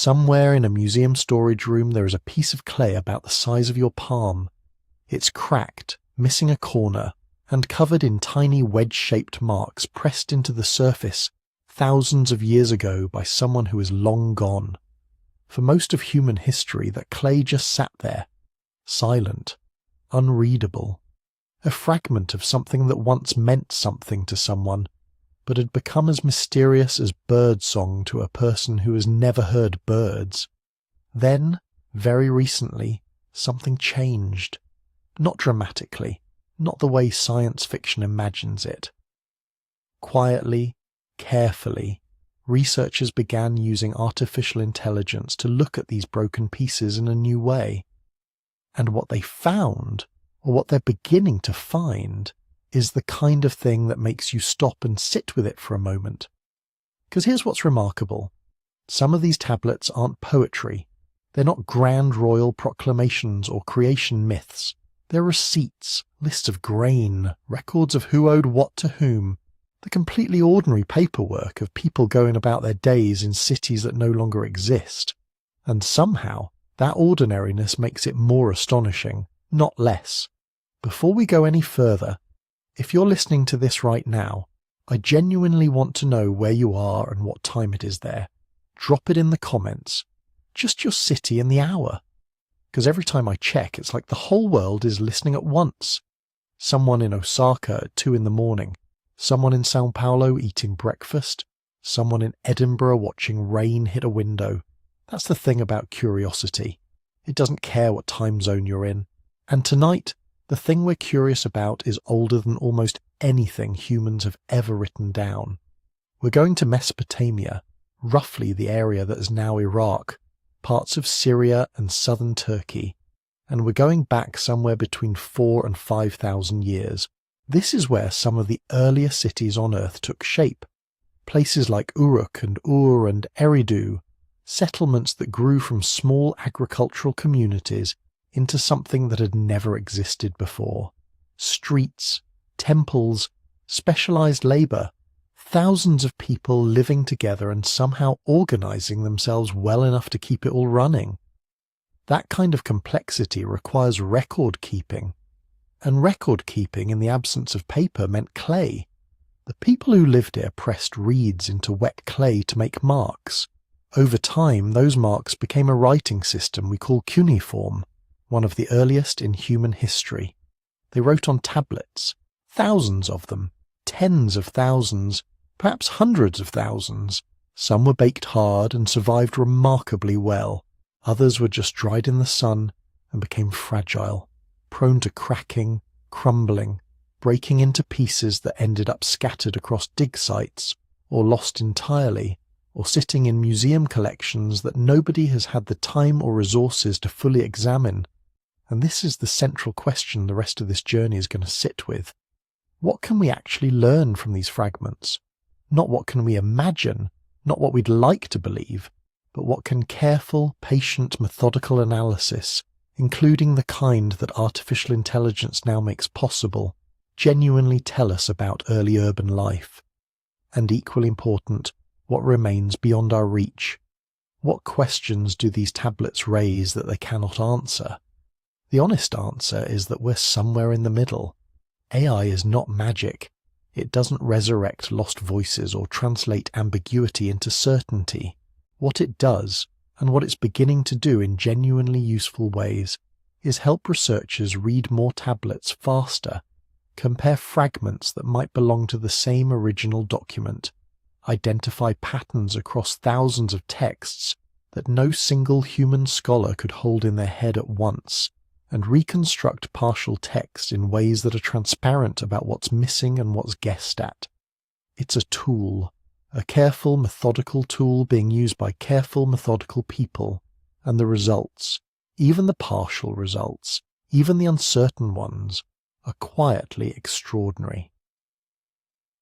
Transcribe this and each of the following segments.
Somewhere in a museum storage room there is a piece of clay about the size of your palm. It's cracked, missing a corner, and covered in tiny wedge-shaped marks pressed into the surface thousands of years ago by someone who is long gone. For most of human history, that clay just sat there, silent, unreadable, a fragment of something that once meant something to someone, but had become as mysterious as birdsong to a person who has never heard birds. Then, very recently, something changed. Not dramatically, not the way science fiction imagines it. Quietly, carefully, researchers began using artificial intelligence to look at these broken pieces in a new way. And what they found, or what they're beginning to find, is the kind of thing that makes you stop and sit with it for a moment. Because here's what's remarkable. Some of these tablets aren't poetry. They're not grand royal proclamations or creation myths. They're receipts, lists of grain, records of who owed what to whom, the completely ordinary paperwork of people going about their days in cities that no longer exist. And somehow, that ordinariness makes it more astonishing, not less. Before we go any further, if you're listening to this right now, I genuinely want to know where you are and what time it is there. Drop it in the comments. Just your city and the hour. Because every time I check, it's like the whole world is listening at once. Someone in Osaka at 2 a.m, someone in Sao Paulo eating breakfast, someone in Edinburgh watching rain hit a window. That's the thing about curiosity. It doesn't care what time zone you're in. And tonight, the thing we're curious about is older than almost anything humans have ever written down. We're going to Mesopotamia, roughly the area that is now Iraq, parts of Syria and southern Turkey, and we're going back somewhere between 4,000 and 5,000 years. This is where some of the earlier cities on Earth took shape. Places like Uruk and Ur and Eridu, settlements that grew from small agricultural communities into something that had never existed before. Streets, temples, specialized labor, thousands of people living together and somehow organizing themselves well enough to keep it all running. That kind of complexity requires record keeping. And record keeping in the absence of paper meant clay. The people who lived here pressed reeds into wet clay to make marks. Over time, those marks became a writing system we call cuneiform, one of the earliest in human history. They wrote on tablets, thousands of them, tens of thousands, perhaps hundreds of thousands. Some were baked hard and survived remarkably well. Others were just dried in the sun and became fragile, prone to cracking, crumbling, breaking into pieces that ended up scattered across dig sites, or lost entirely, or sitting in museum collections that nobody has had the time or resources to fully examine. And this is the central question the rest of this journey is going to sit with. What can we actually learn from these fragments? Not what can we imagine, not what we'd like to believe, but what can careful, patient, methodical analysis, including the kind that artificial intelligence now makes possible, genuinely tell us about early urban life? And equally important, what remains beyond our reach? What questions do these tablets raise that they cannot answer? The honest answer is that we're somewhere in the middle. AI is not magic. It doesn't resurrect lost voices or translate ambiguity into certainty. What it does, and what it's beginning to do in genuinely useful ways, is help researchers read more tablets faster, compare fragments that might belong to the same original document, identify patterns across thousands of texts that no single human scholar could hold in their head at once, and reconstruct partial text in ways that are transparent about what's missing and what's guessed at. It's a tool, a careful, methodical tool being used by careful, methodical people, and the results, even the partial results, even the uncertain ones, are quietly extraordinary.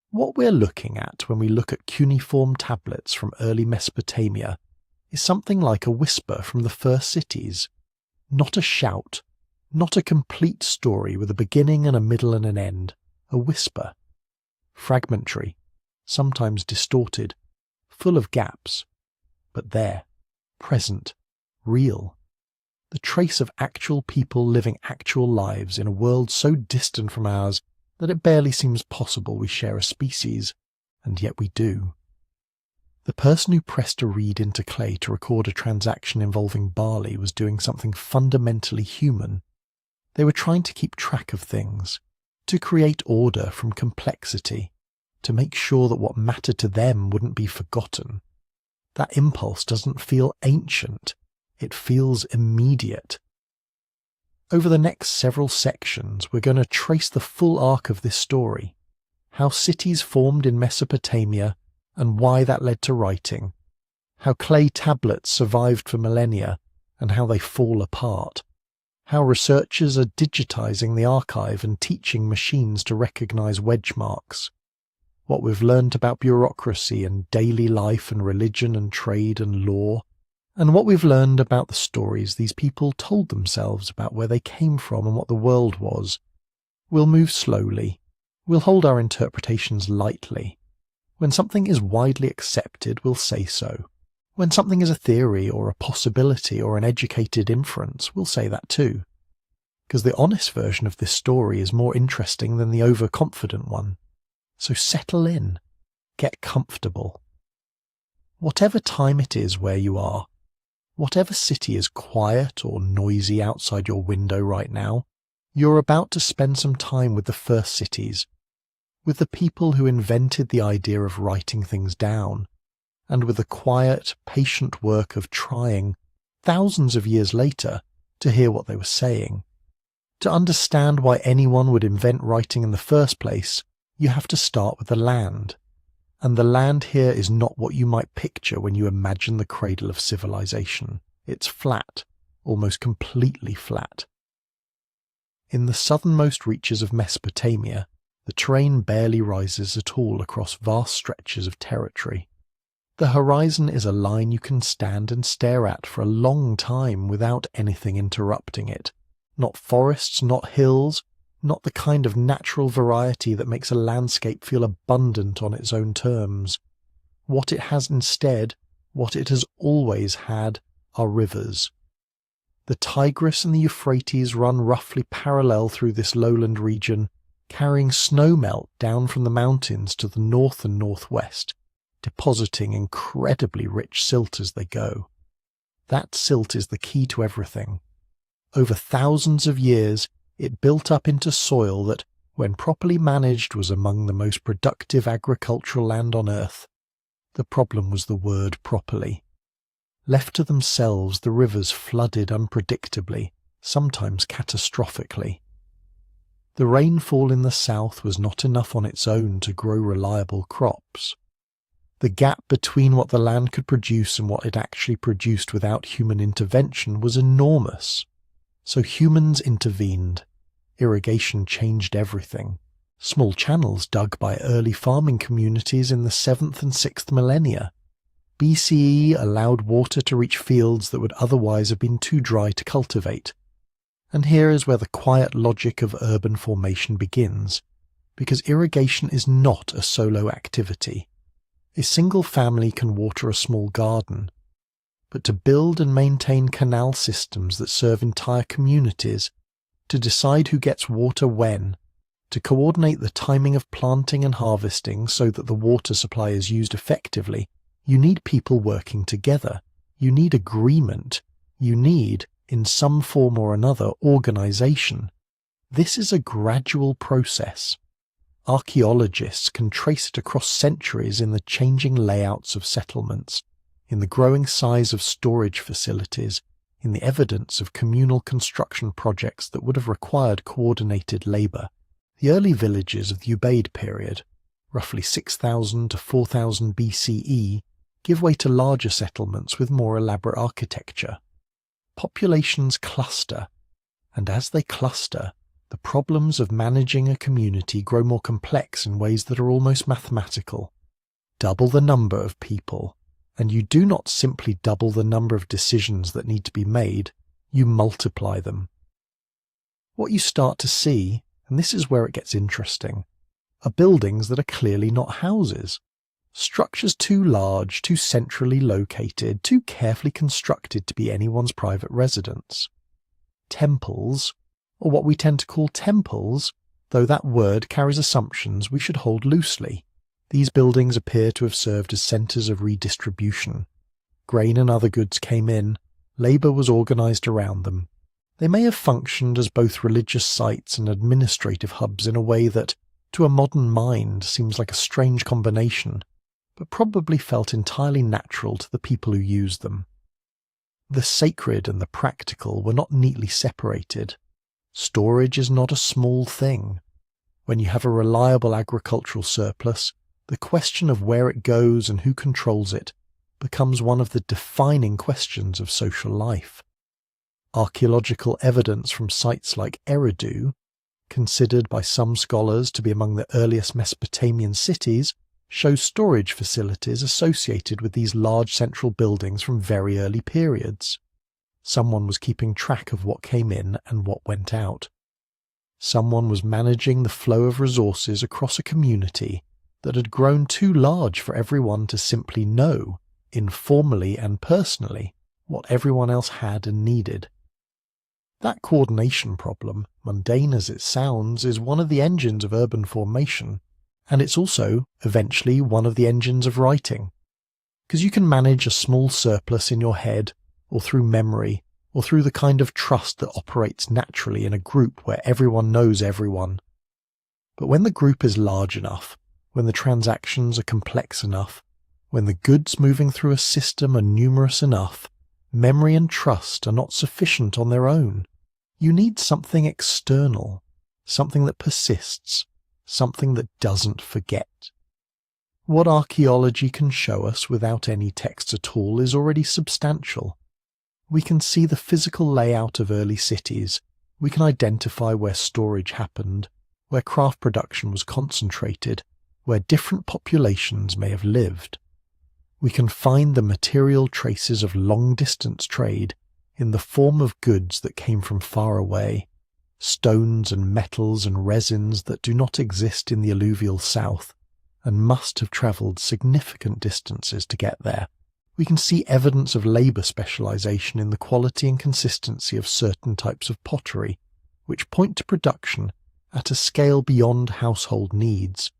What we're looking at when we look at cuneiform tablets from early Mesopotamia is something like a whisper from the first cities, not a shout, not a complete story with a beginning and a middle and an end, a whisper. Fragmentary, sometimes distorted, full of gaps, but there, present, real. The trace of actual people living actual lives in a world so distant from ours that it barely seems possible we share a species, and yet we do. The person who pressed a reed into clay to record a transaction involving barley was doing something fundamentally human. They were trying to keep track of things, to create order from complexity, to make sure that what mattered to them wouldn't be forgotten. That impulse doesn't feel ancient, it feels immediate. Over the next several sections, we're going to trace the full arc of this story, how cities formed in Mesopotamia and why that led to writing, how clay tablets survived for millennia and how they fall apart, how researchers are digitizing the archive and teaching machines to recognize wedge marks, what we've learned about bureaucracy and daily life and religion and trade and law, and what we've learned about the stories these people told themselves about where they came from and what the world was. We'll move slowly. We'll hold our interpretations lightly. When something is widely accepted, we'll say so. When something is a theory or a possibility or an educated inference, we'll say that too. Because the honest version of this story is more interesting than the overconfident one. So settle in. Get comfortable. Whatever time it is where you are, whatever city is quiet or noisy outside your window right now, you're about to spend some time with the first cities, with the people who invented the idea of writing things down, and with the quiet, patient work of trying, thousands of years later, to hear what they were saying. To understand why anyone would invent writing in the first place, you have to start with the land. And the land here is not what you might picture when you imagine the cradle of civilization. It's flat, almost completely flat. In the southernmost reaches of Mesopotamia, the terrain barely rises at all across vast stretches of territory. The horizon is a line you can stand and stare at for a long time without anything interrupting it. Not forests, not hills, not the kind of natural variety that makes a landscape feel abundant on its own terms. What it has instead, what it has always had, are rivers. The Tigris and the Euphrates run roughly parallel through this lowland region, carrying snowmelt down from the mountains to the north and northwest, depositing incredibly rich silt as they go. That silt is the key to everything. Over thousands of years, it built up into soil that, when properly managed, was among the most productive agricultural land on earth. The problem was the word properly. Left to themselves, the rivers flooded unpredictably, sometimes catastrophically. The rainfall in the south was not enough on its own to grow reliable crops. The gap between what the land could produce and what it actually produced without human intervention was enormous. So humans intervened. Irrigation changed everything. Small channels dug by early farming communities in the 7th and 6th millennia. BCE allowed water to reach fields that would otherwise have been too dry to cultivate. And here is where the quiet logic of urban formation begins, because irrigation is not a solo activity. A single family can water a small garden, but to build and maintain canal systems that serve entire communities, to decide who gets water when, to coordinate the timing of planting and harvesting so that the water supply is used effectively, you need people working together. You need agreement. You need, in some form or another, organization. This is a gradual process. Archaeologists can trace it across centuries in the changing layouts of settlements, in the growing size of storage facilities, in the evidence of communal construction projects that would have required coordinated labour. The early villages of the Ubaid period, roughly 6000 to 4000 BCE, give way to larger settlements with more elaborate architecture. Populations cluster, and as they cluster, the problems of managing a community grow more complex in ways that are almost mathematical. Double the number of people, and you do not simply double the number of decisions that need to be made, you multiply them. What you start to see, and this is where it gets interesting, are buildings that are clearly not houses. Structures too large, too centrally located, too carefully constructed to be anyone's private residence. Temples, or what we tend to call temples, though that word carries assumptions we should hold loosely. These buildings appear to have served as centres of redistribution. Grain and other goods came in, labour was organised around them. They may have functioned as both religious sites and administrative hubs in a way that, to a modern mind, seems like a strange combination, but probably felt entirely natural to the people who used them. The sacred and the practical were not neatly separated. Storage is not a small thing. When you have a reliable agricultural surplus, the question of where it goes and who controls it becomes one of the defining questions of social life. Archaeological evidence from sites like Eridu, considered by some scholars to be among the earliest Mesopotamian cities, shows storage facilities associated with these large central buildings from very early periods. Someone was keeping track of what came in and what went out. Someone was managing the flow of resources across a community that had grown too large for everyone to simply know, informally and personally, what everyone else had and needed. That coordination problem, mundane as it sounds, is one of the engines of urban formation, and it's also, eventually, one of the engines of writing. Because you can manage a small surplus in your head, or through memory, or through the kind of trust that operates naturally in a group where everyone knows everyone. But when the group is large enough, when the transactions are complex enough, when the goods moving through a system are numerous enough, memory and trust are not sufficient on their own. You need something external, something that persists, something that doesn't forget. What archaeology can show us without any text at all is already substantial. We can see the physical layout of early cities, we can identify where storage happened, where craft production was concentrated, where different populations may have lived. We can find the material traces of long-distance trade in the form of goods that came from far away, stones and metals and resins that do not exist in the alluvial south and must have travelled significant distances to get there. We can see evidence of labour specialisation in the quality and consistency of certain types of pottery, which point to production at a scale beyond household needs.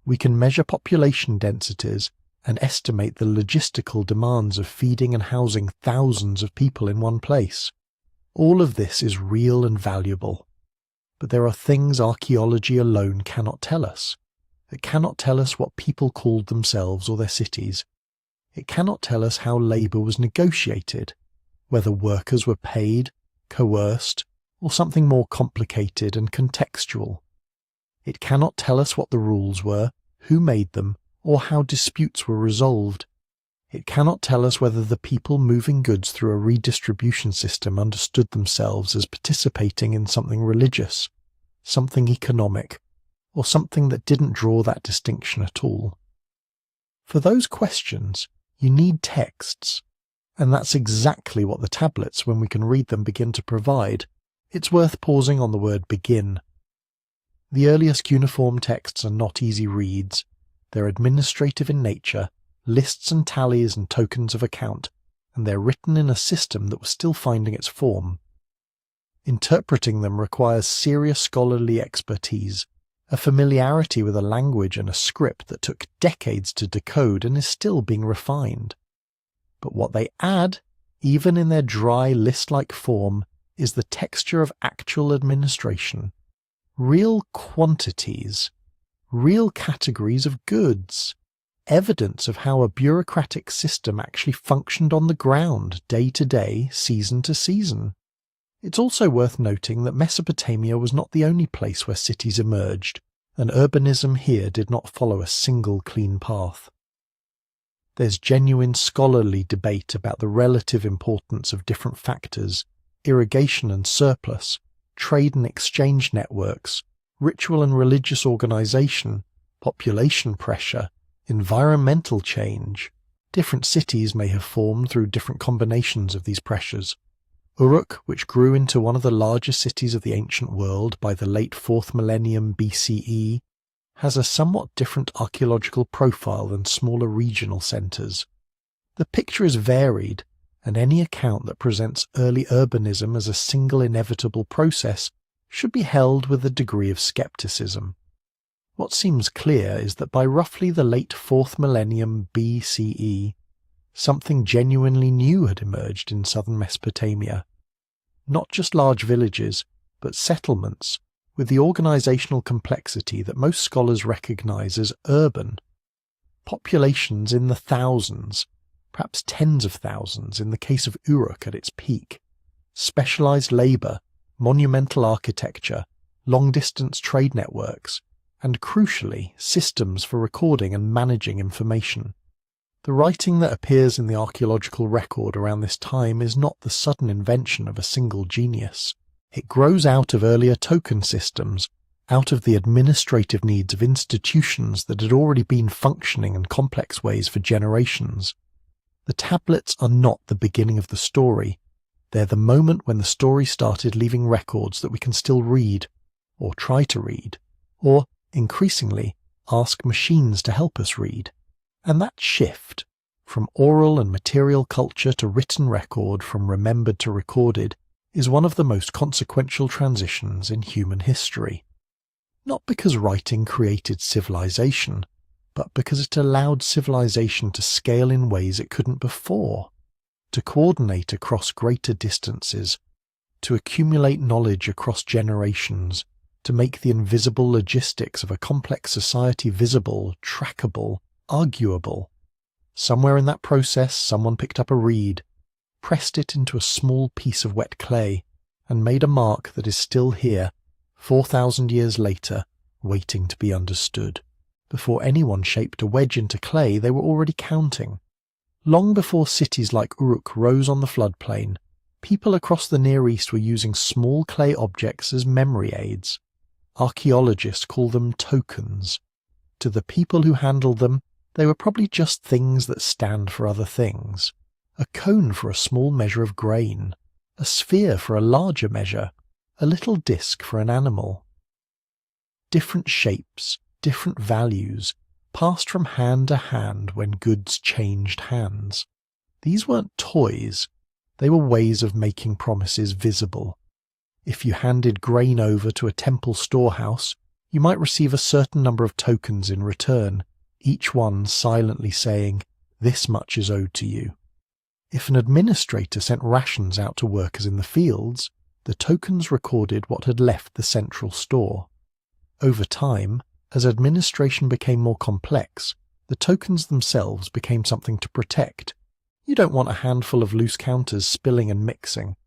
We can measure population densities and estimate the logistical demands of feeding and housing thousands of people in one place. All of this is real and valuable. But there are things archaeology alone cannot tell us. It cannot tell us what people called themselves or their cities. It cannot tell us how labour was negotiated, whether workers were paid, coerced, or something more complicated and contextual. It cannot tell us what the rules were, who made them, or how disputes were resolved. It cannot tell us whether the people moving goods through a redistribution system understood themselves as participating in something religious, something economic, or something that didn't draw that distinction at all. For those questions, you need texts, and that's exactly what the tablets, when we can read them, begin to provide. It's worth pausing on the word begin. The earliest cuneiform texts are not easy reads. They're administrative in nature, lists and tallies and tokens of account, and they're written in a system that was still finding its form. Interpreting them requires serious scholarly expertise, a familiarity with a language and a script that took decades to decode and is still being refined. But what they add, even in their dry list-like form, is the texture of actual administration. Real quantities, real categories of goods, evidence of how a bureaucratic system actually functioned on the ground, day to day, season to season. It's also worth noting that Mesopotamia was not the only place where cities emerged, and urbanism here did not follow a single clean path. There's genuine scholarly debate about the relative importance of different factors: irrigation and surplus, trade and exchange networks, ritual and religious organisation, population pressure, environmental change. Different cities may have formed through different combinations of these pressures. Uruk, which grew into one of the largest cities of the ancient world by the late 4th millennium BCE, has a somewhat different archaeological profile than smaller regional centres. The picture is varied, and any account that presents early urbanism as a single inevitable process should be held with a degree of scepticism. What seems clear is that by roughly the late 4th millennium BCE, something genuinely new had emerged in southern Mesopotamia. Not just large villages, but settlements with the organisational complexity that most scholars recognise as urban. Populations in the thousands, perhaps tens of thousands in the case of Uruk at its peak. Specialised labour, monumental architecture, long-distance trade networks, and crucially, systems for recording and managing information. The writing that appears in the archaeological record around this time is not the sudden invention of a single genius. It grows out of earlier token systems, out of the administrative needs of institutions that had already been functioning in complex ways for generations. The tablets are not the beginning of the story. They're the moment when the story started leaving records that we can still read, or try to read, or, increasingly, ask machines to help us read. And that shift, from oral and material culture to written record, from remembered to recorded, is one of the most consequential transitions in human history. Not because writing created civilization, but because it allowed civilization to scale in ways it couldn't before, to coordinate across greater distances, to accumulate knowledge across generations, to make the invisible logistics of a complex society visible, trackable, arguable. Somewhere in that process, someone picked up a reed, pressed it into a small piece of wet clay, and made a mark that is still here, 4,000 years later, waiting to be understood. Before anyone shaped a wedge into clay, they were already counting. Long before cities like Uruk rose on the floodplain, people across the Near East were using small clay objects as memory aids. Archaeologists call them tokens. To the people who handled them, they were probably just things that stand for other things. A cone for a small measure of grain, a sphere for a larger measure, a little disc for an animal. Different shapes, different values, passed from hand to hand when goods changed hands. These weren't toys, they were ways of making promises visible. If you handed grain over to a temple storehouse, you might receive a certain number of tokens in return, each one silently saying, "This much is owed to you." If an administrator sent rations out to workers in the fields, the tokens recorded what had left the central store. Over time, as administration became more complex, the tokens themselves became something to protect. You don't want a handful of loose counters spilling and mixing.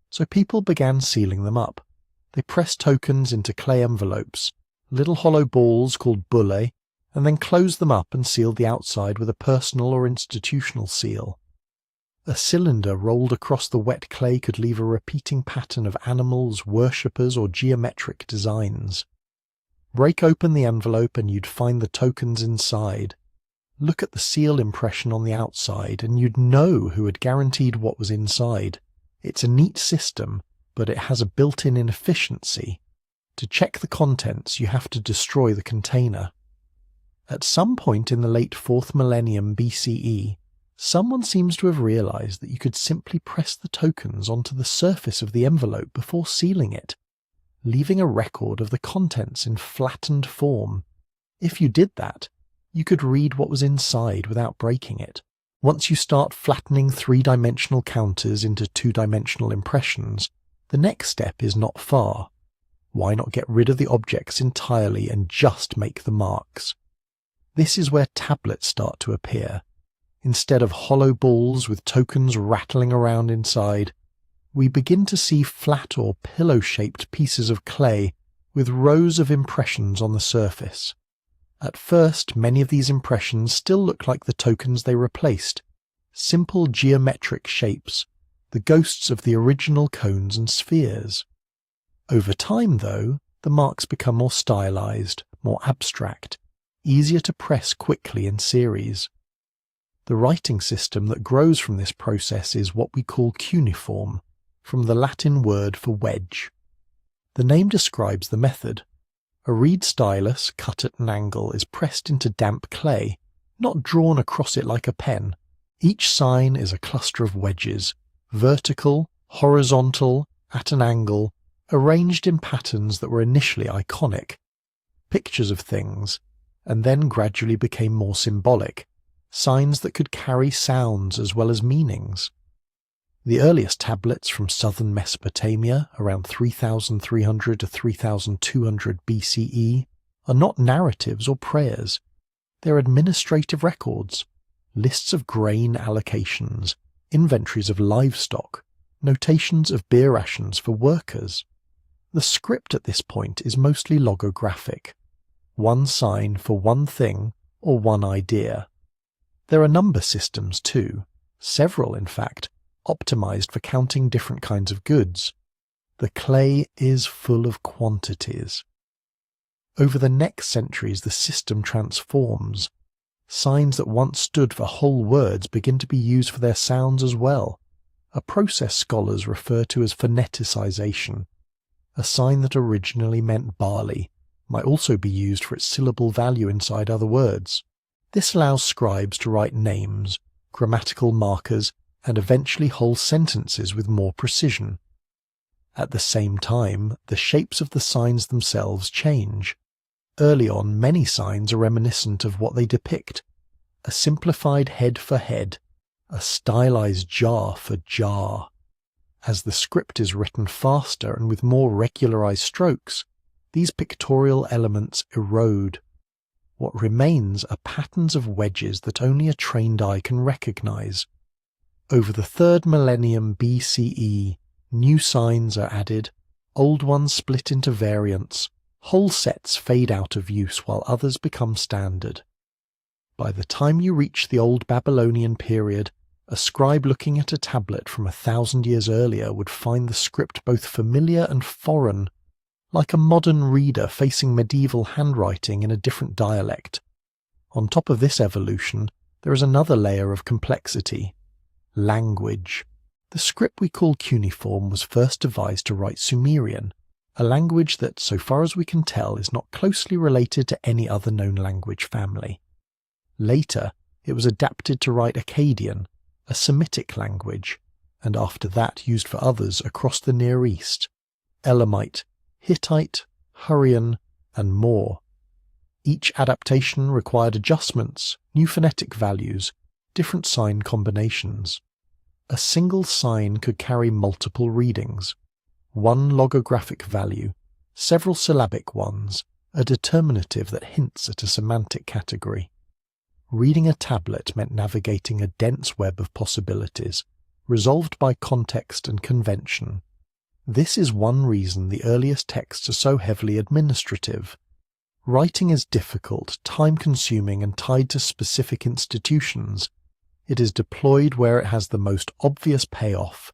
So people began sealing them up. They pressed tokens into clay envelopes, little hollow balls called bulle, and then closed them up and sealed the outside with a personal or institutional seal. A cylinder rolled across the wet clay could leave a repeating pattern of animals, worshippers, or geometric designs. Break open the envelope and you'd find the tokens inside. Look at the seal impression on the outside and you'd know who had guaranteed what was inside. It's a neat system, but it has a built-in inefficiency. To check the contents, you have to destroy the container. At some point in the late 4th millennium BCE, someone seems to have realized that you could simply press the tokens onto the surface of the envelope before sealing it, leaving a record of the contents in flattened form. If you did that, you could read what was inside without breaking it. Once you start flattening three-dimensional counters into two-dimensional impressions, the next step is not far. Why not get rid of the objects entirely and just make the marks? This is where tablets start to appear. Instead of hollow balls with tokens rattling around inside, we begin to see flat or pillow-shaped pieces of clay with rows of impressions on the surface. At first, many of these impressions still look like the tokens they replaced, simple geometric shapes, the ghosts of the original cones and spheres. Over time, though, the marks become more stylized, more abstract, easier to press quickly in series. The writing system that grows from this process is what we call cuneiform, from the Latin word for wedge. The name describes the method. A reed stylus cut at an angle is pressed into damp clay, not drawn across it like a pen. Each sign is a cluster of wedges, vertical, horizontal, at an angle, arranged in patterns that were initially iconic, pictures of things, and then gradually became more symbolic, signs that could carry sounds as well as meanings. The earliest tablets from southern Mesopotamia, around 3300 to 3200 BCE, are not narratives or prayers. They're administrative records, lists of grain allocations, inventories of livestock, notations of beer rations for workers. The script at this point is mostly logographic, one sign for one thing or one idea. There are number systems too, several in fact, optimized for counting different kinds of goods. The clay is full of quantities. Over the next centuries the system transforms. Signs that once stood for whole words begin to be used for their sounds as well, a process scholars refer to as phoneticization. A sign that originally meant barley might also be used for its syllable value inside other words. This allows scribes to write names, grammatical markers, and eventually whole sentences with more precision. At the same time, the shapes of the signs themselves change. Early on, many signs are reminiscent of what they depict. A simplified head for head, a stylized jar for jar. As the script is written faster and with more regularized strokes, these pictorial elements erode. What remains are patterns of wedges that only a trained eye can recognize. Over the 3rd millennium BCE, new signs are added, old ones split into variants, whole sets fade out of use while others become standard. By the time you reach the Old Babylonian period, a scribe looking at a tablet from 1,000 years earlier would find the script both familiar and foreign, like a modern reader facing medieval handwriting in a different dialect. On top of this evolution, there is another layer of complexity. Language. The script we call cuneiform was first devised to write Sumerian, a language that, so far as we can tell, is not closely related to any other known language family. Later, it was adapted to write Akkadian, a Semitic language, and after that used for others across the Near East, Elamite, Hittite, Hurrian, and more. Each adaptation required adjustments, new phonetic values, different sign combinations. A single sign could carry multiple readings, one logographic value, several syllabic ones, a determinative that hints at a semantic category. Reading a tablet meant navigating a dense web of possibilities, resolved by context and convention. This is one reason the earliest texts are so heavily administrative. Writing is difficult, time-consuming, and tied to specific institutions. It is deployed where it has the most obvious payoff: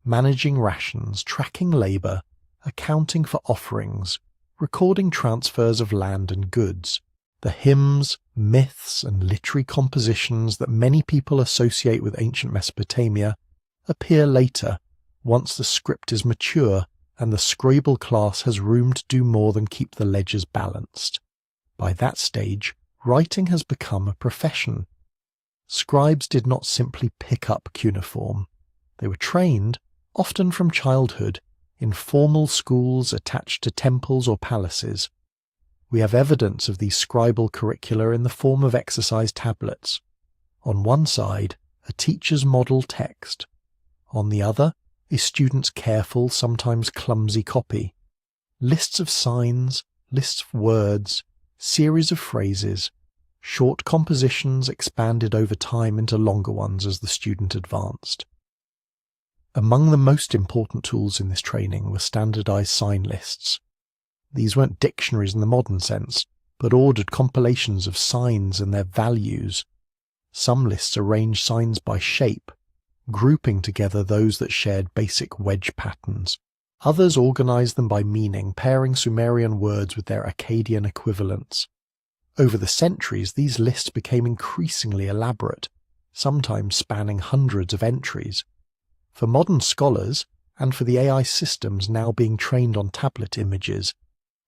managing rations, tracking labour, accounting for offerings, recording transfers of land and goods. The hymns, myths, and literary compositions that many people associate with ancient Mesopotamia appear later, once the script is mature and the scribal class has room to do more than keep the ledgers balanced. By that stage, writing has become a profession. Scribes did not simply pick up cuneiform. They were trained, often from childhood, in formal schools attached to temples or palaces. We have evidence of these scribal curricula in the form of exercise tablets. On one side, a teacher's model text. On the other, a student's careful, sometimes clumsy copy. Lists of signs, lists of words, series of phrases, short compositions expanded over time into longer ones as the student advanced. Among the most important tools in this training were standardized sign lists. These weren't dictionaries in the modern sense, but ordered compilations of signs and their values. Some lists arranged signs by shape, grouping together those that shared basic wedge patterns. Others organized them by meaning, pairing Sumerian words with their Akkadian equivalents. Over the centuries, these lists became increasingly elaborate, sometimes spanning hundreds of entries. For modern scholars, and for the AI systems now being trained on tablet images,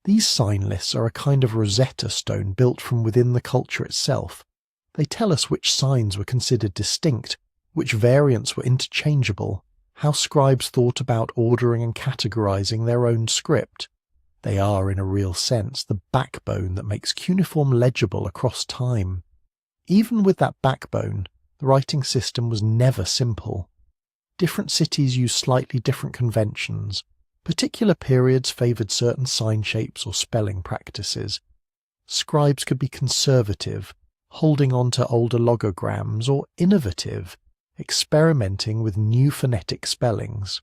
These sign lists are a kind of Rosetta Stone built from within the culture itself. They tell us which signs were considered distinct, which variants were interchangeable, how scribes thought about ordering and categorizing their own script. They are, in a real sense, the backbone that makes cuneiform legible across time. Even with that backbone, the writing system was never simple. Different cities used slightly different conventions. Particular periods favoured certain sign shapes or spelling practices. Scribes could be conservative, holding on to older logograms, or innovative, experimenting with new phonetic spellings.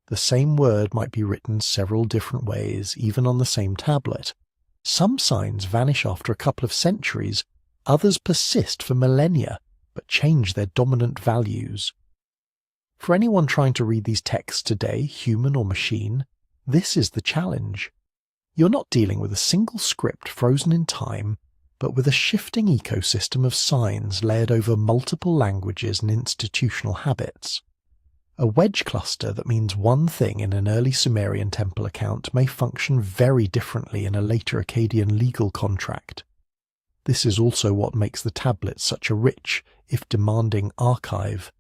The same word might be written several different ways, even on the same tablet. Some signs vanish after a couple of centuries, others persist for millennia, but change their dominant values. For anyone trying to read these texts today, human or machine, this is the challenge. You're not dealing with a single script frozen in time, but with a shifting ecosystem of signs layered over multiple languages and institutional habits. A wedge cluster that means one thing in an early Sumerian temple account may function very differently in a later Akkadian legal contract. This is also what makes the tablet such a rich, if demanding, archive.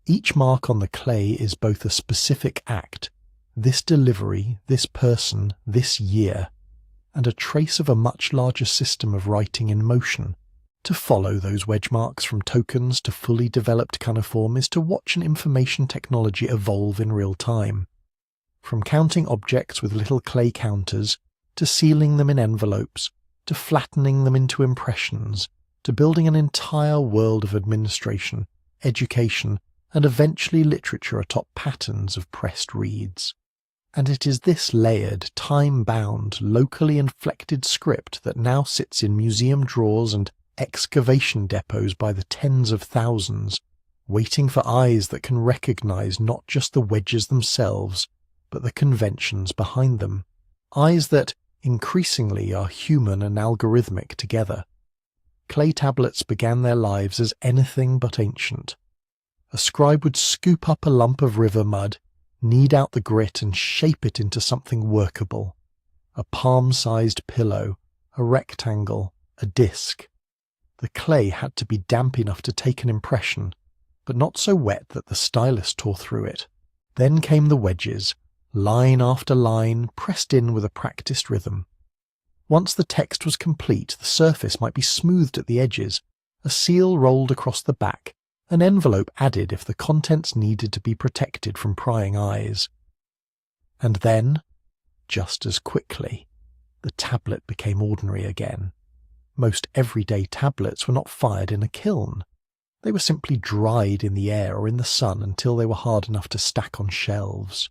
Each mark on the clay is both a specific act, this delivery, this person, this year, and a trace of a much larger system of writing in motion. To follow those wedge marks from tokens to fully developed cuneiform is to watch an information technology evolve in real time. From counting objects with little clay counters, to sealing them in envelopes, to flattening them into impressions, to building an entire world of administration, education, and eventually literature atop patterns of pressed reeds. And it is this layered, time-bound, locally inflected script that now sits in museum drawers and excavation depots by the tens of thousands, waiting for eyes that can recognize not just the wedges themselves, but the conventions behind them. Eyes that, increasingly, are human and algorithmic together. Clay tablets began their lives as anything but ancient. A scribe would scoop up a lump of river mud, knead out the grit and shape it into something workable. A palm-sized pillow, a rectangle, a disc. The clay had to be damp enough to take an impression, but not so wet that the stylus tore through it. Then came the wedges, line after line, pressed in with a practiced rhythm. Once the text was complete, the surface might be smoothed at the edges, a seal rolled across the back, an envelope added if the contents needed to be protected from prying eyes. And then, just as quickly, the tablet became ordinary again. Most everyday tablets were not fired in a kiln. They were simply dried in the air or in the sun until they were hard enough to stack on shelves.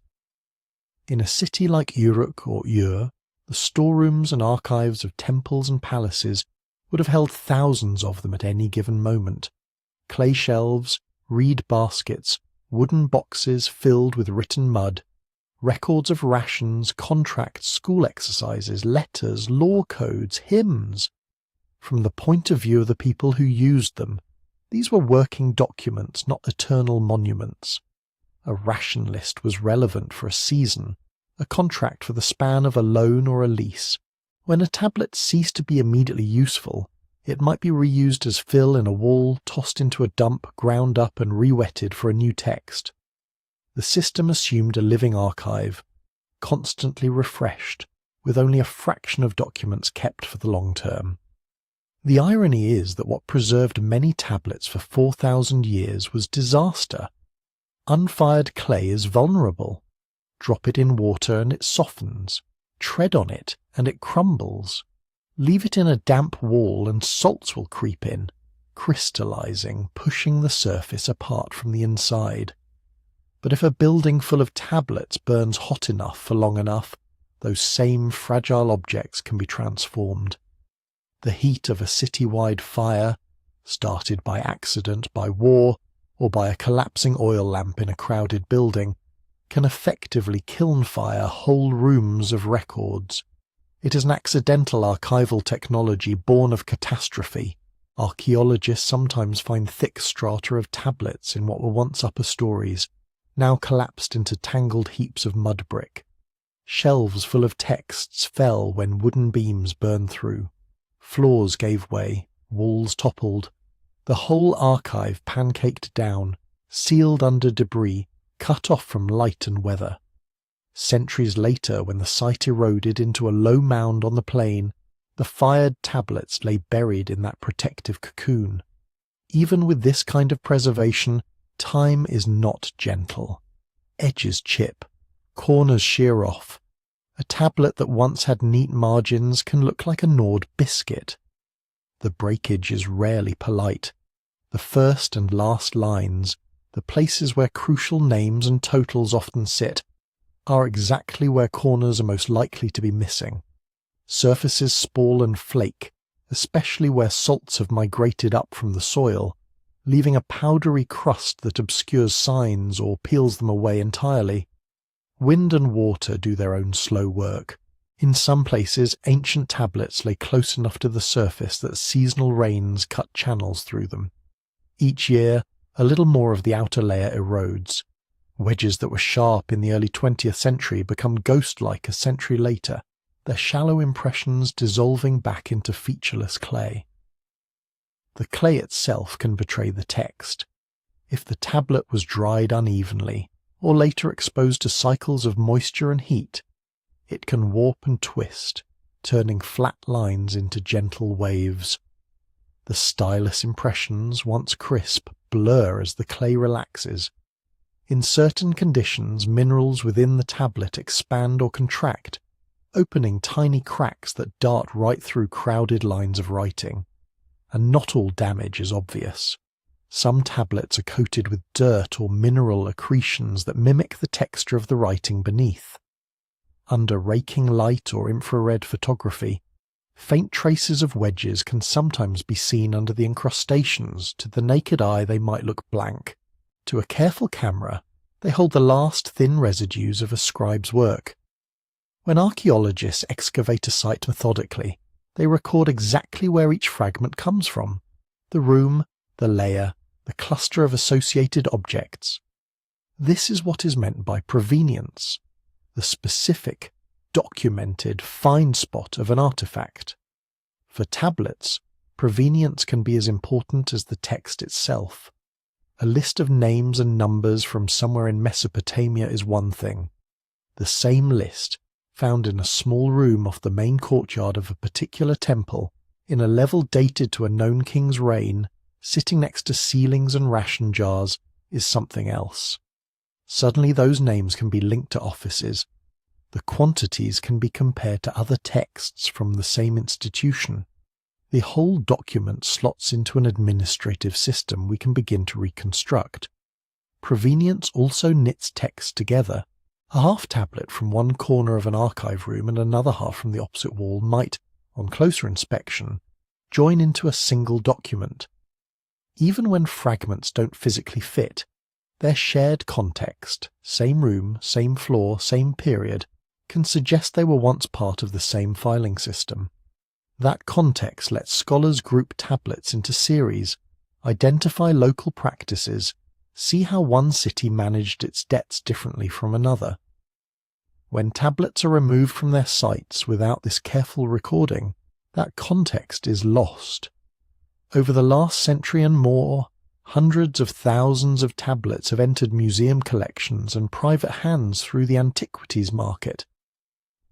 In a city like Uruk or Ur, the storerooms and archives of temples and palaces would have held thousands of them at any given moment. Clay shelves, reed baskets, wooden boxes filled with written mud, records of rations, contracts, school exercises, letters, law codes, hymns. From the point of view of the people who used them, these were working documents, not eternal monuments. A ration list was relevant for a season, a contract for the span of a loan or a lease. When a tablet ceased to be immediately useful, it might be reused as fill in a wall, tossed into a dump, ground up and re-wetted for a new text. The system assumed a living archive, constantly refreshed, with only a fraction of documents kept for the long term. The irony is that what preserved many tablets for 4,000 years was disaster. Unfired clay is vulnerable. Drop it in water and it softens. Tread on it and it crumbles. Leave it in a damp wall and salts will creep in, crystallizing, pushing the surface apart from the inside. But if a building full of tablets burns hot enough for long enough, those same fragile objects can be transformed. The heat of a city-wide fire, started by accident, by war, or by a collapsing oil lamp in a crowded building, can effectively kiln fire whole rooms of records. It is an accidental archival technology born of catastrophe. Archaeologists sometimes find thick strata of tablets in what were once upper stories, now collapsed into tangled heaps of mud brick. Shelves full of texts fell when wooden beams burned through. Floors gave way, walls toppled. The whole archive pancaked down, sealed under debris, cut off from light and weather. Centuries later, when the site eroded into a low mound on the plain, the fired tablets lay buried in that protective cocoon. Even with this kind of preservation, time is not gentle. Edges chip, corners shear off. A tablet that once had neat margins can look like a gnawed biscuit. The breakage is rarely polite. The first and last lines, the places where crucial names and totals often sit, are exactly where corners are most likely to be missing. Surfaces spall and flake, especially where salts have migrated up from the soil, leaving a powdery crust that obscures signs or peels them away entirely. Wind and water do their own slow work. In some places, ancient tablets lay close enough to the surface that seasonal rains cut channels through them. Each year, a little more of the outer layer erodes. Wedges that were sharp in the early 20th century become ghost-like a century later, their shallow impressions dissolving back into featureless clay. The clay itself can betray the text. If the tablet was dried unevenly, or later exposed to cycles of moisture and heat, it can warp and twist, turning flat lines into gentle waves. The stylus impressions, once crisp, blur as the clay relaxes. In certain conditions, minerals within the tablet expand or contract, opening tiny cracks that dart right through crowded lines of writing. And not all damage is obvious. Some tablets are coated with dirt or mineral accretions that mimic the texture of the writing beneath. Under raking light or infrared photography, faint traces of wedges can sometimes be seen under the incrustations. To the naked eye they might look blank. To a careful camera, they hold the last thin residues of a scribe's work. When archaeologists excavate a site methodically, they record exactly where each fragment comes from: the room, the layer, the cluster of associated objects. This is what is meant by provenience, the specific, documented find spot of an artifact. For tablets, provenience can be as important as the text itself. A list of names and numbers from somewhere in Mesopotamia is one thing. The same list, found in a small room off the main courtyard of a particular temple, in a level dated to a known king's reign, sitting next to ceilings and ration jars, is something else. Suddenly those names can be linked to offices. The quantities can be compared to other texts from the same institution. The whole document slots into an administrative system we can begin to reconstruct. Provenience also knits texts together. A half tablet from one corner of an archive room and another half from the opposite wall might, on closer inspection, join into a single document. Even when fragments don't physically fit, their shared context, same room, same floor, same period, can suggest they were once part of the same filing system. That context lets scholars group tablets into series, identify local practices, see how one city managed its debts differently from another. When tablets are removed from their sites without this careful recording, that context is lost. Over the last century and more, hundreds of thousands of tablets have entered museum collections and private hands through the antiquities market.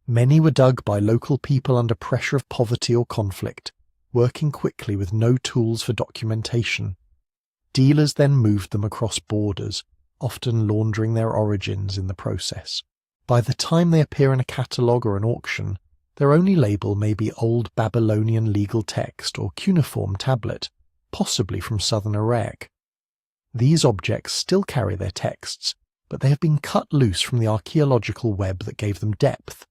Many were dug by local people under pressure of poverty or conflict, working quickly with no tools for documentation. Dealers then moved them across borders, often laundering their origins in the process. By the time they appear in a catalogue or an auction, their only label may be Old Babylonian legal text or cuneiform tablet, possibly from southern Iraq. These objects still carry their texts, but they have been cut loose from the archaeological web that gave them depth.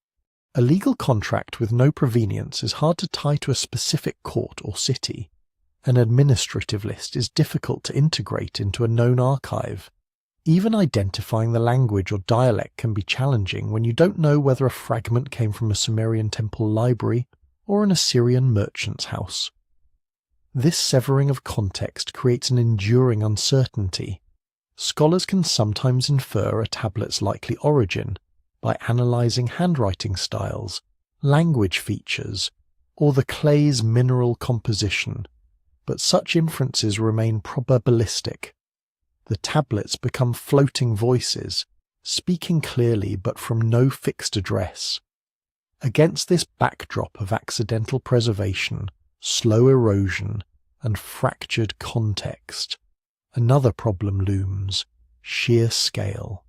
A legal contract with no provenience is hard to tie to a specific court or city. An administrative list is difficult to integrate into a known archive. Even identifying the language or dialect can be challenging when you don't know whether a fragment came from a Sumerian temple library or an Assyrian merchant's house. This severing of context creates an enduring uncertainty. Scholars can sometimes infer a tablet's likely origin by analysing handwriting styles, language features, or the clay's mineral composition, but such inferences remain probabilistic. The tablets become floating voices, speaking clearly but from no fixed address. Against this backdrop of accidental preservation, slow erosion, and fractured context, another problem looms: sheer scale.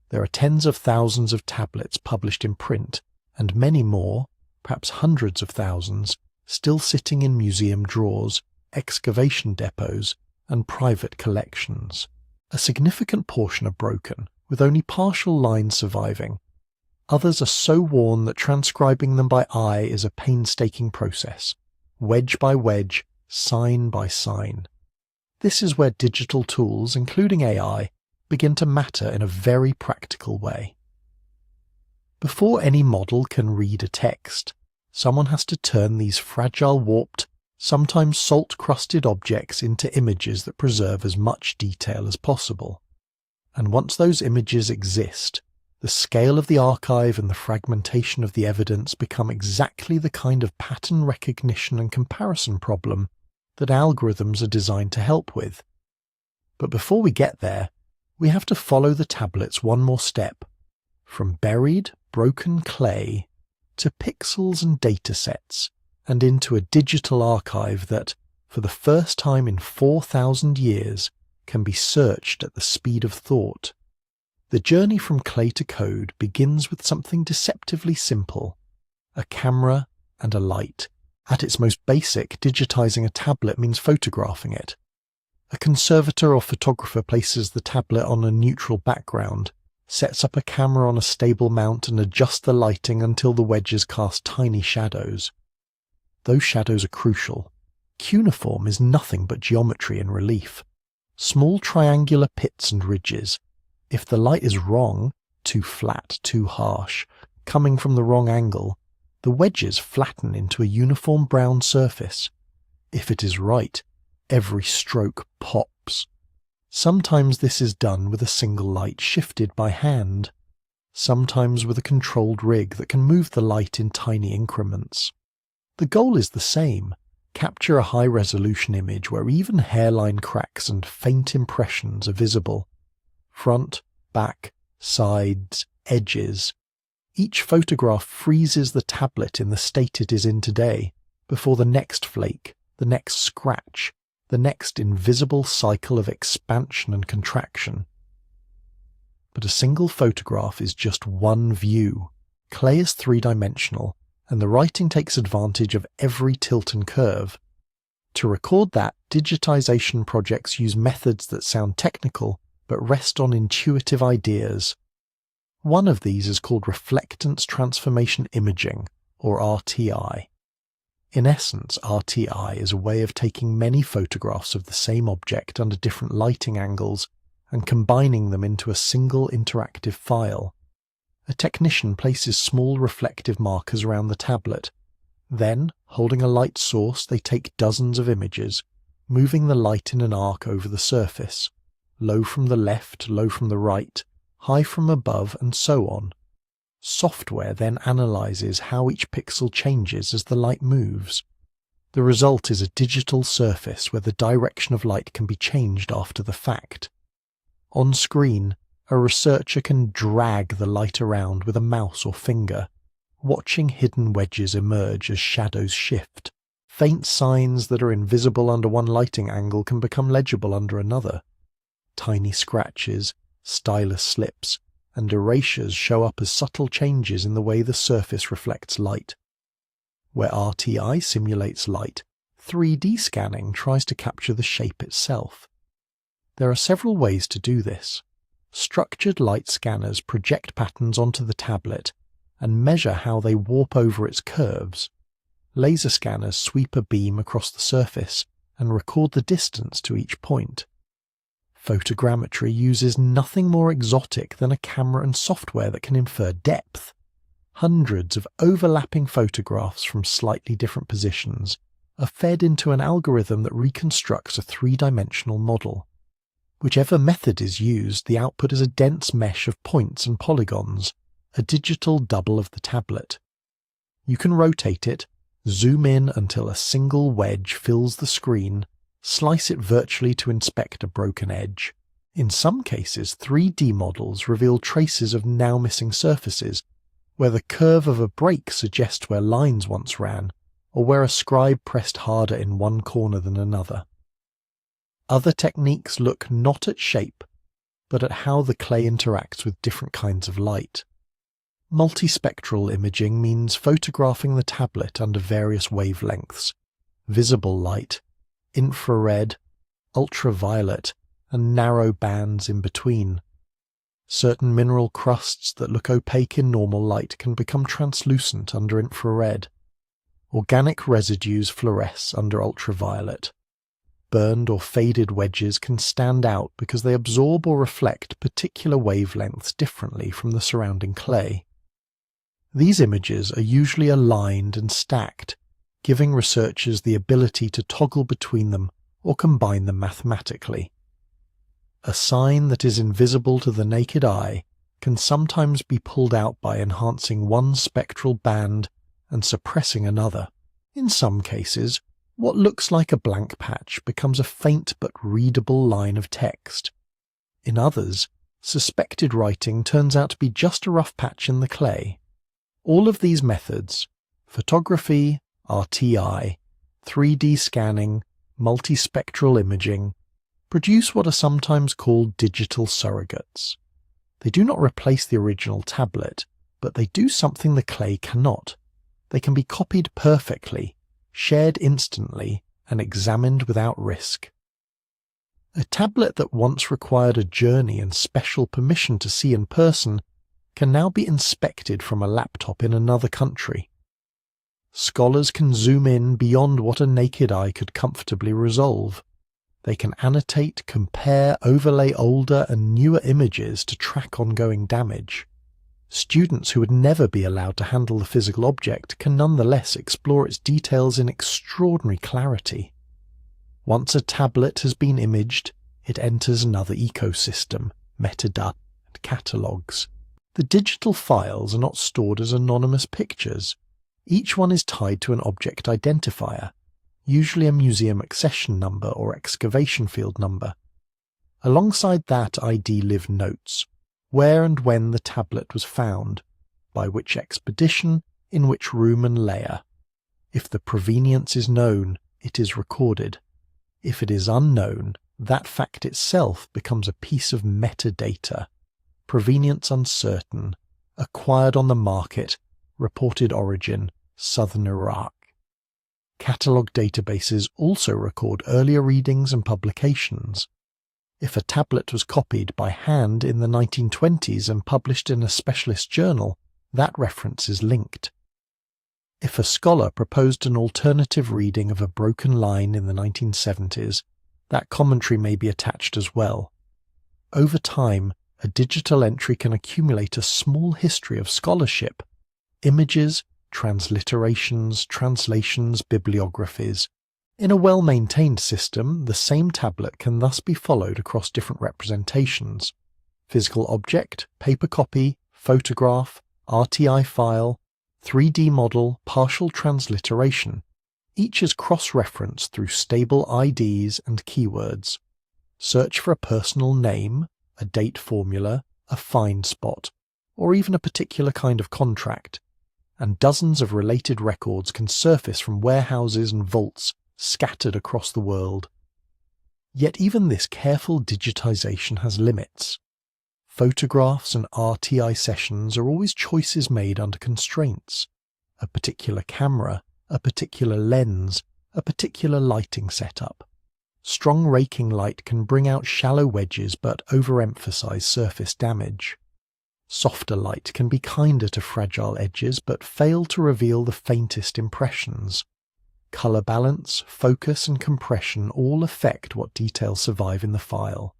There are tens of thousands of tablets published in print, and many more, perhaps hundreds of thousands, still sitting in museum drawers, excavation depots, and private collections. A significant portion are broken, with only partial lines surviving. Others are so worn that transcribing them by eye is a painstaking process, wedge by wedge, sign by sign. This is where digital tools, including AI, begin to matter in a very practical way. Before any model can read a text, someone has to turn these fragile, warped, sometimes salt-crusted objects into images that preserve as much detail as possible. And once those images exist, the scale of the archive and the fragmentation of the evidence become exactly the kind of pattern recognition and comparison problem that algorithms are designed to help with. But before we get there, we have to follow the tablets one more step, from buried, broken clay to pixels and datasets, and into a digital archive that, for the first time in 4,000 years, can be searched at the speed of thought. The journey from clay to code begins with something deceptively simple: a camera and a light. At its most basic, digitizing a tablet means photographing it. A conservator or photographer places the tablet on a neutral background, sets up a camera on a stable mount and adjusts the lighting until the wedges cast tiny shadows. Those shadows are crucial. Cuneiform is nothing but geometry in relief. Small triangular pits and ridges. If the light is wrong, too flat, too harsh, coming from the wrong angle, the wedges flatten into a uniform brown surface. If it is right, every stroke pops. Sometimes this is done with a single light shifted by hand, sometimes with a controlled rig that can move the light in tiny increments. The goal is the same: capture a high-resolution image where even hairline cracks and faint impressions are visible. Front, back, sides, edges. Each photograph freezes the tablet in the state it is in today, before the next flake, the next scratch, the next invisible cycle of expansion and contraction. But a single photograph is just one view. Clay is three-dimensional, and the writing takes advantage of every tilt and curve. To record that, digitization projects use methods that sound technical, but rest on intuitive ideas. One of these is called reflectance transformation imaging, or RTI. In essence, RTI is a way of taking many photographs of the same object under different lighting angles and combining them into a single interactive file. A technician places small reflective markers around the tablet. Then, holding a light source, they take dozens of images, moving the light in an arc over the surface, low from the left, low from the right, high from above, and so on. Software then analyzes how each pixel changes as the light moves. The result is a digital surface where the direction of light can be changed after the fact. On screen, a researcher can drag the light around with a mouse or finger, watching hidden wedges emerge as shadows shift. Faint signs that are invisible under one lighting angle can become legible under another. Tiny scratches, stylus slips, and erasures show up as subtle changes in the way the surface reflects light. Where RTI simulates light, 3D scanning tries to capture the shape itself. There are several ways to do this. Structured light scanners project patterns onto the tablet and measure how they warp over its curves. Laser scanners sweep a beam across the surface and record the distance to each point. Photogrammetry uses nothing more exotic than a camera and software that can infer depth. Hundreds of overlapping photographs from slightly different positions are fed into an algorithm that reconstructs a three-dimensional model. Whichever method is used, the output is a dense mesh of points and polygons, a digital double of the tablet. You can rotate it, zoom in until a single wedge fills the screen, slice it virtually to inspect a broken edge. In some cases, 3D models reveal traces of now missing surfaces, where the curve of a break suggests where lines once ran, or where a scribe pressed harder in one corner than another. Other techniques look not at shape, but at how the clay interacts with different kinds of light. Multispectral imaging means photographing the tablet under various wavelengths: visible light, infrared, ultraviolet, and narrow bands in between. Certain mineral crusts that look opaque in normal light can become translucent under infrared. Organic residues fluoresce under ultraviolet. Burned or faded wedges can stand out because they absorb or reflect particular wavelengths differently from the surrounding clay. These images are usually aligned and stacked, giving researchers the ability to toggle between them or combine them mathematically. A sign that is invisible to the naked eye can sometimes be pulled out by enhancing one spectral band and suppressing another. In some cases, what looks like a blank patch becomes a faint but readable line of text. In others, suspected writing turns out to be just a rough patch in the clay. All of these methods, photography, RTI, 3D scanning, multispectral imaging, produce what are sometimes called digital surrogates. They do not replace the original tablet, but they do something the clay cannot. They can be copied perfectly, shared instantly, and examined without risk. A tablet that once required a journey and special permission to see in person can now be inspected from a laptop in another country. Scholars can zoom in beyond what a naked eye could comfortably resolve. They can annotate, compare, overlay older and newer images to track ongoing damage. Students who would never be allowed to handle the physical object can nonetheless explore its details in extraordinary clarity. Once a tablet has been imaged, it enters another ecosystem, metadata and catalogues. The digital files are not stored as anonymous pictures. Each one is tied to an object identifier, usually a museum accession number or excavation field number. Alongside that ID live notes: where and when the tablet was found, by which expedition, in which room and layer. If the provenience is known, it is recorded. If it is unknown, that fact itself becomes a piece of metadata. Provenience uncertain, acquired on the market, reported origin, southern Iraq. Catalogue databases also record earlier readings and publications. If a tablet was copied by hand in the 1920s and published in a specialist journal, that reference is linked. If a scholar proposed an alternative reading of a broken line in the 1970s, that commentary may be attached as well. Over time, a digital entry can accumulate a small history of scholarship: images, transliterations, translations, bibliographies. In a well-maintained system, the same tablet can thus be followed across different representations: physical object, paper copy, photograph, RTI file, 3D model, partial transliteration. Each is cross-referenced through stable IDs and keywords. Search for a personal name, a date formula, a find spot, or even a particular kind of contract, and dozens of related records can surface from warehouses and vaults scattered across the world. Yet even this careful digitization has limits. Photographs and RTI sessions are always choices made under constraints: a particular camera, a particular lens, a particular lighting setup. Strong raking light can bring out shallow wedges but overemphasize surface damage. Softer light can be kinder to fragile edges but fail to reveal the faintest impressions. Color balance, focus, and compression all affect what details survive in the file.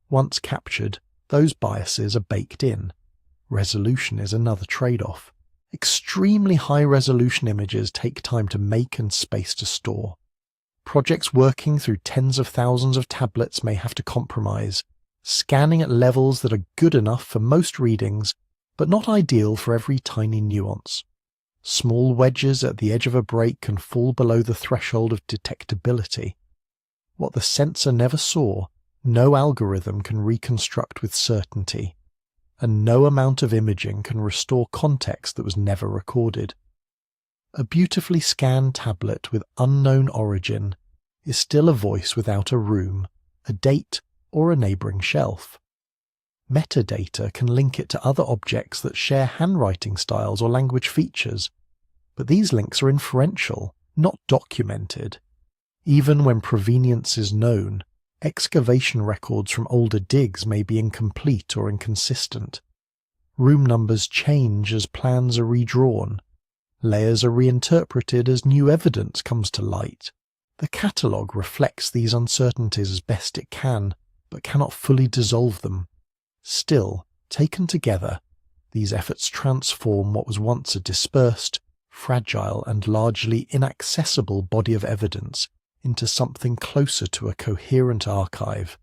Once captured, those biases are baked in. Resolution is another trade-off. Extremely high-resolution images take time to make and space to store. Projects working through tens of thousands of tablets may have to compromise, scanning at levels that are good enough for most readings, but not ideal for every tiny nuance. Small wedges at the edge of a break can fall below the threshold of detectability. What the sensor never saw, no algorithm can reconstruct with certainty, and no amount of imaging can restore context that was never recorded. A beautifully scanned tablet with unknown origin is still a voice without a room, a date, or a neighbouring shelf. Metadata can link it to other objects that share handwriting styles or language features, but these links are inferential, not documented. Even when provenience is known, excavation records from older digs may be incomplete or inconsistent. Room numbers change as plans are redrawn. Layers are reinterpreted as new evidence comes to light. The catalogue reflects these uncertainties as best it can, but cannot fully dissolve them. Still, taken together, these efforts transform what was once a dispersed, fragile and largely inaccessible body of evidence into something closer to a coherent archive.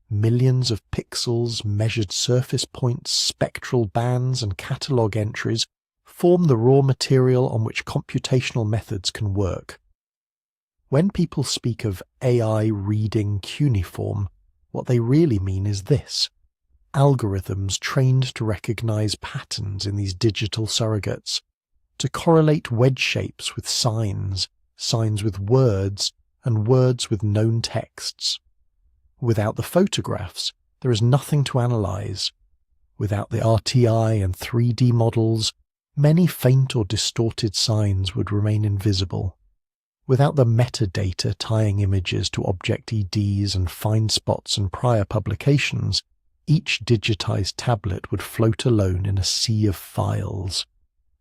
Millions of pixels, measured surface points, spectral bands and catalogue entries form the raw material on which computational methods can work. When people speak of AI reading cuneiform, what they really mean is this: algorithms trained to recognize patterns in these digital surrogates, to correlate wedge shapes with signs, signs with words, and words with known texts. Without the photographs, there is nothing to analyze. Without the RTI and 3D models, many faint or distorted signs would remain invisible. Without the metadata tying images to object EDs and find spots and prior publications, each digitized tablet would float alone in a sea of files.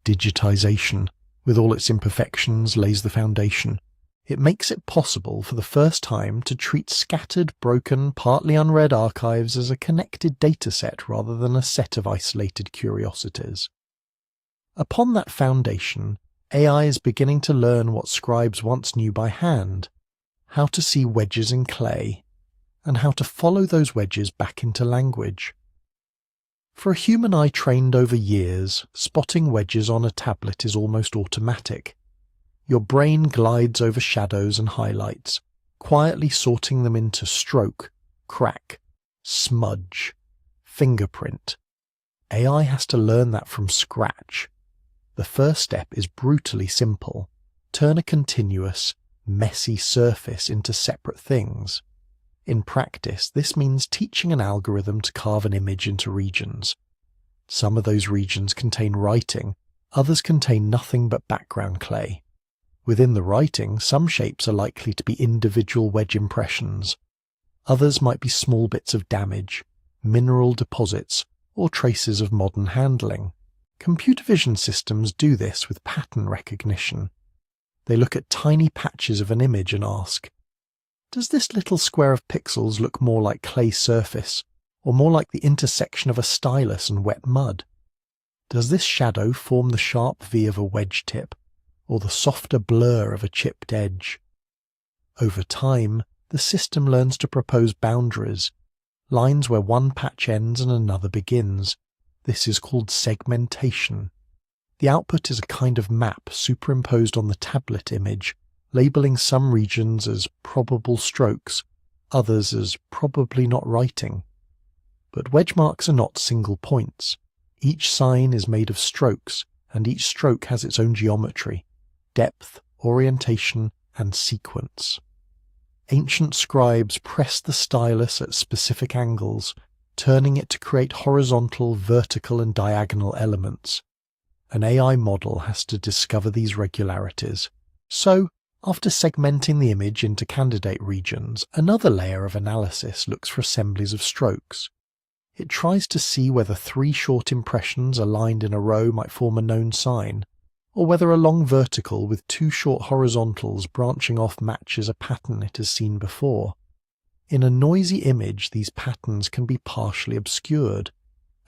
Digitization, with all its imperfections, lays the foundation. It makes it possible for the first time to treat scattered, broken, partly unread archives as a connected dataset rather than a set of isolated curiosities. Upon that foundation, AI is beginning to learn what scribes once knew by hand: how to see wedges in clay, and how to follow those wedges back into language. For a human eye trained over years, spotting wedges on a tablet is almost automatic. Your brain glides over shadows and highlights, quietly sorting them into stroke, crack, smudge, fingerprint. AI has to learn that from scratch. The first step is brutally simple: turn a continuous, messy surface into separate things. In practice, this means teaching an algorithm to carve an image into regions. Some of those regions contain writing, others contain nothing but background clay. Within the writing, some shapes are likely to be individual wedge impressions. Others might be small bits of damage, mineral deposits, or traces of modern handling. Computer vision systems do this with pattern recognition. They look at tiny patches of an image and ask, does this little square of pixels look more like clay surface, or more like the intersection of a stylus and wet mud? Does this shadow form the sharp V of a wedge tip, or the softer blur of a chipped edge? Over time, the system learns to propose boundaries, lines where one patch ends and another begins. This is called segmentation. The output is a kind of map superimposed on the tablet image, labeling some regions as probable strokes, others as probably not writing. But wedge marks are not single points. Each sign is made of strokes, and each stroke has its own geometry: depth, orientation, and sequence. Ancient scribes pressed the stylus at specific angles, turning it to create horizontal, vertical, and diagonal elements. An AI model has to discover these regularities. So, after segmenting the image into candidate regions, another layer of analysis looks for assemblies of strokes. It tries to see whether 3 short impressions aligned in a row might form a known sign, or whether a long vertical with 2 short horizontals branching off matches a pattern it has seen before. In a noisy image, these patterns can be partially obscured.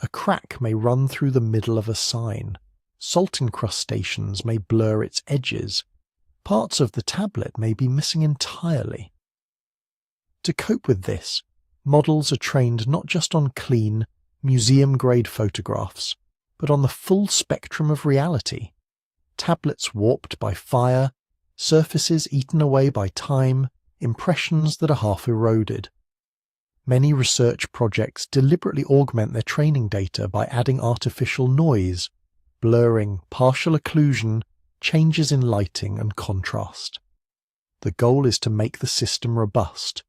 A crack may run through the middle of a sign. Salt incrustations may blur its edges. Parts of the tablet may be missing entirely. To cope with this, models are trained not just on clean, museum-grade photographs, but on the full spectrum of reality. Tablets warped by fire, surfaces eaten away by time, impressions that are half eroded. Many research projects deliberately augment their training data by adding artificial noise, blurring, partial occlusion, changes in lighting and contrast. The goal is to make the system robust,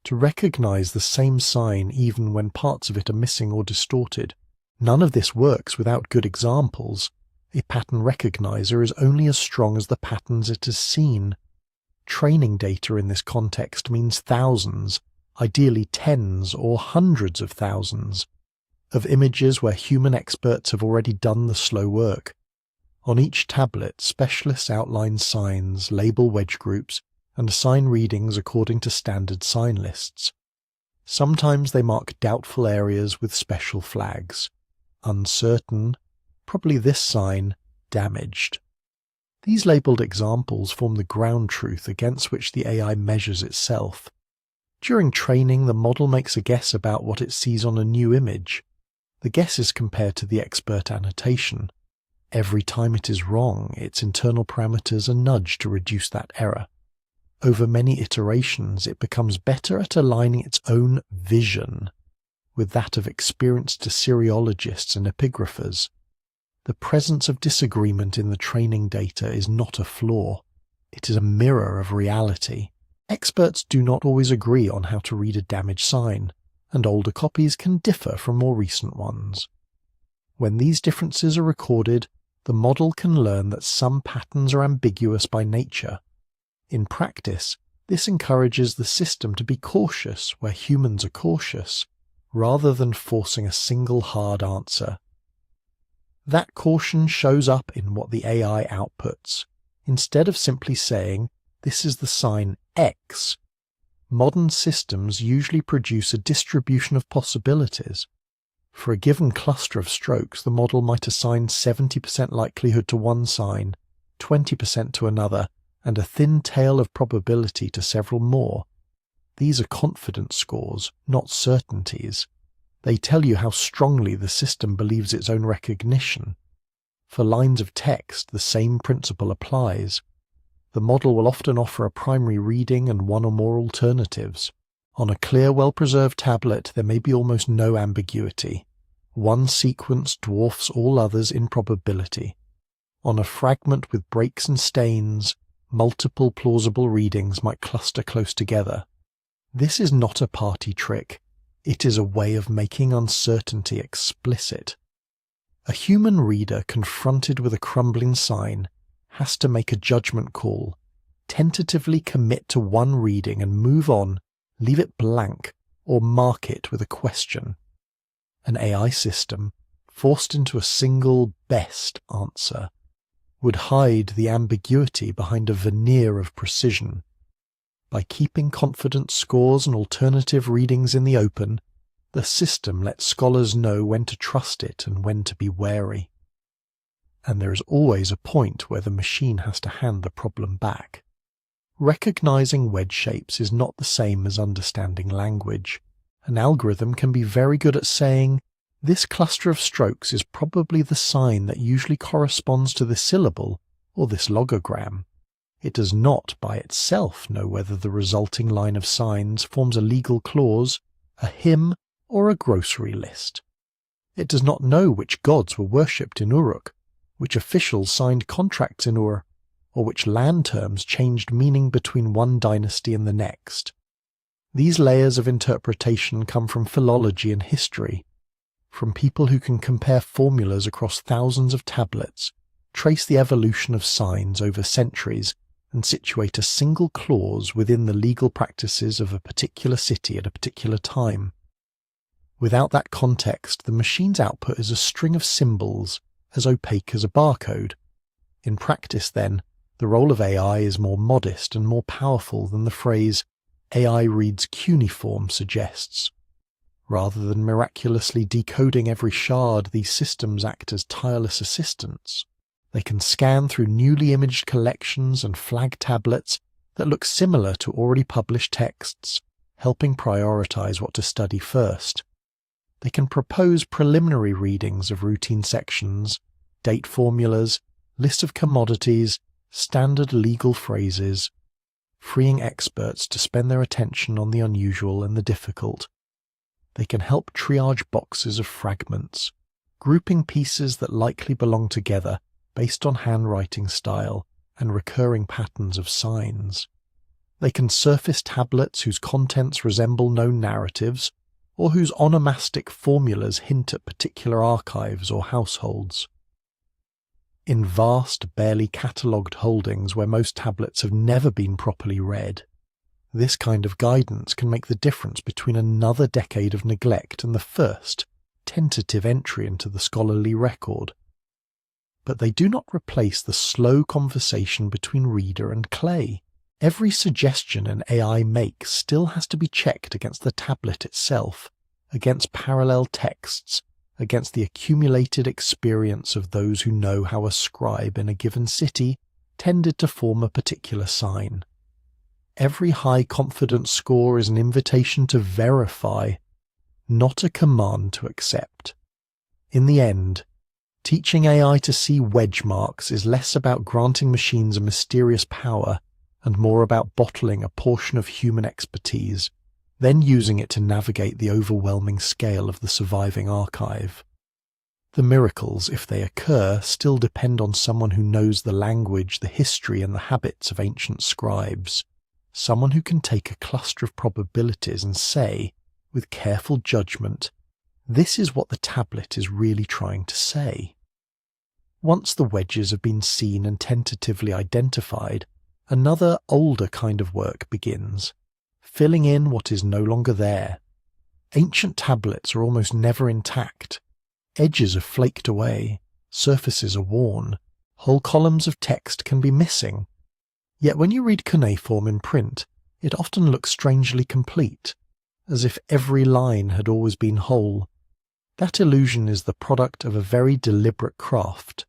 to recognize the same sign even when parts of it are missing or distorted. None of this works without good examples. A pattern recognizer is only as strong as the patterns it has seen. Training data in this context means thousands, ideally tens or hundreds of thousands, of images where human experts have already done the slow work. On each tablet, specialists outline signs, label wedge groups, and assign readings according to standard sign lists. Sometimes they mark doubtful areas with special flags. Uncertain, probably this sign, damaged. These labelled examples form the ground truth against which the AI measures itself. During training, the model makes a guess about what it sees on a new image. The guess is compared to the expert annotation. Every time it is wrong, its internal parameters are nudged to reduce that error. Over many iterations, it becomes better at aligning its own vision with that of experienced Assyriologists and epigraphers. The presence of disagreement in the training data is not a flaw. It is a mirror of reality. Experts do not always agree on how to read a damaged sign, and older copies can differ from more recent ones. When these differences are recorded, the model can learn that some patterns are ambiguous by nature. In practice, this encourages the system to be cautious where humans are cautious, rather than forcing a single hard answer. That caution shows up in what the AI outputs. Instead of simply saying, "This is the sign X," modern systems usually produce a distribution of possibilities. For a given cluster of strokes, the model might assign 70% likelihood to one sign, 20% to another, and a thin tail of probability to several more. These are confidence scores, not certainties. They tell you how strongly the system believes its own recognition. For lines of text, the same principle applies. The model will often offer a primary reading and one or more alternatives. On a clear, well-preserved tablet, there may be almost no ambiguity. One sequence dwarfs all others in probability. On a fragment with breaks and stains, multiple plausible readings might cluster close together. This is not a party trick. It is a way of making uncertainty explicit. A human reader confronted with a crumbling sign has to make a judgment call, tentatively commit to one reading and move on, leave it blank, or mark it with a question. An AI system, forced into a single best answer, would hide the ambiguity behind a veneer of precision. By keeping confidence scores and alternative readings in the open, the system lets scholars know when to trust it and when to be wary. And there is always a point where the machine has to hand the problem back. Recognizing wedge shapes is not the same as understanding language. An algorithm can be very good at saying, "This cluster of strokes is probably the sign that usually corresponds to this syllable or this logogram." It does not by itself know whether the resulting line of signs forms a legal clause, a hymn, or a grocery list. It does not know which gods were worshipped in Uruk, which officials signed contracts in Ur, or which land terms changed meaning between one dynasty and the next. These layers of interpretation come from philology and history, from people who can compare formulas across thousands of tablets, trace the evolution of signs over centuries, and situate a single clause within the legal practices of a particular city at a particular time. Without that context, the machine's output is a string of symbols, as opaque as a barcode. In practice, then, the role of AI is more modest and more powerful than the phrase "AI reads cuneiform" suggests. Rather than miraculously decoding every shard, these systems act as tireless assistants. They can scan through newly imaged collections and flag tablets that look similar to already published texts, helping prioritize what to study first. They can propose preliminary readings of routine sections, date formulas, list of commodities, standard legal phrases, freeing experts to spend their attention on the unusual and the difficult. They can help triage boxes of fragments, grouping pieces that likely belong together based on handwriting style and recurring patterns of signs. They can surface tablets whose contents resemble known narratives, or whose onomastic formulas hint at particular archives or households. In vast, barely catalogued holdings where most tablets have never been properly read, this kind of guidance can make the difference between another decade of neglect and the first, tentative entry into the scholarly record. But they do not replace the slow conversation between reader and clay. Every suggestion an AI makes still has to be checked against the tablet itself, against parallel texts, against the accumulated experience of those who know how a scribe in a given city tended to form a particular sign. Every high confidence score is an invitation to verify, not a command to accept. In the end, teaching AI to see wedge marks is less about granting machines a mysterious power and more about bottling a portion of human expertise, then using it to navigate the overwhelming scale of the surviving archive. The miracles, if they occur, still depend on someone who knows the language, the history, and the habits of ancient scribes, someone who can take a cluster of probabilities and say, with careful judgment, this is what the tablet is really trying to say. Once the wedges have been seen and tentatively identified, another, older kind of work begins, filling in what is no longer there. Ancient tablets are almost never intact. Edges are flaked away, surfaces are worn, whole columns of text can be missing. Yet when you read cuneiform in print, it often looks strangely complete, as if every line had always been whole. That illusion is the product of a very deliberate craft.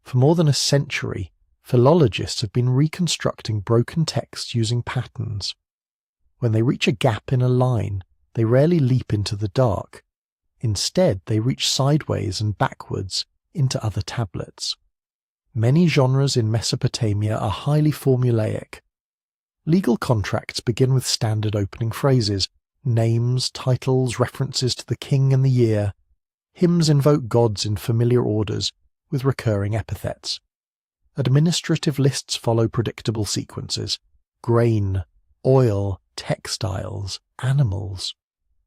For more than a century, philologists have been reconstructing broken texts using patterns. When they reach a gap in a line, they rarely leap into the dark. Instead, they reach sideways and backwards into other tablets. Many genres in Mesopotamia are highly formulaic. Legal contracts begin with standard opening phrases, names, titles, references to the king and the year. Hymns invoke gods in familiar orders, with recurring epithets. Administrative lists follow predictable sequences: grain, oil, textiles, animals.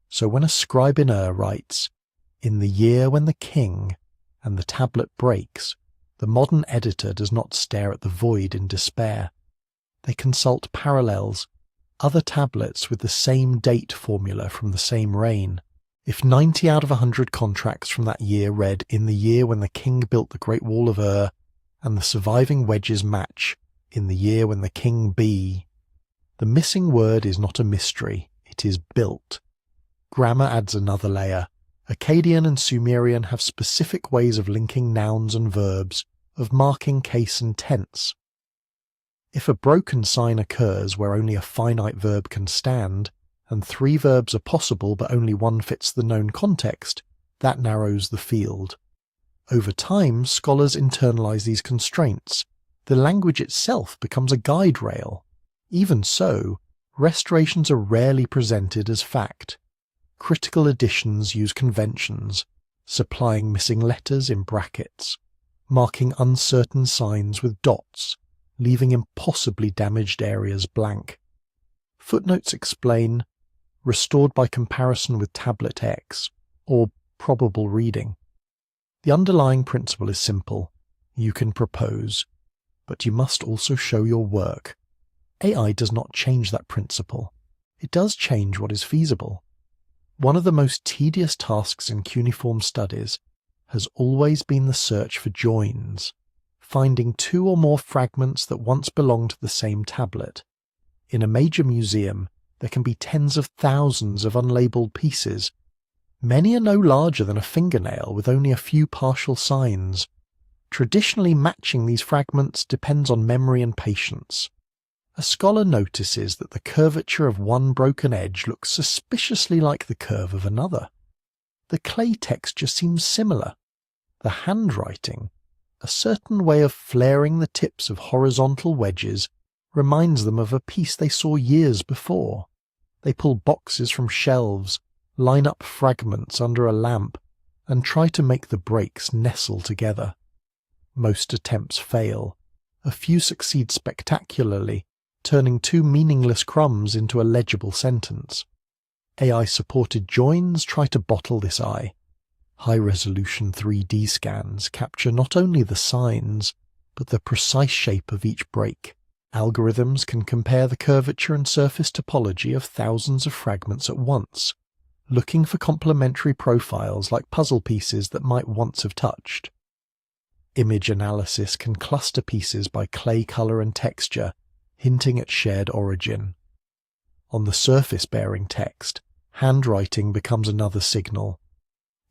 So when a scribe in Ur writes, "In the year when the king," and the tablet breaks, the modern editor does not stare at the void in despair. They consult parallels, other tablets with the same date formula from the same reign. If 90 out of 100 contracts from that year read "in the year when the king built the Great Wall of Ur," and the surviving wedges match "in the year when the king be," the missing word is not a mystery, it is built. Grammar adds another layer. Akkadian and Sumerian have specific ways of linking nouns and verbs, of marking case and tense. If a broken sign occurs where only a finite verb can stand, and 3 verbs are possible but only one fits the known context, that narrows the field. Over time, scholars internalize these constraints. The language itself becomes a guide rail. Even so, restorations are rarely presented as fact. Critical editions use conventions, supplying missing letters in brackets, marking uncertain signs with dots, leaving impossibly damaged areas blank. Footnotes explain, restored by comparison with tablet X, or probable reading. The underlying principle is simple. You can propose, but you must also show your work. AI does not change that principle. It does change what is feasible. One of the most tedious tasks in cuneiform studies has always been the search for joins, finding 2 or more fragments that once belonged to the same tablet. In a major museum, there can be tens of thousands of unlabeled pieces. Many are no larger than a fingernail with only a few partial signs. Traditionally, matching these fragments depends on memory and patience. A scholar notices that the curvature of one broken edge looks suspiciously like the curve of another. the clay texture seems similar. The handwriting, a certain way of flaring the tips of horizontal wedges, reminds them of a piece they saw years before. They pull boxes from shelves, line up fragments under a lamp, and try to make the breaks nestle together. Most attempts fail. A few succeed spectacularly, turning two meaningless crumbs into a legible sentence. AI-supported joins try to bottle this eye. High-resolution 3D scans capture not only the signs, but the precise shape of each break. Algorithms can compare the curvature and surface topology of thousands of fragments at once, looking for complementary profiles like puzzle pieces that might once have touched. Image analysis can cluster pieces by clay color and texture, hinting at shared origin. On the surface-bearing text, handwriting becomes another signal.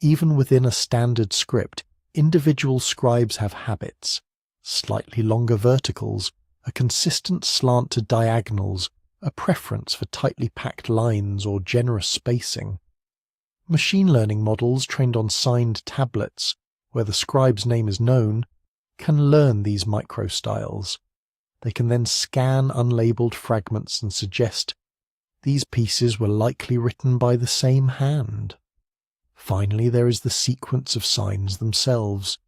Even within a standard script, individual scribes have habits: slightly longer verticals, a consistent slant to diagonals, a preference for tightly packed lines or generous spacing. Machine learning models trained on signed tablets, where the scribe's name is known, can learn these microstyles. They can then scan unlabeled fragments and suggest these pieces were likely written by the same hand. Finally, there is the sequence of signs themselves.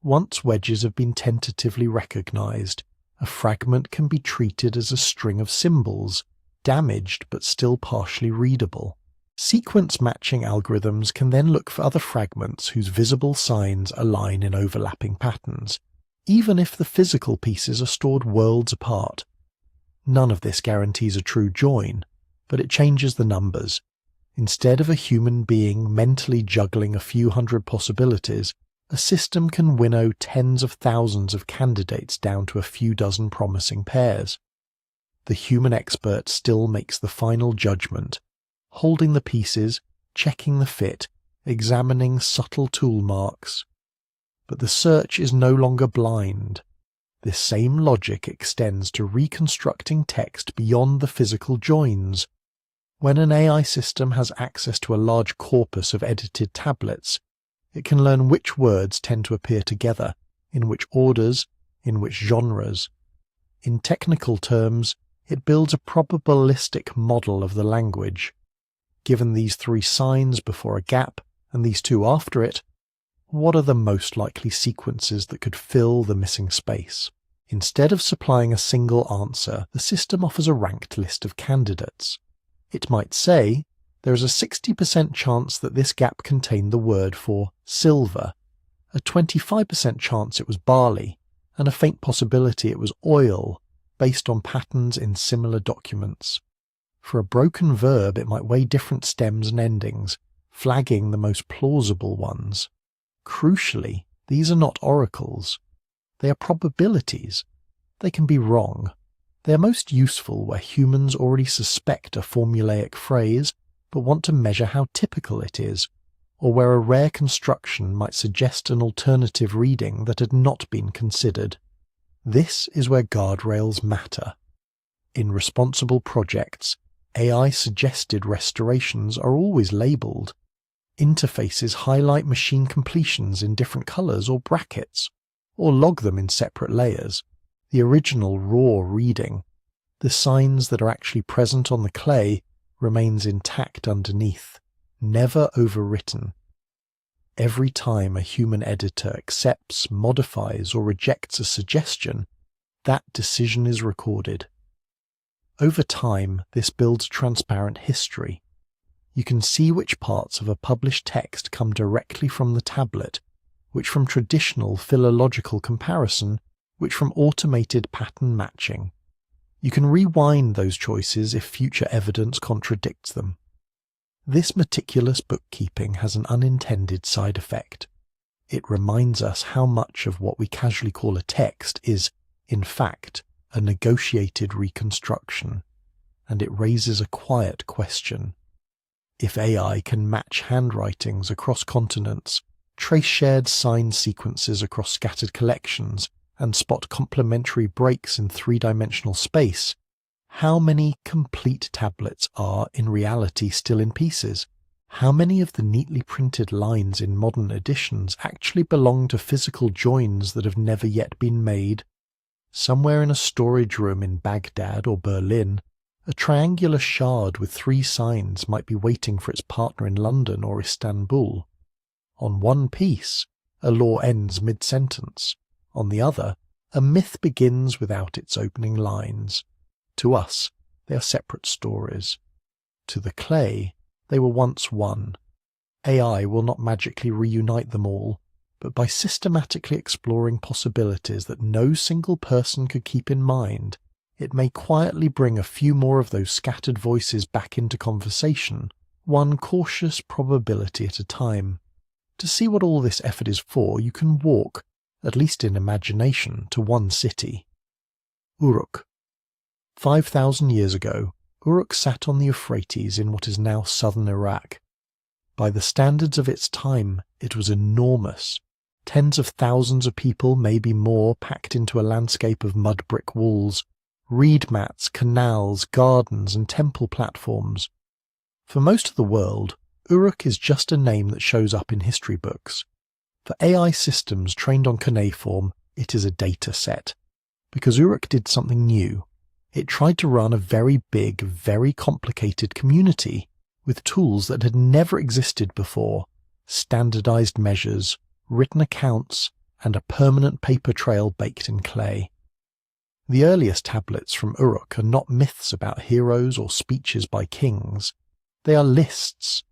Once wedges have been tentatively recognized, a fragment can be treated as a string of symbols, damaged but still partially readable. Sequence matching algorithms can then look for other fragments whose visible signs align in overlapping patterns, even if the physical pieces are stored worlds apart. None of this guarantees a true join, but it changes the numbers. Instead of a human being mentally juggling a few hundred possibilities, a system can winnow tens of thousands of candidates down to a few dozen promising pairs. The human expert still makes the final judgment, holding the pieces, checking the fit, examining subtle tool marks. But the search is no longer blind. This same logic extends to reconstructing text beyond the physical joins. When an AI system has access to a large corpus of edited tablets, it can learn which words tend to appear together, in which orders, in which genres. In technical terms, it builds a probabilistic model of the language. Given these three signs before a gap and these two after it, what are the most likely sequences that could fill the missing space? Instead of supplying a single answer, the system offers a ranked list of candidates. It might say, there is a 60% chance that this gap contained the word for silver, a 25% chance it was barley, and a faint possibility it was oil, based on patterns in similar documents. For a broken verb, it might weigh different stems and endings, flagging the most plausible ones. Crucially, these are not oracles. They are probabilities. They can be wrong. They are most useful where humans already suspect a formulaic phrase but want to measure how typical it is, or where a rare construction might suggest an alternative reading that had not been considered. This is where guardrails matter. In responsible projects, AI-suggested restorations are always labelled. Interfaces highlight machine completions in different colours or brackets, or log them in separate layers. The original raw reading, the signs that are actually present on the clay, remains intact underneath, never overwritten. Every time a human editor accepts, modifies, or rejects a suggestion, that decision is recorded. Over time, this builds transparent history. You can see which parts of a published text come directly from the tablet, which from traditional philological comparison, which from automated pattern matching. You can rewind those choices if future evidence contradicts them. This meticulous bookkeeping has an unintended side effect. It reminds us how much of what we casually call a text is, in fact, a negotiated reconstruction, and it raises a quiet question. If AI can match handwritings across continents, trace shared sign sequences across scattered collections, and spot complementary breaks in three-dimensional space, how many complete tablets are in reality still in pieces? How many of the neatly printed lines in modern editions actually belong to physical joins that have never yet been made? Somewhere in a storage room in Baghdad or Berlin, a triangular shard with 3 signs might be waiting for its partner in London or Istanbul. On one piece, a law ends mid-sentence. On the other, a myth begins without its opening lines. To us, they are separate stories. To the clay, they were once one. AI will not magically reunite them all, but by systematically exploring possibilities that no single person could keep in mind, it may quietly bring a few more of those scattered voices back into conversation, one cautious probability at a time. To see what all this effort is for, you can walk, at least in imagination, to one city. Uruk. 5,000 years ago, Uruk sat on the Euphrates in what is now southern Iraq. By the standards of its time, it was enormous. Tens of thousands of people, maybe more, packed into a landscape of mud brick walls, reed mats, canals, gardens, and temple platforms. For most of the world, Uruk is just a name that shows up in history books. For AI systems trained on cuneiform, it is a data set. Because Uruk did something new. It tried to run a very big, very complicated community with tools that had never existed before, standardized measures, written accounts, and a permanent paper trail baked in clay. The earliest tablets from Uruk are not myths about heroes or speeches by kings. They are lists.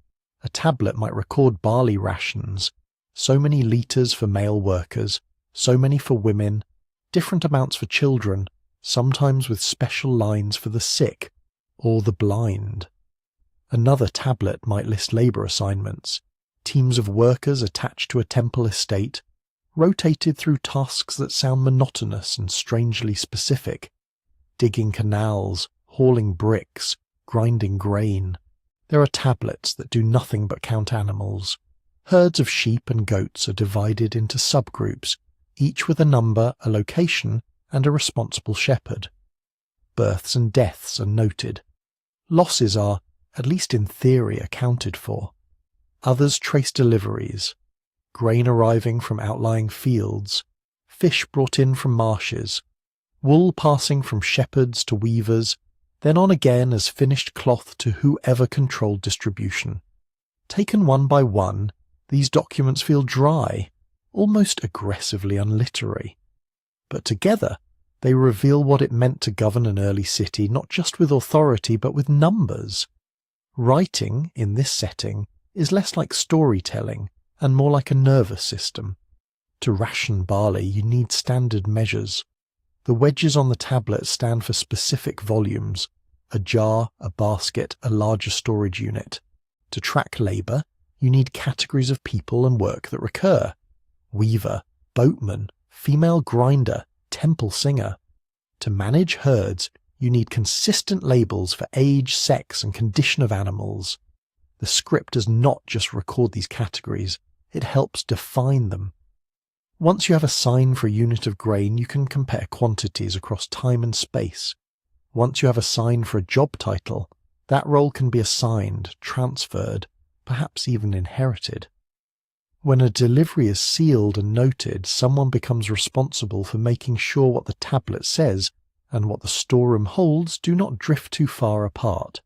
A tablet might record barley rations, so many litres for male workers, so many for women, different amounts for children, sometimes with special lines for the sick or the blind. Another tablet might list labour assignments, teams of workers attached to a temple estate, rotated through tasks that sound monotonous and strangely specific, digging canals, hauling bricks, grinding grain. There are tablets that do nothing but count animals. Herds of sheep and goats are divided into subgroups, each with a number, a location, and a responsible shepherd. Births and deaths are noted. Losses are, at least in theory, accounted for. Others trace deliveries. Grain arriving from outlying fields, fish brought in from marshes, wool passing from shepherds to weavers, then on again as finished cloth to whoever controlled distribution. Taken one by one, these documents feel dry, almost aggressively unliterary. But together, they reveal what it meant to govern an early city, not just with authority, but with numbers. Writing, in this setting, is less like storytelling and more like a nervous system. To ration barley, you need standard measures. The wedges on the tablet stand for specific volumes: a jar, a basket, a larger storage unit. To track labour, you need categories of people and work that recur: weaver, boatman, female grinder, temple singer. To manage herds, you need consistent labels for age, sex, and condition of animals. The script does not just record these categories, it helps define them. Once you have a sign for a unit of grain, you can compare quantities across time and space. Once you have a sign for a job title, that role can be assigned, transferred, perhaps even inherited. When a delivery is sealed and noted, someone becomes responsible for making sure what the tablet says and what the storeroom holds do not drift too far apart.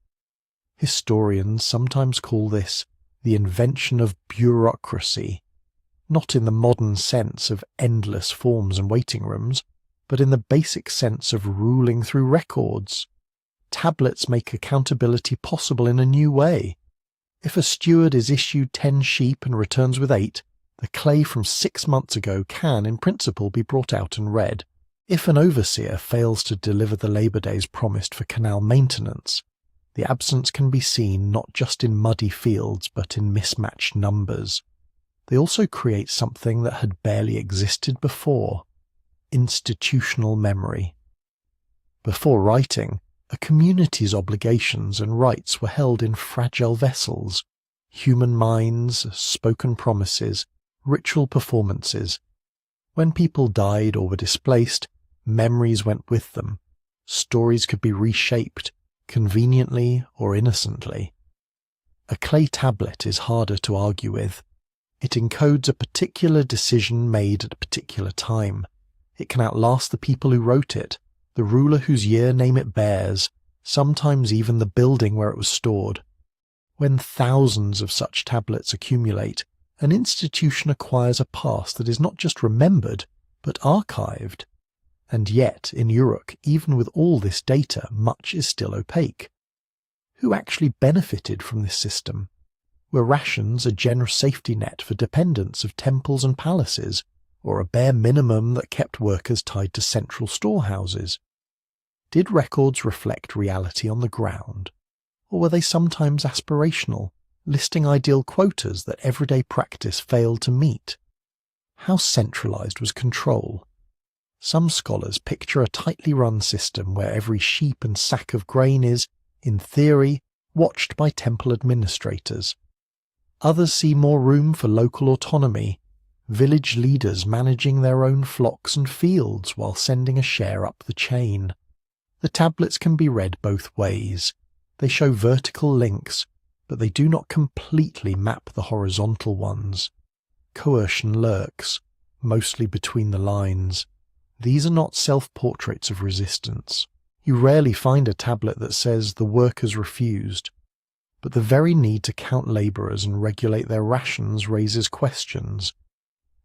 Historians sometimes call this the invention of bureaucracy, not in the modern sense of endless forms and waiting rooms, but in the basic sense of ruling through records. Tablets make accountability possible in a new way. If a steward is issued 10 sheep and returns with 8, the clay from 6 months ago can, in principle, be brought out and read. If an overseer fails to deliver the labour days promised for canal maintenance, the absence can be seen not just in muddy fields but in mismatched numbers. They also create something that had barely existed before: institutional memory. Before writing, a community's obligations and rights were held in fragile vessels: human minds, spoken promises, ritual performances. When people died or were displaced, memories went with them. Stories could be reshaped, conveniently or innocently. A clay tablet is harder to argue with. It encodes a particular decision made at a particular time. It can outlast the people who wrote it, the ruler whose year name it bears, sometimes even the building where it was stored. When thousands of such tablets accumulate, an institution acquires a past that is not just remembered, but archived. And yet, in Uruk, even with all this data, much is still opaque. Who actually benefited from this system? Were rations a generous safety net for dependents of temples and palaces, or a bare minimum that kept workers tied to central storehouses? Did records reflect reality on the ground, or were they sometimes aspirational, listing ideal quotas that everyday practice failed to meet? How centralized was control? Some scholars picture a tightly run system where every sheep and sack of grain is, in theory, watched by temple administrators. Others see more room for local autonomy, village leaders managing their own flocks and fields while sending a share up the chain. The tablets can be read both ways. They show vertical links, but they do not completely map the horizontal ones. Coercion lurks, mostly between the lines. These are not self-portraits of resistance. You rarely find a tablet that says the workers refused. But the very need to count labourers and regulate their rations raises questions.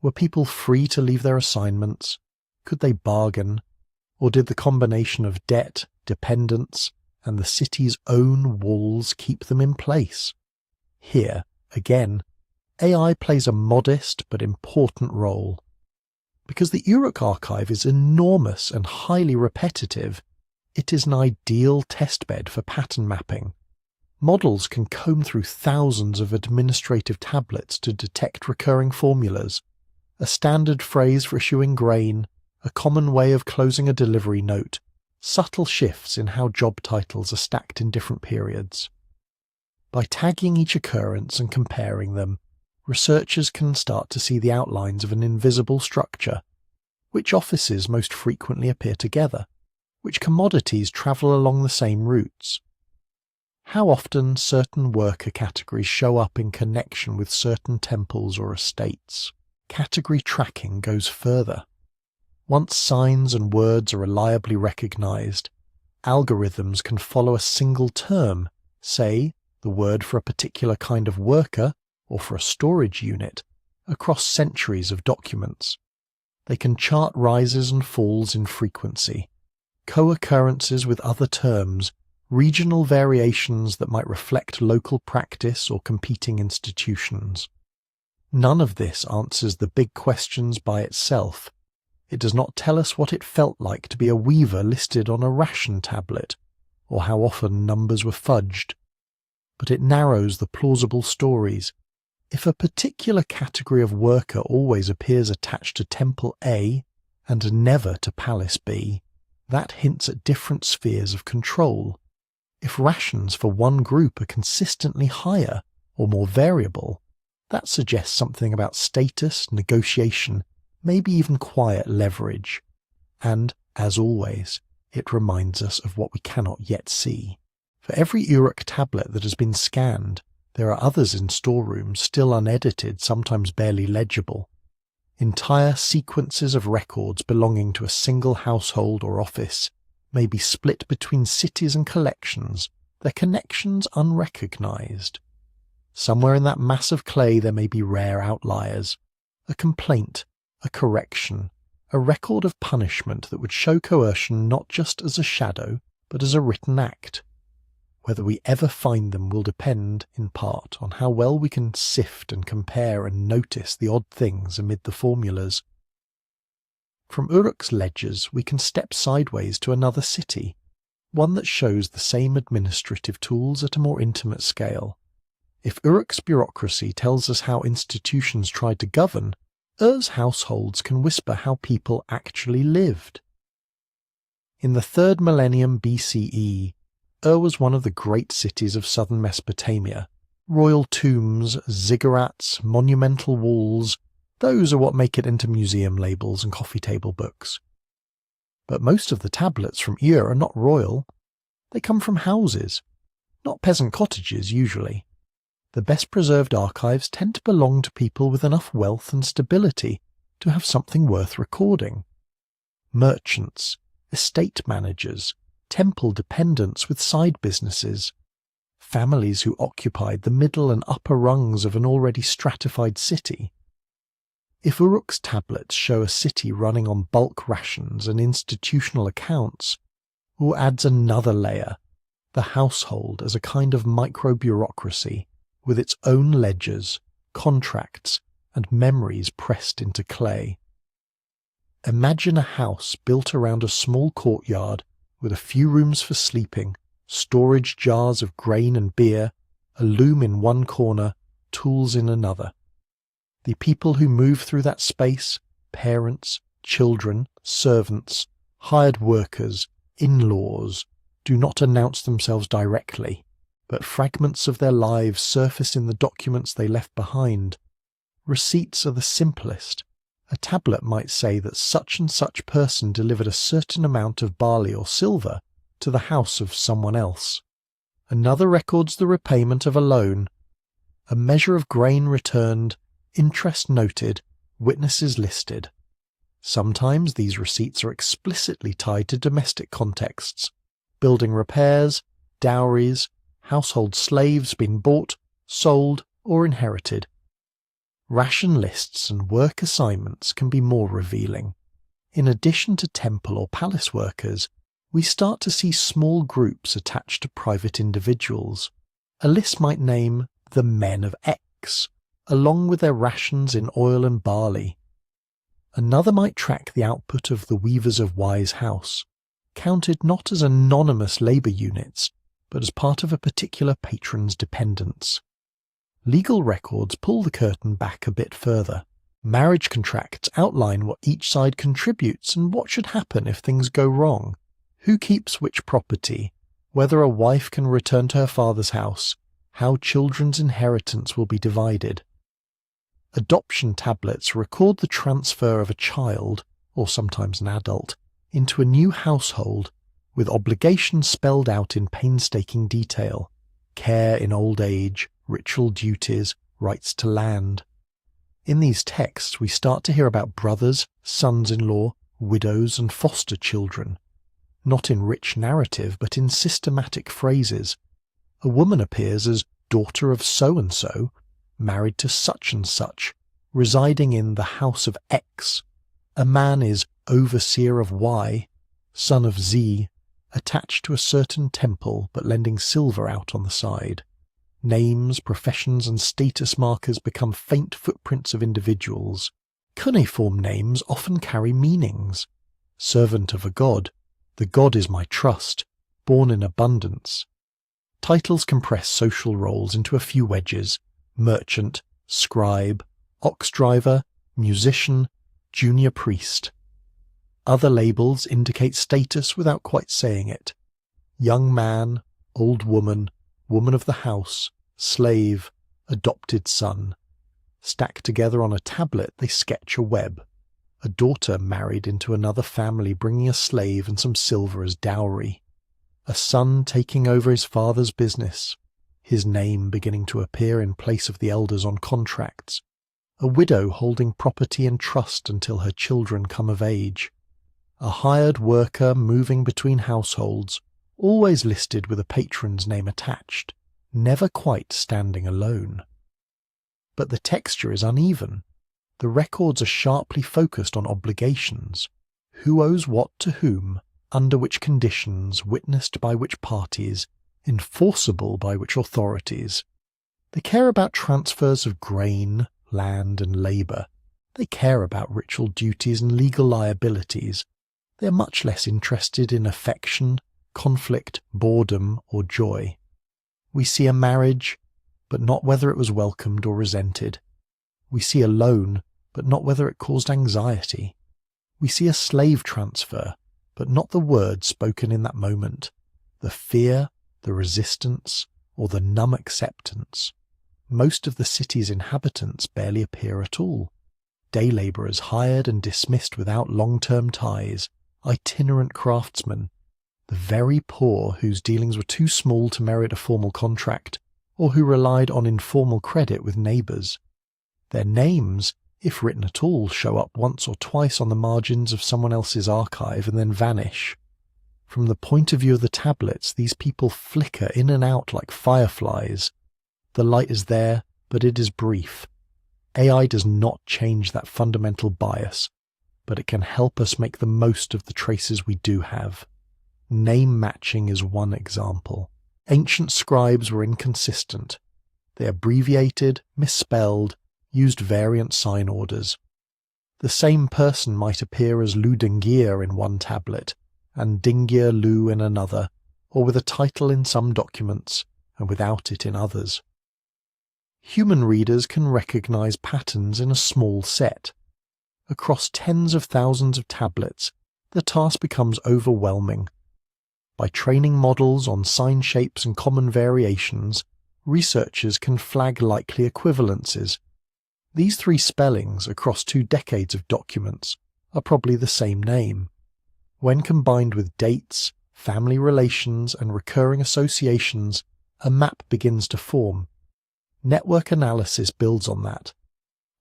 Were people free to leave their assignments? Could they bargain? Or did the combination of debt, dependence, and the city's own walls keep them in place? Here, again, AI plays a modest but important role. Because the Uruk archive is enormous and highly repetitive, it is an ideal testbed for pattern mapping. Models can comb through thousands of administrative tablets to detect recurring formulas, a standard phrase for issuing grain, a common way of closing a delivery note, subtle shifts in how job titles are stacked in different periods. By tagging each occurrence and comparing them, researchers can start to see the outlines of an invisible structure. Which offices most frequently appear together? Which commodities travel along the same routes? How often certain worker categories show up in connection with certain temples or estates? Category tracking goes further. Once signs and words are reliably recognized, algorithms can follow a single term, say, the word for a particular kind of worker or for a storage unit, across centuries of documents. They can chart rises and falls in frequency, co-occurrences with other terms, regional variations that might reflect local practice or competing institutions. None of this answers the big questions by itself. It does not tell us what it felt like to be a weaver listed on a ration tablet, or how often numbers were fudged. But it narrows the plausible stories. If a particular category of worker always appears attached to Temple A and never to Palace B, that hints at different spheres of control. If rations for one group are consistently higher or more variable, that suggests something about status, negotiation, maybe even quiet leverage. And, as always, it reminds us of what we cannot yet see. For every Uruk tablet that has been scanned, there are others in storerooms still unedited, sometimes barely legible. Entire sequences of records belonging to a single household or office may be split between cities and collections, their connections unrecognized. Somewhere in that mass of clay there may be rare outliers, a complaint, a correction, a record of punishment that would show coercion not just as a shadow, but as a written act. Whether we ever find them will depend, in part, on how well we can sift and compare and notice the odd things amid the formulas. From Uruk's ledgers we can step sideways to another city, one that shows the same administrative tools at a more intimate scale. If Uruk's bureaucracy tells us how institutions tried to govern, Ur's households can whisper how people actually lived. In the 3rd millennium BCE, Ur was one of the great cities of southern Mesopotamia. Royal tombs, ziggurats, monumental walls, those are what make it into museum labels and coffee table books. But most of the tablets from Ur are not royal. They come from houses, not peasant cottages usually. The best preserved archives tend to belong to people with enough wealth and stability to have something worth recording. Merchants, estate managers, temple dependents with side businesses, families who occupied the middle and upper rungs of an already stratified city. If Uruk's tablets show a city running on bulk rations and institutional accounts, Ur adds another layer, the household as a kind of micro-bureaucracy, with its own ledgers, contracts, and memories pressed into clay. Imagine a house built around a small courtyard with a few rooms for sleeping, storage jars of grain and beer, a loom in one corner, tools in another. The people who move through that space, parents, children, servants, hired workers, in-laws, do not announce themselves directly, but fragments of their lives surface in the documents they left behind. Receipts are the simplest. A tablet might say that such and such person delivered a certain amount of barley or silver to the house of someone else. Another records the repayment of a loan. A measure of grain returned, interest noted, witnesses listed. Sometimes these receipts are explicitly tied to domestic contexts, building repairs, dowries, household slaves being bought, sold, or inherited. Ration lists and work assignments can be more revealing. In addition to temple or palace workers, we start to see small groups attached to private individuals. A list might name the men of X, along with their rations in oil and barley. Another might track the output of the weavers of Y's house, counted not as anonymous labour units, but as part of a particular patron's dependence. Legal records pull the curtain back a bit further. Marriage contracts outline what each side contributes and what should happen if things go wrong, who keeps which property, whether a wife can return to her father's house, how children's inheritance will be divided. Adoption tablets record the transfer of a child, or sometimes an adult, into a new household, with obligations spelled out in painstaking detail, care in old age, ritual duties, rights to land. In these texts we start to hear about brothers, sons-in-law, widows and foster children, not in rich narrative but in systematic phrases. A woman appears as daughter of so-and-so, married to such-and-such, residing in the house of X. A man is overseer of Y, son of Z, attached to a certain temple but lending silver out on the side. Names, professions and status markers become faint footprints of individuals. Cuneiform names often carry meanings. Servant of a god, the god is my trust, born in abundance. Titles compress social roles into a few wedges: merchant, scribe, ox driver, musician, junior priest. Other labels indicate status without quite saying it. Young man, old woman, woman of the house, slave, adopted son. Stacked together on a tablet, they sketch a web. A daughter married into another family bringing a slave and some silver as dowry. A son taking over his father's business, his name beginning to appear in place of the elders on contracts. A widow holding property in trust until her children come of age. A hired worker moving between households, always listed with a patron's name attached, never quite standing alone. But the texture is uneven. The records are sharply focused on obligations. Who owes what to whom, under which conditions, witnessed by which parties, enforceable by which authorities. They care about transfers of grain, land and labour. They care about ritual duties and legal liabilities. They are much less interested in affection, conflict, boredom or joy. We see a marriage, but not whether it was welcomed or resented. We see a loan, but not whether it caused anxiety. We see a slave transfer, but not the words spoken in that moment, the fear, the resistance, or the numb acceptance. Most of the city's inhabitants barely appear at all. Day labourers hired and dismissed without long-term ties, itinerant craftsmen, the very poor whose dealings were too small to merit a formal contract, or who relied on informal credit with neighbours. Their names, if written at all, show up once or twice on the margins of someone else's archive and then vanish. From the point of view of the tablets, these people flicker in and out like fireflies. The light is there, but it is brief. AI does not change that fundamental bias, but it can help us make the most of the traces we do have. Name matching is one example. Ancient scribes were inconsistent. They abbreviated, misspelled, used variant sign orders. The same person might appear as Ludengir in one tablet, and Dingir Lu in another, or with a title in some documents, and without it in others. Human readers can recognize patterns in a small set. Across tens of thousands of tablets, the task becomes overwhelming. By training models on sign shapes and common variations, researchers can flag likely equivalences. These 3 spellings across 2 decades of documents are probably the same name. When combined with dates, family relations, and recurring associations, a map begins to form. Network analysis builds on that.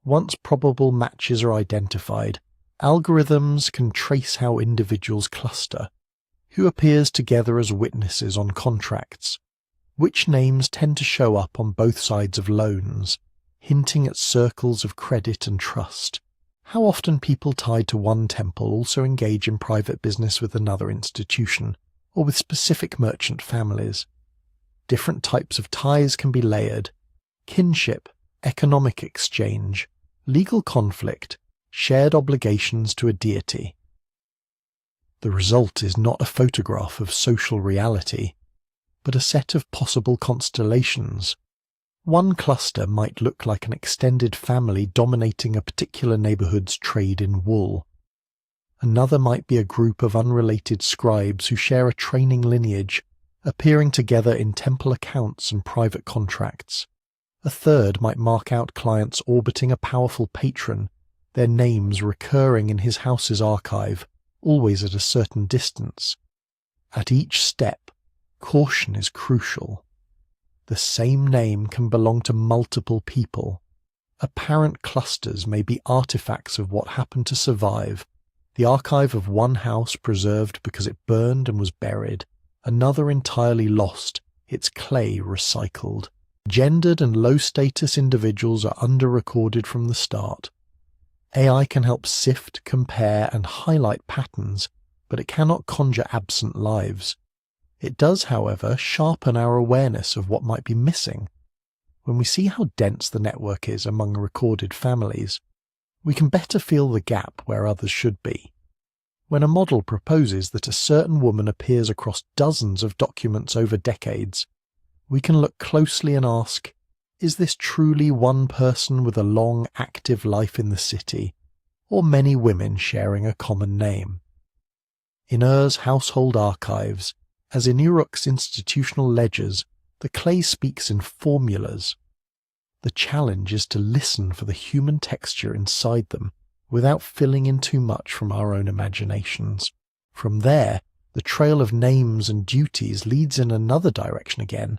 Once probable matches are identified, algorithms can trace how individuals cluster, who appears together as witnesses on contracts, which names tend to show up on both sides of loans, hinting at circles of credit and trust. How often people tied to one temple also engage in private business with another institution, or with specific merchant families. Different types of ties can be layered: kinship, economic exchange, legal conflict, shared obligations to a deity. The result is not a photograph of social reality, but a set of possible constellations. One cluster might look like an extended family dominating a particular neighborhood's trade in wool. Another might be a group of unrelated scribes who share a training lineage, appearing together in temple accounts and private contracts. A third might mark out clients orbiting a powerful patron, their names recurring in his house's archive, always at a certain distance. At each step, caution is crucial. The same name can belong to multiple people. Apparent clusters may be artifacts of what happened to survive. The archive of one house preserved because it burned and was buried, another entirely lost, its clay recycled. Gendered and low-status individuals are under-recorded from the start. AI can help sift, compare, and highlight patterns, but it cannot conjure absent lives. It does, however, sharpen our awareness of what might be missing. When we see how dense the network is among recorded families, we can better feel the gap where others should be. When a model proposes that a certain woman appears across dozens of documents over decades, we can look closely and ask, is this truly one person with a long, active life in the city, or many women sharing a common name? In Ur's household archives, as in Uruk's institutional ledgers, the clay speaks in formulas. The challenge is to listen for the human texture inside them without filling in too much from our own imaginations. From there, the trail of names and duties leads in another direction again,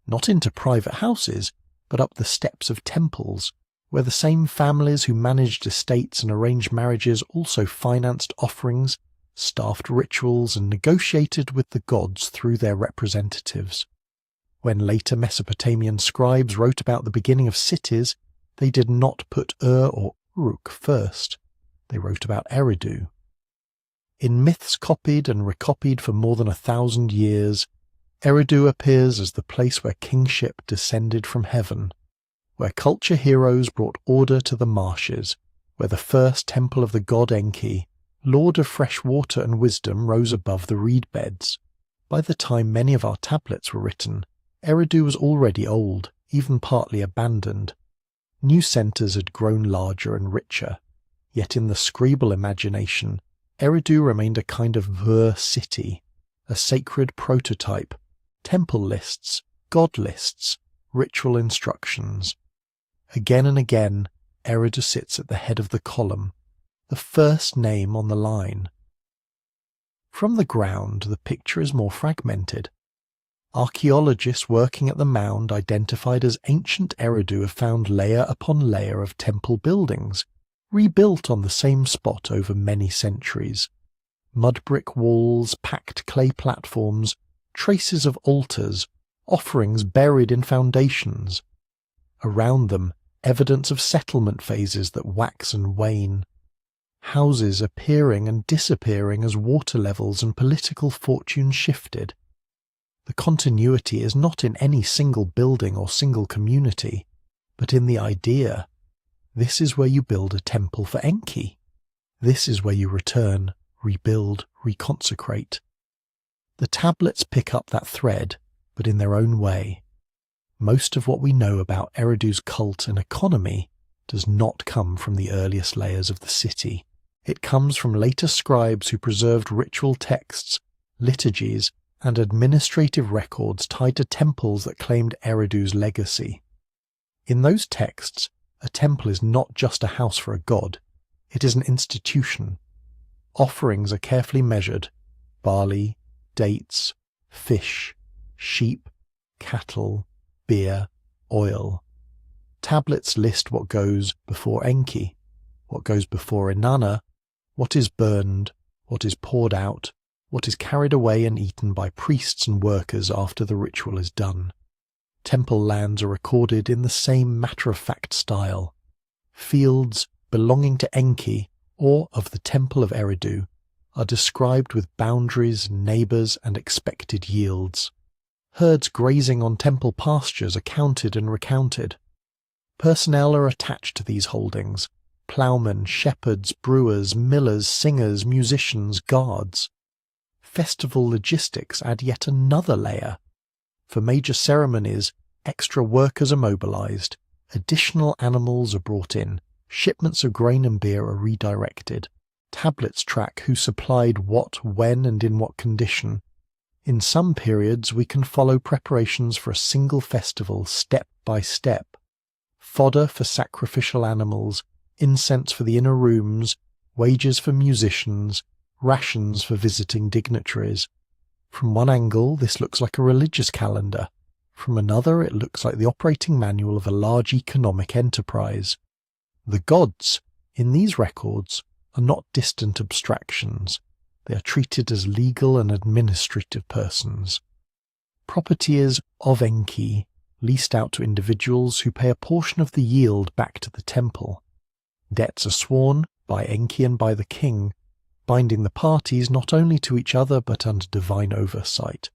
not into private houses, but up the steps of temples, where the same families who managed estates and arranged marriages also financed offerings, staffed rituals, and negotiated with the gods through their representatives. When later Mesopotamian scribes wrote about the beginning of cities, they did not put or Uruk first. They wrote about Eridu. In myths copied and recopied for more than 1,000 years, Eridu appears as the place where kingship descended from heaven, where culture heroes brought order to the marshes, where the first temple of the god Enki, lord of fresh water and wisdom, rose above the reed beds. By the time many of our tablets were written, Eridu was already old, even partly abandoned. New centres had grown larger and richer, yet in the scribal imagination, Eridu remained a kind of city, a sacred prototype, temple lists, god lists, ritual instructions. Again and again, Eridu sits at the head of the column, the first name on the line. From the ground, the picture is more fragmented. Archaeologists working at the mound identified as ancient Eridu have found layer upon layer of temple buildings, rebuilt on the same spot over many centuries. Mud brick walls, packed clay platforms, traces of altars, offerings buried in foundations. Around them, evidence of settlement phases that wax and wane. Houses appearing and disappearing as water levels and political fortune shifted. The continuity is not in any single building or single community, but in the idea. This is where you build a temple for Enki. This is where you return, rebuild, reconsecrate. The tablets pick up that thread, but in their own way. Most of what we know about Eridu's cult and economy does not come from the earliest layers of the city. It comes from later scribes who preserved ritual texts, liturgies, and administrative records tied to temples that claimed Eridu's legacy. In those texts, a temple is not just a house for a god, it is an institution. Offerings are carefully measured: barley, dates, fish, sheep, cattle, beer, oil. Tablets list what goes before Enki, what goes before Inanna, what is burned, what is poured out, what is carried away and eaten by priests and workers after the ritual is done. Temple lands are recorded in the same matter-of-fact style. Fields belonging to Enki or of the Temple of Eridu are described with boundaries, neighbours, and expected yields. Herds grazing on temple pastures are counted and recounted. Personnel are attached to these holdings: ploughmen, shepherds, brewers, millers, singers, musicians, guards. Festival logistics add yet another layer. For major ceremonies, extra workers are mobilized, additional animals are brought in, shipments of grain and beer are redirected. Tablets track who supplied what, when, and in what condition. In some periods, we can follow preparations for a single festival step by step. Fodder for sacrificial animals, incense for the inner rooms, wages for musicians, rations for visiting dignitaries. From one angle, this looks like a religious calendar. From another, it looks like the operating manual of a large economic enterprise. The gods, in these records, are not distant abstractions. They are treated as legal and administrative persons. Property is of Enki, leased out to individuals who pay a portion of the yield back to the temple. Debts are sworn by Enki and by the king, binding the parties not only to each other but under divine oversight.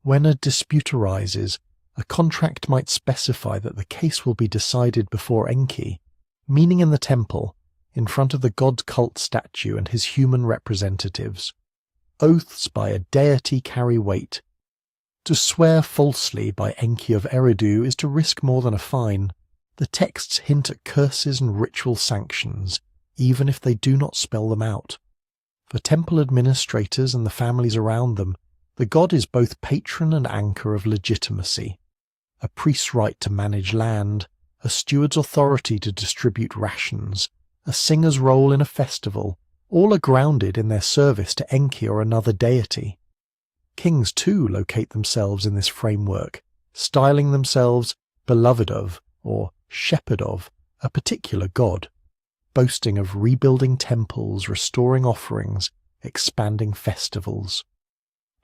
When a dispute arises, a contract might specify that the case will be decided before Enki, meaning in the temple, in front of the god cult statue and his human representatives. Oaths by a deity carry weight. To swear falsely by Enki of Eridu is to risk more than a fine. The texts hint at curses and ritual sanctions, even if they do not spell them out. For temple administrators and the families around them, the god is both patron and anchor of legitimacy. A priest's right to manage land, a steward's authority to distribute rations, a singer's role in a festival, all are grounded in their service to Enki or another deity. Kings too locate themselves in this framework, styling themselves beloved of or shepherd of a particular god, boasting of rebuilding temples, restoring offerings, expanding festivals.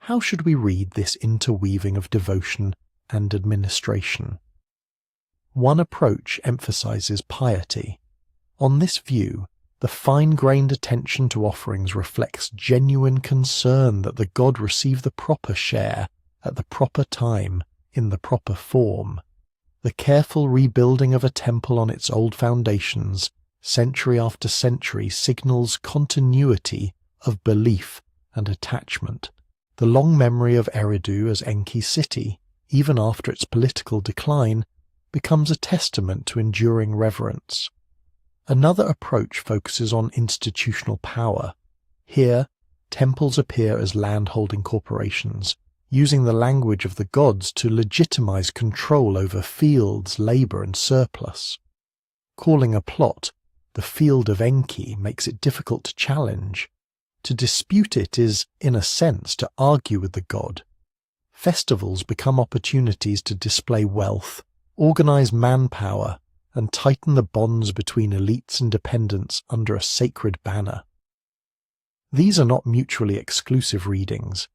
How should we read this interweaving of devotion and administration? One approach emphasizes piety. On this view, the fine-grained attention to offerings reflects genuine concern that the god receive the proper share, at the proper time, in the proper form. The careful rebuilding of a temple on its old foundations, century after century, signals continuity of belief and attachment. The long memory of Eridu as Enki's city, even after its political decline, becomes a testament to enduring reverence. Another approach focuses on institutional power. Here, temples appear as land-holding corporations, using the language of the gods to legitimize control over fields, labor, and surplus. Calling a plot the field of Enki makes it difficult to challenge. To dispute it is, in a sense, to argue with the god. Festivals become opportunities to display wealth, organize manpower, and tighten the bonds between elites and dependents under a sacred banner. These are not mutually exclusive readings.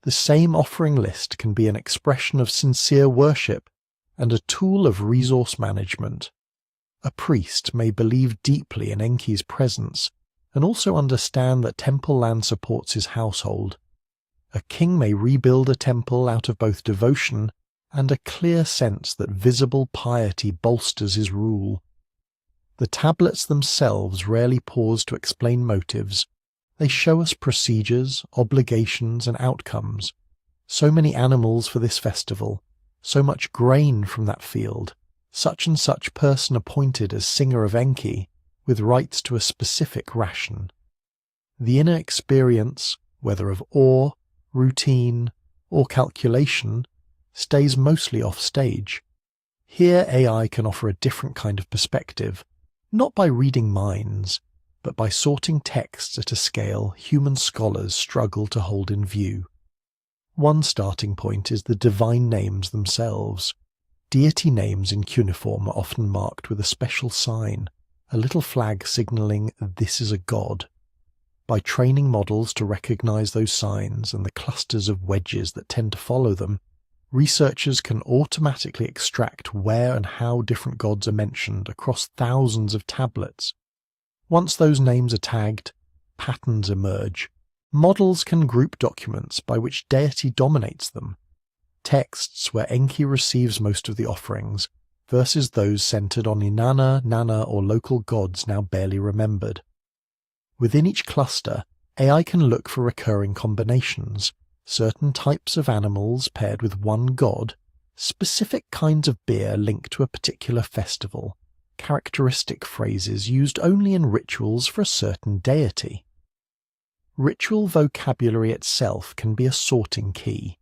The same offering list can be an expression of sincere worship and a tool of resource management. A priest may believe deeply in Enki's presence and also understand that temple land supports his household. A king may rebuild a temple out of both devotion and a clear sense that visible piety bolsters his rule. The tablets themselves rarely pause to explain motives. They show us procedures, obligations, and outcomes. So many animals for this festival, so much grain from that field, such and such person appointed as singer of Enki, with rights to a specific ration. The inner experience, whether of awe, routine, or calculation, stays mostly off stage. Here AI can offer a different kind of perspective, not by reading minds, but by sorting texts at a scale human scholars struggle to hold in view. One starting point is the divine names themselves. Deity names in cuneiform are often marked with a special sign, a little flag signalling this is a god. By training models to recognize those signs and the clusters of wedges that tend to follow them, researchers can automatically extract where and how different gods are mentioned across thousands of tablets. Once those names are tagged, patterns emerge. Models can group documents by which deity dominates them. Texts where Enki receives most of the offerings versus those centered on Inanna, Nanna, or local gods now barely remembered. Within each cluster, AI can look for recurring combinations, certain types of animals paired with one god, specific kinds of beer linked to a particular festival, characteristic phrases used only in rituals for a certain deity. Ritual vocabulary itself can be a sorting key.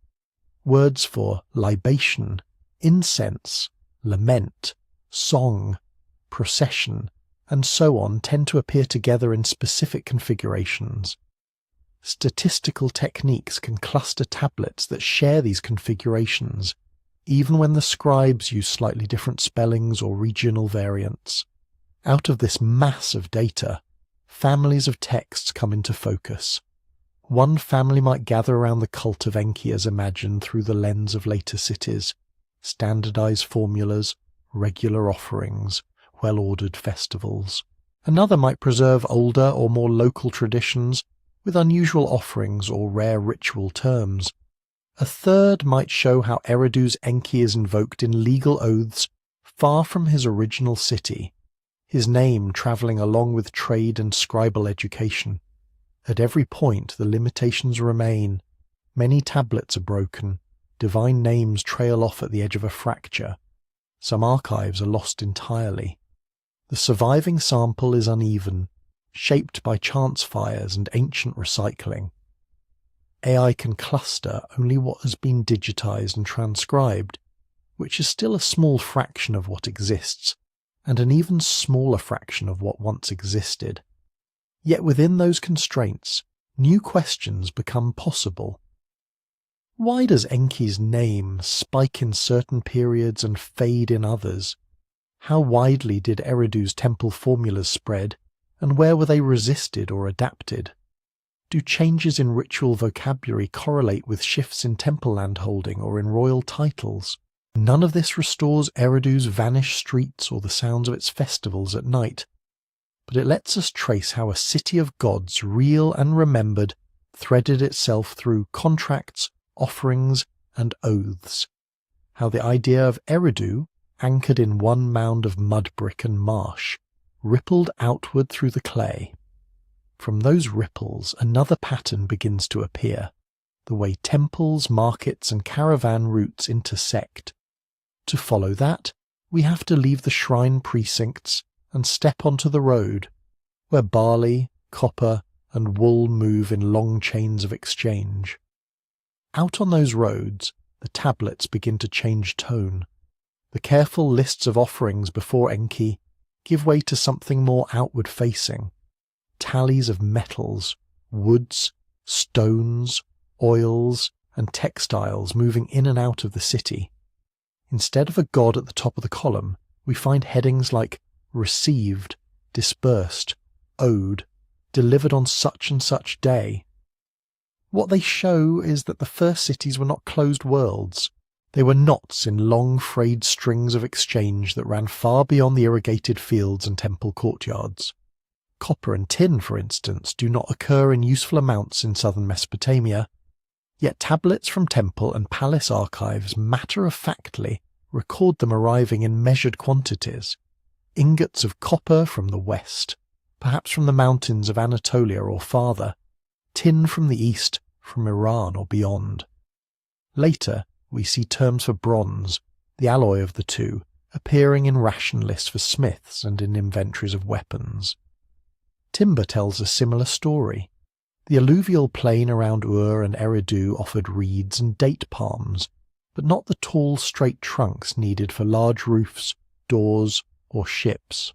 Words for libation, incense, lament, song, procession, and so on tend to appear together in specific configurations. Statistical techniques can cluster tablets that share these configurations, even when the scribes use slightly different spellings or regional variants. Out of this mass of data, families of texts come into focus. One family might gather around the cult of Enki as imagined through the lens of later cities, standardized formulas, regular offerings, well-ordered festivals. Another might preserve older or more local traditions with unusual offerings or rare ritual terms. A third might show how Eridu's Enki is invoked in legal oaths far from his original city, his name travelling along with trade and scribal education. At every point the limitations remain. Many tablets are broken, divine names trail off at the edge of a fracture. Some archives are lost entirely. The surviving sample is uneven, shaped by chance fires and ancient recycling. AI can cluster only what has been digitized and transcribed, which is still a small fraction of what exists, and an even smaller fraction of what once existed. Yet within those constraints, new questions become possible. Why does Enki's name spike in certain periods and fade in others? How widely did Eridu's temple formulas spread, and where were they resisted or adapted? Do changes in ritual vocabulary correlate with shifts in temple land holding or in royal titles? None of this restores Eridu's vanished streets or the sounds of its festivals at night, but it lets us trace how a city of gods, real and remembered, threaded itself through contracts, offerings, and oaths. How the idea of Eridu, anchored in one mound of mud brick and marsh, rippled outward through the clay. From those ripples another pattern begins to appear, the way temples, markets, and caravan routes intersect. To follow that, we have to leave the shrine precincts and step onto the road, where barley, copper, and wool move in long chains of exchange. Out on those roads, the tablets begin to change tone. The careful lists of offerings before Enki give way to something more outward-facing. Tallies of metals, woods, stones, oils, and textiles moving in and out of the city. Instead of a god at the top of the column, we find headings like received, dispersed, owed, delivered on such and such day. What they show is that the first cities were not closed worlds. They were knots in long frayed strings of exchange that ran far beyond the irrigated fields and temple courtyards. Copper and tin, for instance, do not occur in useful amounts in southern Mesopotamia, yet tablets from temple and palace archives matter-of-factly record them arriving in measured quantities. Ingots of copper from the west, perhaps from the mountains of Anatolia or farther, tin from the east, from Iran or beyond. Later, we see terms for bronze, the alloy of the two, appearing in ration lists for smiths and in inventories of weapons. Timber tells a similar story. The alluvial plain around Ur and Eridu offered reeds and date palms, but not the tall, straight trunks needed for large roofs, doors, or ships.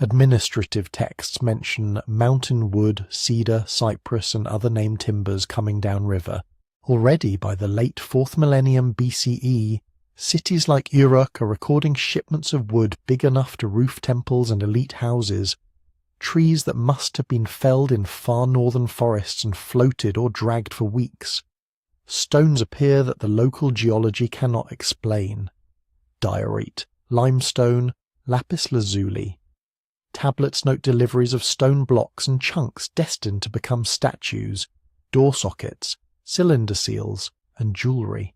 Administrative texts mention mountain wood, cedar, cypress, and other named timbers coming downriver. Already by the late 4th millennium BCE, cities like Uruk are recording shipments of wood big enough to roof temples and elite houses, trees that must have been felled in far northern forests and floated or dragged for weeks. Stones appear that the local geology cannot explain. Diorite, limestone, lapis lazuli. Tablets note deliveries of stone blocks and chunks destined to become statues, door sockets, cylinder seals, and jewellery.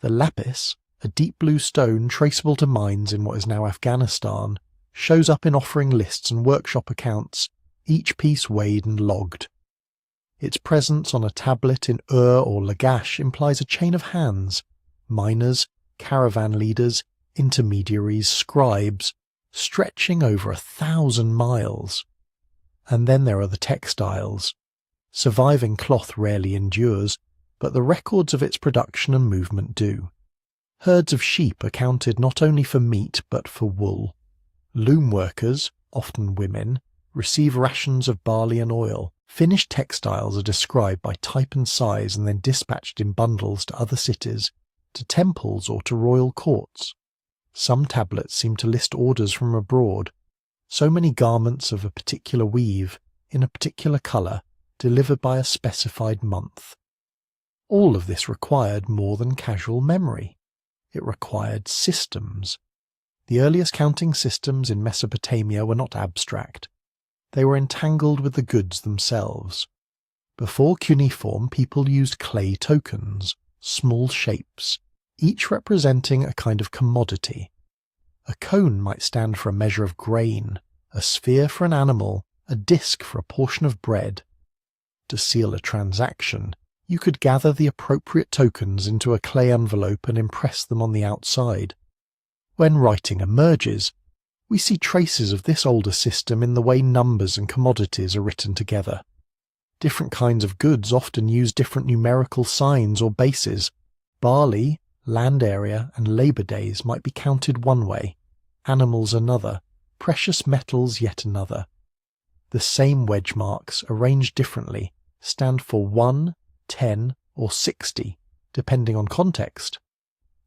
The lapis, a deep blue stone traceable to mines in what is now Afghanistan, shows up in offering lists and workshop accounts, each piece weighed and logged. Its presence on a tablet in Ur or Lagash implies a chain of hands, miners, caravan leaders, intermediaries, scribes, stretching over 1,000 miles. And then there are the textiles. Surviving cloth rarely endures, but the records of its production and movement do. Herds of sheep are counted not only for meat but for wool. Loom workers, often women, receive rations of barley and oil. Finished textiles are described by type and size and then dispatched in bundles to other cities, to temples or to royal courts. Some tablets seem to list orders from abroad. So many garments of a particular weave, in a particular colour, delivered by a specified month. All of this required more than casual memory. It required systems. The earliest counting systems in Mesopotamia were not abstract. They were entangled with the goods themselves. Before cuneiform, people used clay tokens, small shapes, each representing a kind of commodity. A cone might stand for a measure of grain, a sphere for an animal, a disc for a portion of bread. To seal a transaction, you could gather the appropriate tokens into a clay envelope and impress them on the outside. When writing emerges, we see traces of this older system in the way numbers and commodities are written together. Different kinds of goods often use different numerical signs or bases. Barley, land area, and labour days might be counted one way, animals another, precious metals yet another. The same wedge marks, arranged differently, stand for 1, 10, or 60, depending on context.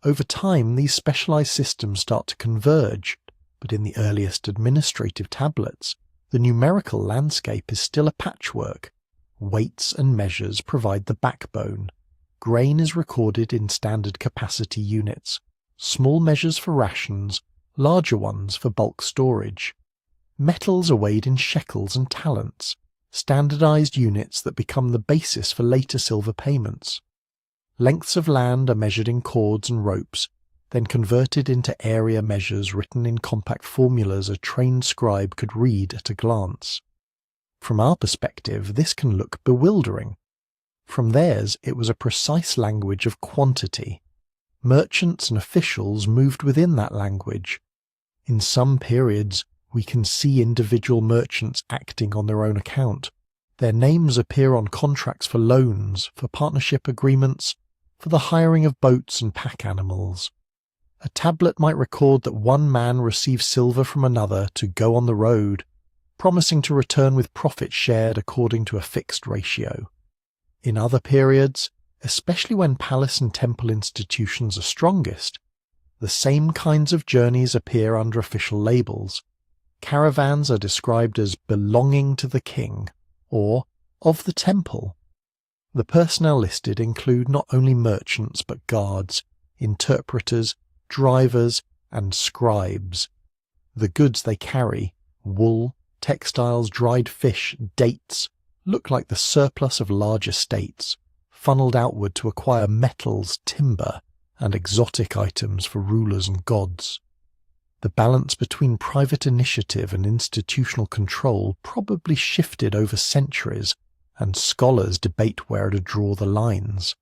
Over time, these specialised systems start to converge, but in the earliest administrative tablets, the numerical landscape is still a patchwork. Weights and measures provide the backbone. Grain is recorded in standard capacity units, small measures for rations, larger ones for bulk storage. Metals are weighed in shekels and talents, standardized units that become the basis for later silver payments. Lengths of land are measured in cords and ropes, then converted into area measures written in compact formulas a trained scribe could read at a glance. From our perspective, this can look bewildering. From theirs, it was a precise language of quantity. Merchants and officials moved within that language. In some periods, we can see individual merchants acting on their own account. Their names appear on contracts for loans, for partnership agreements, for the hiring of boats and pack animals. A tablet might record that one man receives silver from another to go on the road, promising to return with profit shared according to a fixed ratio. In other periods, Especially when palace and temple institutions are strongest, the same kinds of journeys appear under official labels. Caravans are described as belonging to the king, or of the temple. The personnel listed include not only merchants but guards, interpreters, drivers, and scribes. The goods they carry, wool, textiles, dried fish, dates, look like the surplus of large estates, funneled outward to acquire metals, timber, and exotic items for rulers and gods. The balance between private initiative and institutional control probably shifted over centuries, and scholars debate where to draw the lines.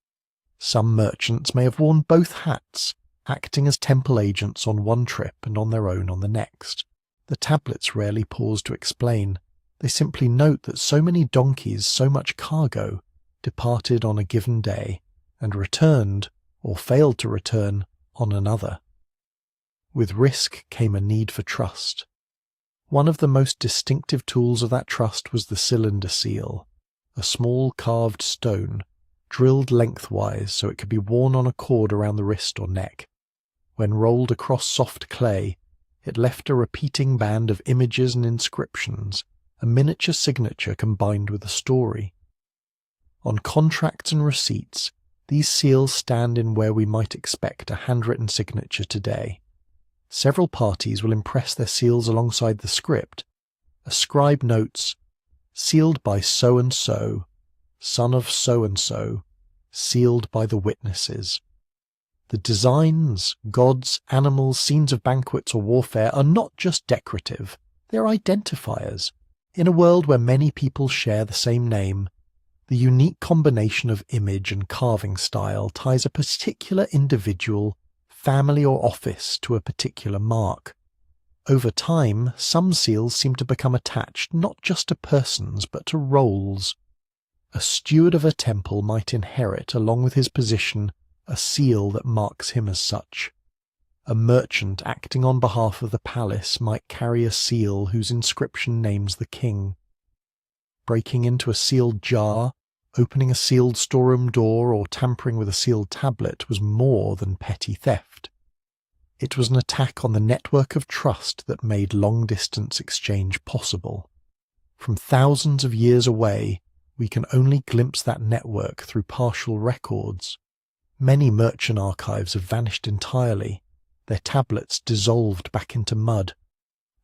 Some merchants may have worn both hats, acting as temple agents on one trip and on their own on the next. The tablets rarely pause to explain. They simply note that so many donkeys, so much cargo, departed on a given day, and returned, or failed to return, on another. With risk came a need for trust. One of the most distinctive tools of that trust was the cylinder seal, a small carved stone, drilled lengthwise so it could be worn on a cord around the wrist or neck. When rolled across soft clay, it left a repeating band of images and inscriptions, a miniature signature combined with a story. On contracts and receipts, these seals stand in where we might expect a handwritten signature today. Several parties will impress their seals alongside the script. A scribe notes, "Sealed by so-and-so, son of so-and-so, sealed by the witnesses." The designs, gods, animals, scenes of banquets or warfare are not just decorative, they're identifiers. In a world where many people share the same name, the unique combination of image and carving style ties a particular individual, family or office to a particular mark. Over time, some seals seem to become attached not just to persons but to roles. A steward of a temple might inherit, along with his position, a seal that marks him as such. A merchant acting on behalf of the palace might carry a seal whose inscription names the king. Breaking into a sealed jar, opening a sealed storeroom door, or tampering with a sealed tablet was more than petty theft. It was an attack on the network of trust that made long-distance exchange possible. From thousands of years away, we can only glimpse that network through partial records. Many merchant archives have vanished entirely, their tablets dissolved back into mud.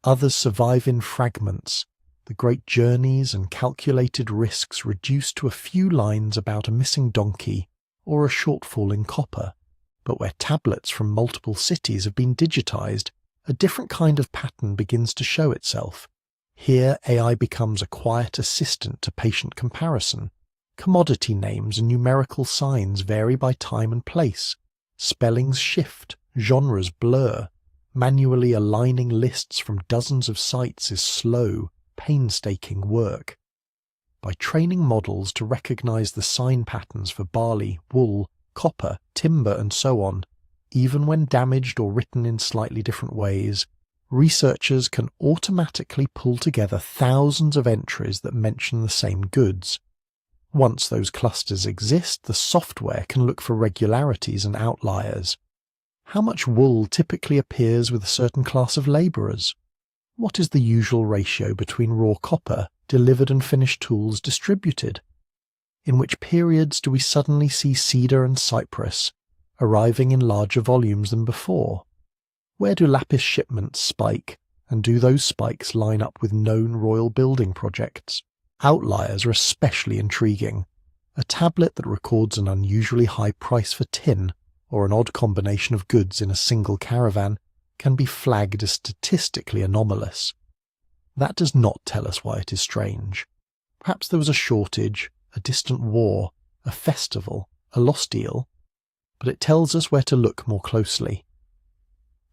Others survive in fragments, the great journeys and calculated risks reduced to a few lines about a missing donkey or a shortfall in copper. But where tablets from multiple cities have been digitized, a different kind of pattern begins to show itself. Here AI becomes a quiet assistant to patient comparison. Commodity names and numerical signs vary by time and place. Spellings shift, genres blur. Manually aligning lists from dozens of sites is slow, painstaking work. By training models to recognize the sign patterns for barley, wool, copper, timber, and so on, even when damaged or written in slightly different ways, researchers can automatically pull together thousands of entries that mention the same goods. Once those clusters exist, the software can look for regularities and outliers. How much wool typically appears with a certain class of labourers? What is the usual ratio between raw copper, delivered and finished tools distributed? In which periods do we suddenly see cedar and cypress arriving in larger volumes than before? Where do lapis shipments spike, and do those spikes line up with known royal building projects? Outliers are especially intriguing. A tablet that records an unusually high price for tin, or an odd combination of goods in a single caravan, can be flagged as statistically anomalous. That does not tell us why it is strange. Perhaps there was a shortage, a distant war, a festival, a lost eel, but it tells us where to look more closely.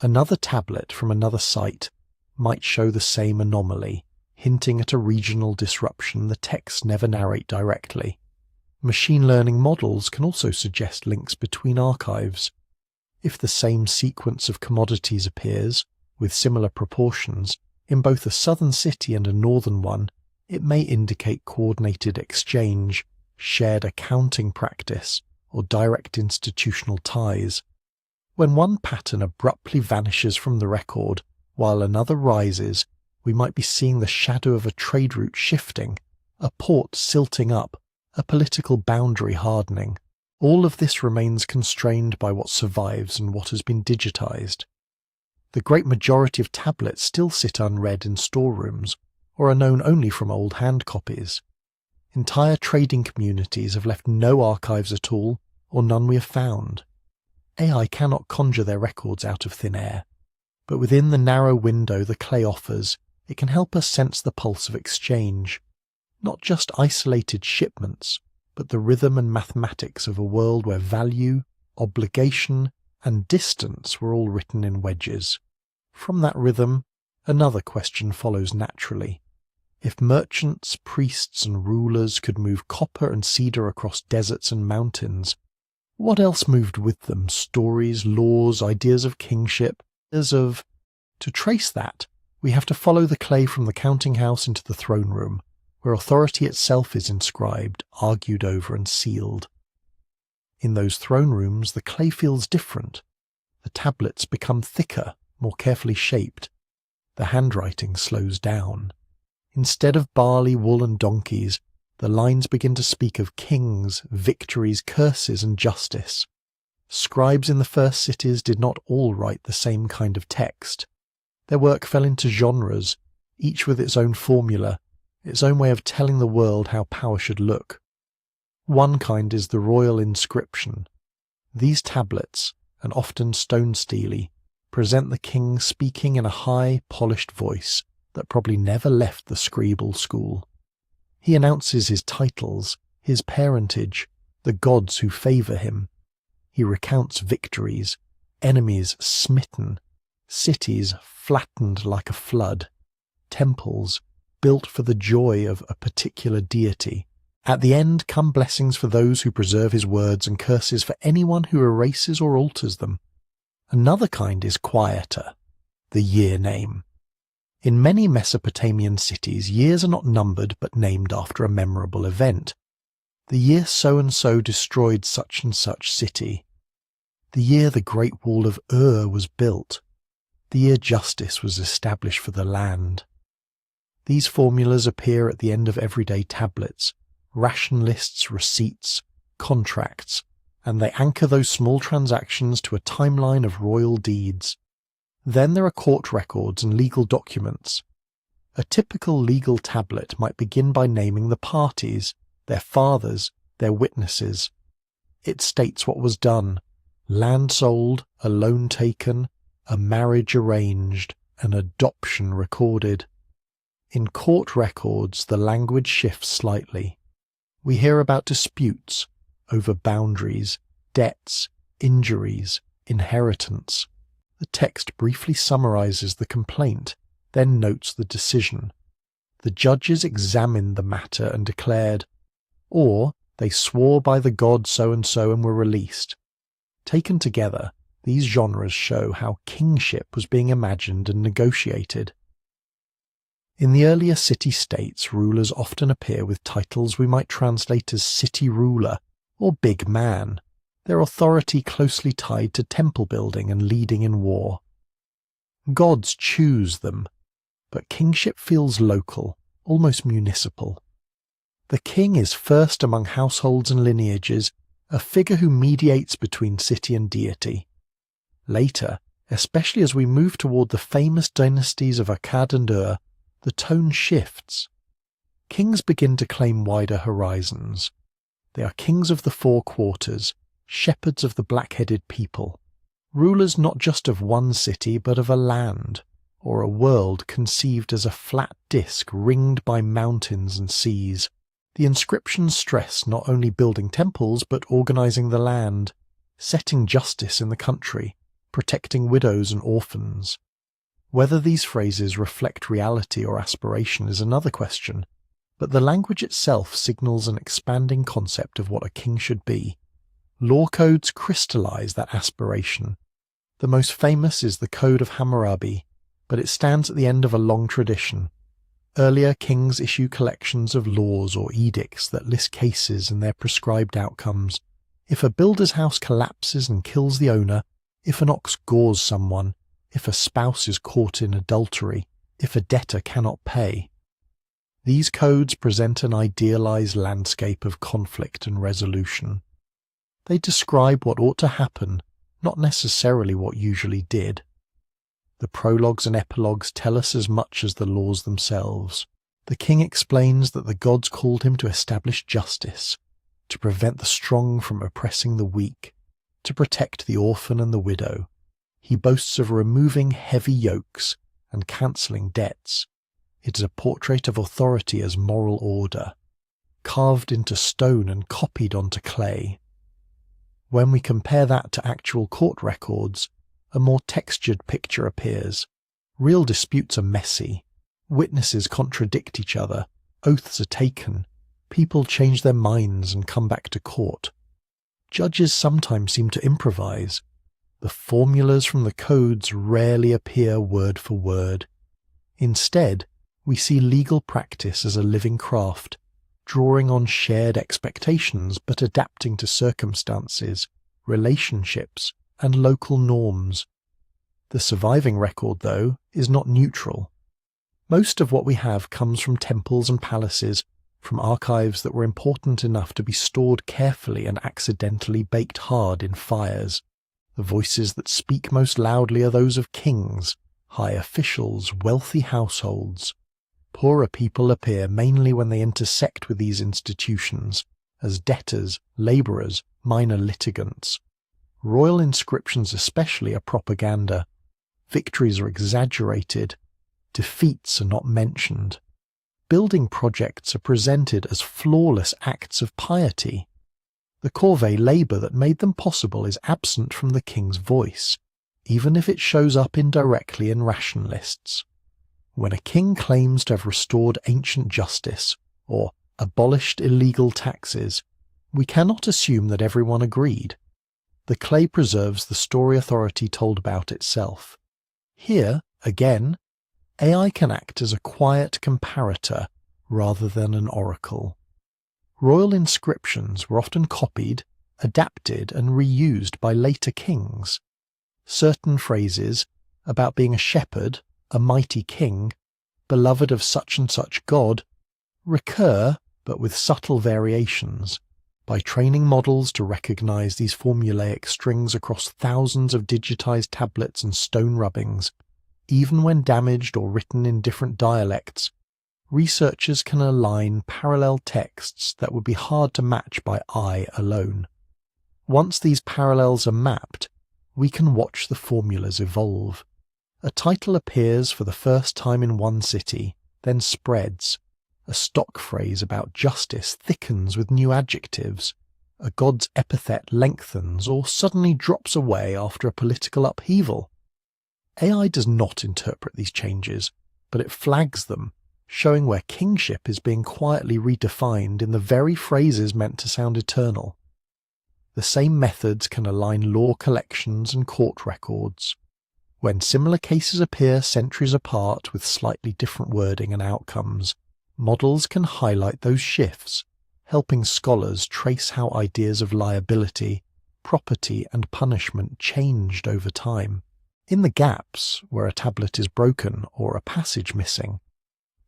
Another tablet from another site might show the same anomaly, hinting at a regional disruption the texts never narrate directly. Machine learning models can also suggest links between archives. If the same sequence of commodities appears, with similar proportions, in both a southern city and a northern one, it may indicate coordinated exchange, shared accounting practice, or direct institutional ties. When one pattern abruptly vanishes from the record while another rises, we might be seeing the shadow of a trade route shifting, a port silting up, a political boundary hardening. All of this remains constrained by what survives and what has been digitized. The great majority of tablets still sit unread in storerooms, or are known only from old hand copies. Entire trading communities have left no archives at all, or none we have found. AI cannot conjure their records out of thin air, but within the narrow window the clay offers, it can help us sense the pulse of exchange, not just isolated shipments, but the rhythm and mathematics of a world where value, obligation, and distance were all written in wedges. From that rhythm, another question follows naturally. If merchants, priests, and rulers could move copper and cedar across deserts and mountains, what else moved with them? Stories, laws, ideas of kingship, To trace that, we have to follow the clay from the counting house into the throne room, where authority itself is inscribed, argued over, and sealed. In those throne rooms, the clay feels different. The tablets become thicker, more carefully shaped. The handwriting slows down. Instead of barley, wool, and donkeys, the lines begin to speak of kings, victories, curses, and justice. Scribes in the first cities did not all write the same kind of text. Their work fell into genres, each with its own formula, its own way of telling the world how power should look. One kind is the royal inscription. These tablets, and often stone-steely, present the king speaking in a high, polished voice that probably never left the scribal school. He announces his titles, his parentage, the gods who favour him. He recounts victories, enemies smitten, cities flattened like a flood, temples built for the joy of a particular deity. At the end come blessings for those who preserve his words and curses for anyone who erases or alters them. Another kind is quieter, the year name. In many Mesopotamian cities, years are not numbered but named after a memorable event. The year so-and-so destroyed such and such city. The year the Great Wall of Ur was built. The year justice was established for the land. These formulas appear at the end of everyday tablets, ration lists, receipts, contracts, and they anchor those small transactions to a timeline of royal deeds. Then there are court records and legal documents. A typical legal tablet might begin by naming the parties, their fathers, their witnesses. It states what was done: land sold, a loan taken, a marriage arranged, an adoption recorded. In court records, the language shifts slightly. We hear about disputes over boundaries, debts, injuries, inheritance. The text briefly summarizes the complaint, then notes the decision. The judges examined the matter and declared, or they swore by the god so-and-so and were released. Taken together, these genres show how kingship was being imagined and negotiated. In the earlier city-states, rulers often appear with titles we might translate as city ruler or big man, their authority closely tied to temple building and leading in war. Gods choose them, but kingship feels local, almost municipal. The king is first among households and lineages, a figure who mediates between city and deity. Later, especially as we move toward the famous dynasties of Akkad and Ur, the tone shifts. Kings begin to claim wider horizons. They are kings of the four quarters, shepherds of the black-headed people, rulers not just of one city but of a land, or a world conceived as a flat disk ringed by mountains and seas. The inscriptions stress not only building temples but organizing the land, setting justice in the country, protecting widows and orphans. Whether these phrases reflect reality or aspiration is another question, but the language itself signals an expanding concept of what a king should be. Law codes crystallize that aspiration. The most famous is the Code of Hammurabi, but it stands at the end of a long tradition. Earlier kings issue collections of laws or edicts that list cases and their prescribed outcomes. If a builder's house collapses and kills the owner, if an ox gores someone, if a spouse is caught in adultery, if a debtor cannot pay. These codes present an idealized landscape of conflict and resolution. They describe what ought to happen, not necessarily what usually did. The prologues and epilogues tell us as much as the laws themselves. The king explains that the gods called him to establish justice, to prevent the strong from oppressing the weak, to protect the orphan and the widow. He boasts of removing heavy yokes and cancelling debts. It is a portrait of authority as moral order, carved into stone and copied onto clay. When we compare that to actual court records, a more textured picture appears. Real disputes are messy. Witnesses contradict each other. Oaths are taken. People change their minds and come back to court. Judges sometimes seem to improvise. The formulas from the codes rarely appear word for word. Instead, we see legal practice as a living craft, drawing on shared expectations but adapting to circumstances, relationships, and local norms. The surviving record, though, is not neutral. Most of what we have comes from temples and palaces, from archives that were important enough to be stored carefully and accidentally baked hard in fires. The voices that speak most loudly are those of kings, high officials, wealthy households. Poorer people appear mainly when they intersect with these institutions, as debtors, labourers, minor litigants. Royal inscriptions especially are propaganda. Victories are exaggerated. Defeats are not mentioned. Building projects are presented as flawless acts of piety. The corvée labour that made them possible is absent from the king's voice, even if it shows up indirectly in ration lists. When a king claims to have restored ancient justice, or abolished illegal taxes, we cannot assume that everyone agreed. The clay preserves the story authority told about itself. Here, again, AI can act as a quiet comparator rather than an oracle. Royal inscriptions were often copied, adapted, and reused by later kings. Certain phrases about being a shepherd, a mighty king, beloved of such and such god, recur, but with subtle variations. By training models to recognize these formulaic strings across thousands of digitized tablets and stone rubbings, even when damaged or written in different dialects, researchers can align parallel texts that would be hard to match by eye alone. Once these parallels are mapped, we can watch the formulas evolve. A title appears for the first time in one city, then spreads. A stock phrase about justice thickens with new adjectives. A god's epithet lengthens or suddenly drops away after a political upheaval. AI does not interpret these changes, but it flags them, showing where kingship is being quietly redefined in the very phrases meant to sound eternal. The same methods can align law collections and court records. When similar cases appear centuries apart with slightly different wording and outcomes, models can highlight those shifts, helping scholars trace how ideas of liability, property, and punishment changed over time. In the gaps, where a tablet is broken or a passage missing,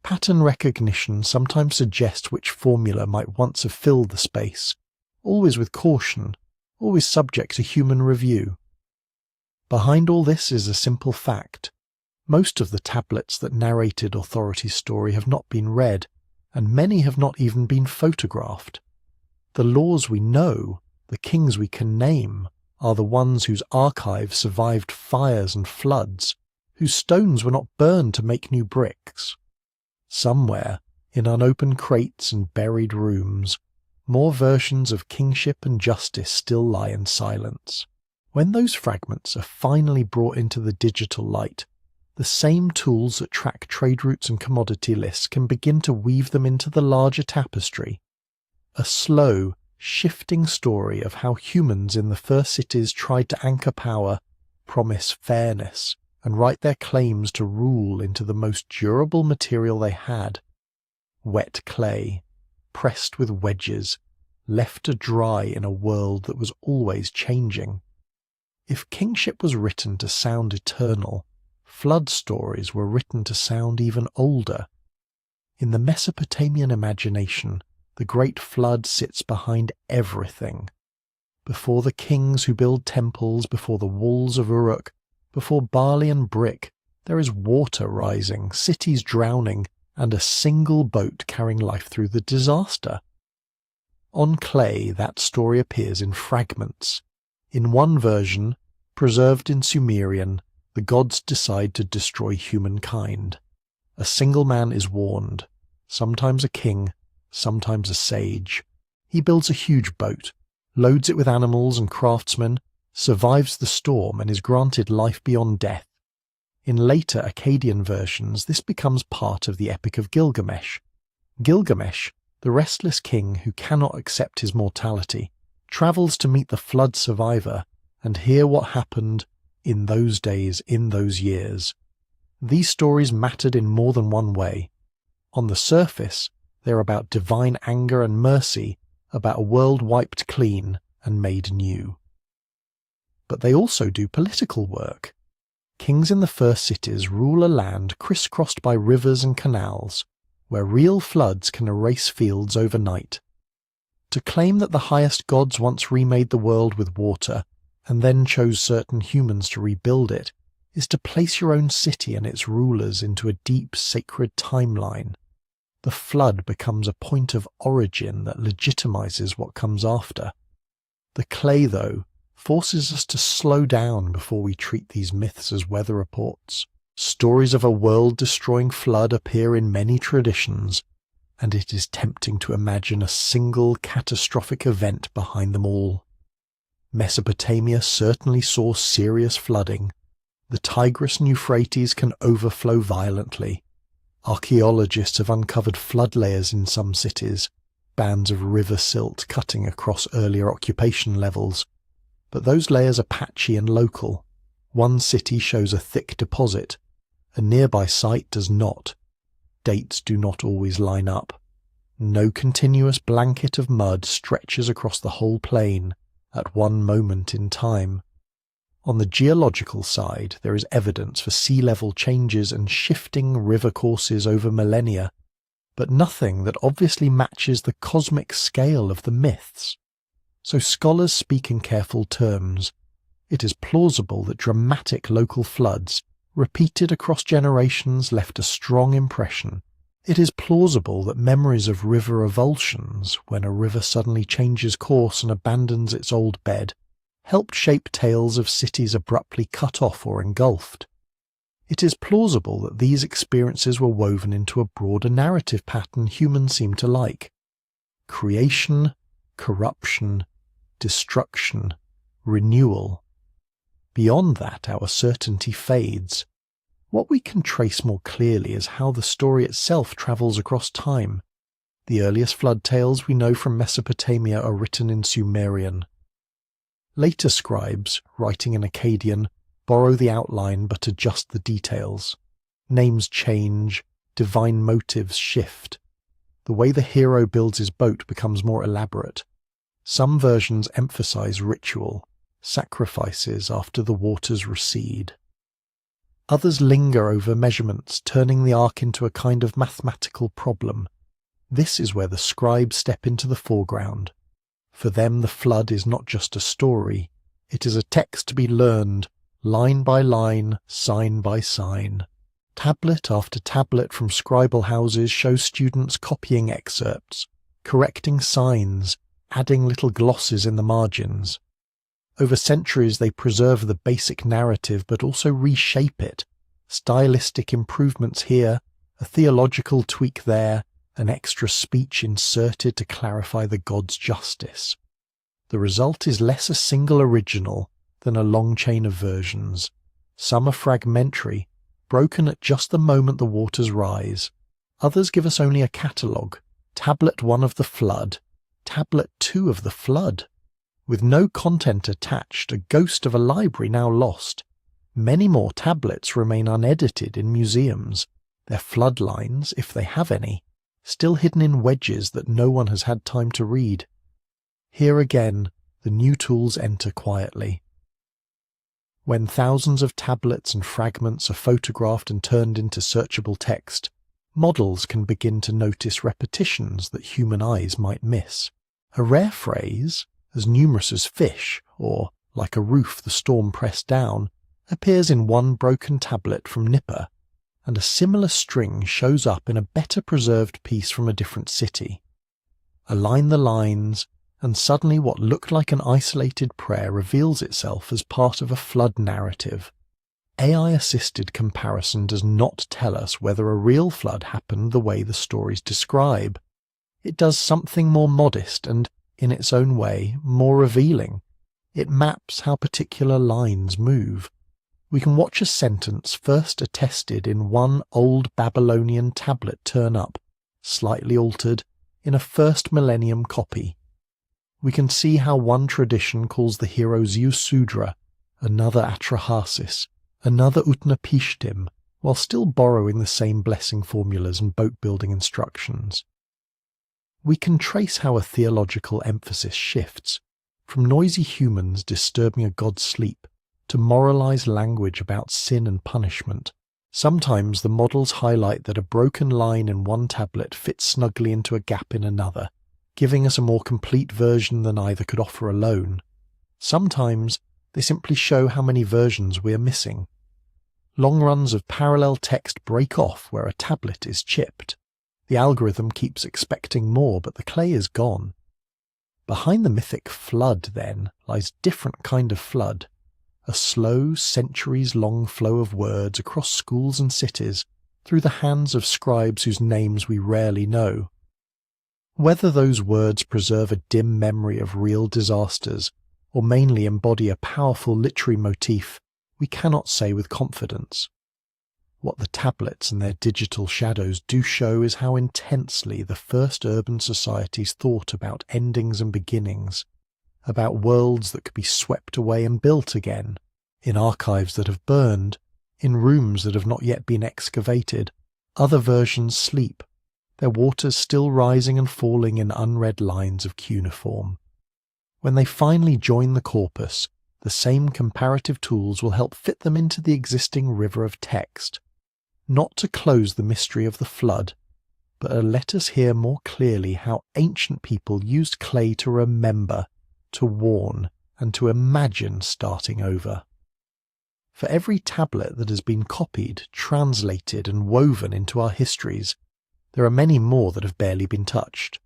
pattern recognition sometimes suggests which formula might once have filled the space, always with caution, always subject to human review. Behind all this is a simple fact. Most of the tablets that narrated authority's story have not been read, and many have not even been photographed. The laws we know, the kings we can name, are the ones whose archives survived fires and floods, whose stones were not burned to make new bricks. Somewhere, in unopened crates and buried rooms, more versions of kingship and justice still lie in silence. When those fragments are finally brought into the digital light, the same tools that track trade routes and commodity lists can begin to weave them into the larger tapestry. A slow, shifting story of how humans in the first cities tried to anchor power, promise fairness, and write their claims to rule into the most durable material they had. Wet clay, pressed with wedges, left to dry in a world that was always changing. If kingship was written to sound eternal, flood stories were written to sound even older. In the Mesopotamian imagination, the Great Flood sits behind everything. Before the kings who build temples, before the walls of Uruk, before barley and brick, there is water rising, cities drowning, and a single boat carrying life through the disaster. On clay, that story appears in fragments. In one version, preserved in Sumerian, the gods decide to destroy humankind. A single man is warned, sometimes a king, sometimes a sage. He builds a huge boat, loads it with animals and craftsmen, survives the storm and is granted life beyond death. In later Akkadian versions, this becomes part of the Epic of Gilgamesh. Gilgamesh, the restless king who cannot accept his mortality, travels to meet the flood survivor and hear what happened in those days, in those years. These stories mattered in more than one way. On the surface, they're about divine anger and mercy, about a world wiped clean and made new. But they also do political work. Kings in the first cities rule a land crisscrossed by rivers and canals, where real floods can erase fields overnight. To claim that the highest gods once remade the world with water, and then chose certain humans to rebuild it, is to place your own city and its rulers into a deep sacred timeline. The flood becomes a point of origin that legitimizes what comes after. The clay, though, forces us to slow down before we treat these myths as weather reports. Stories of a world-destroying flood appear in many traditions, and it is tempting to imagine a single catastrophic event behind them all. Mesopotamia certainly saw serious flooding. The Tigris and Euphrates can overflow violently. Archaeologists have uncovered flood layers in some cities, bands of river silt cutting across earlier occupation levels. But those layers are patchy and local. One city shows a thick deposit. A nearby site does not. Dates do not always line up. No continuous blanket of mud stretches across the whole plain at one moment in time. On the geological side, there is evidence for sea level changes and shifting river courses over millennia, but nothing that obviously matches the cosmic scale of the myths. So scholars speak in careful terms. It is plausible that dramatic local floods, repeated across generations, left a strong impression. It is plausible that memories of river avulsions, when a river suddenly changes course and abandons its old bed, helped shape tales of cities abruptly cut off or engulfed. It is plausible that these experiences were woven into a broader narrative pattern humans seem to like. Creation, corruption, destruction, renewal. Beyond that, our certainty fades. What we can trace more clearly is how the story itself travels across time. The earliest flood tales we know from Mesopotamia are written in Sumerian. Later scribes, writing in Akkadian, borrow the outline but adjust the details. Names change, divine motives shift. The way the hero builds his boat becomes more elaborate. Some versions emphasize ritual, sacrifices after the waters recede. Others linger over measurements, turning the ark into a kind of mathematical problem. This is where the scribes step into the foreground. For them, the flood is not just a story. It is a text to be learned, line by line, sign by sign. Tablet after tablet from scribal houses shows students copying excerpts, correcting signs, adding little glosses in the margins. Over centuries they preserve the basic narrative but also reshape it. Stylistic improvements here, a theological tweak there, an extra speech inserted to clarify the god's justice. The result is less a single original than a long chain of versions. Some are fragmentary, broken at just the moment the waters rise. Others give us only a catalogue, Tablet 1 of the flood, Tablet 2 of the flood. With no content attached, a ghost of a library now lost. Many more tablets remain unedited in museums, their flood lines, if they have any, still hidden in wedges that no one has had time to read. Here again, the new tools enter quietly. When thousands of tablets and fragments are photographed and turned into searchable text, models can begin to notice repetitions that human eyes might miss. A rare phrase, as numerous as fish, or like a roof the storm pressed down, appears in one broken tablet from Nipper, and a similar string shows up in a better preserved piece from a different city. Align the lines, and suddenly what looked like an isolated prayer reveals itself as part of a flood narrative. AI-assisted comparison does not tell us whether a real flood happened the way the stories describe. It does something more modest and, in its own way, more revealing. It maps how particular lines move. We can watch a sentence first attested in one old Babylonian tablet turn up, slightly altered, in a first millennium copy. We can see how one tradition calls the hero Zeusudra, another Atrahasis, another Utnapishtim, while still borrowing the same blessing formulas and boat-building instructions. We can trace how a theological emphasis shifts, from noisy humans disturbing a god's sleep to moralized language about sin and punishment. Sometimes the models highlight that a broken line in one tablet fits snugly into a gap in another, giving us a more complete version than either could offer alone. Sometimes they simply show how many versions we are missing. Long runs of parallel text break off where a tablet is chipped. The algorithm keeps expecting more, but the clay is gone. Behind the mythic flood, then, lies a different kind of flood. A slow, centuries-long flow of words across schools and cities, through the hands of scribes whose names we rarely know. Whether those words preserve a dim memory of real disasters, or mainly embody a powerful literary motif, we cannot say with confidence. What the tablets and their digital shadows do show is how intensely the first urban societies thought about endings and beginnings, about worlds that could be swept away and built again, in archives that have burned, in rooms that have not yet been excavated. Other versions sleep, their waters still rising and falling in unread lines of cuneiform. When they finally join the corpus, the same comparative tools will help fit them into the existing river of text, not to close the mystery of the flood, but to let us hear more clearly how ancient people used clay to remember, to warn, and to imagine starting over. For every tablet that has been copied, translated, and woven into our histories, there are many more that have barely been touched.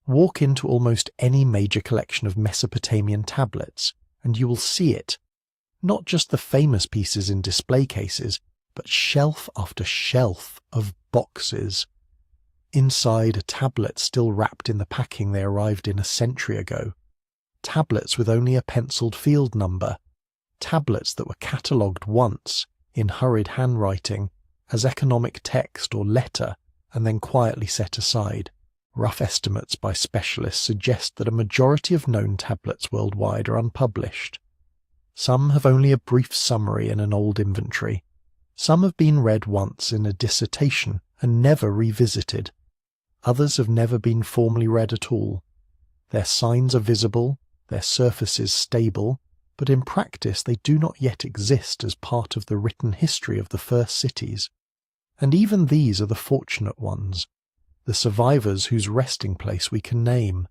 Walk into almost any major collection of Mesopotamian tablets, and you will see it. Not just the famous pieces in display cases, but shelf after shelf of boxes. Inside are tablets still wrapped in the packing they arrived in a century ago. Tablets with only a penciled field number. Tablets that were catalogued once, in hurried handwriting, as economic text or letter, and then quietly set aside. Rough estimates by specialists suggest that a majority of known tablets worldwide are unpublished. Some have only a brief summary in an old inventory. Some have been read once in a dissertation and never revisited. Others have never been formally read at all. Their signs are visible, their surfaces stable, but in practice they do not yet exist as part of the written history of the first cities. And even these are the fortunate ones, the survivors whose resting place we can name.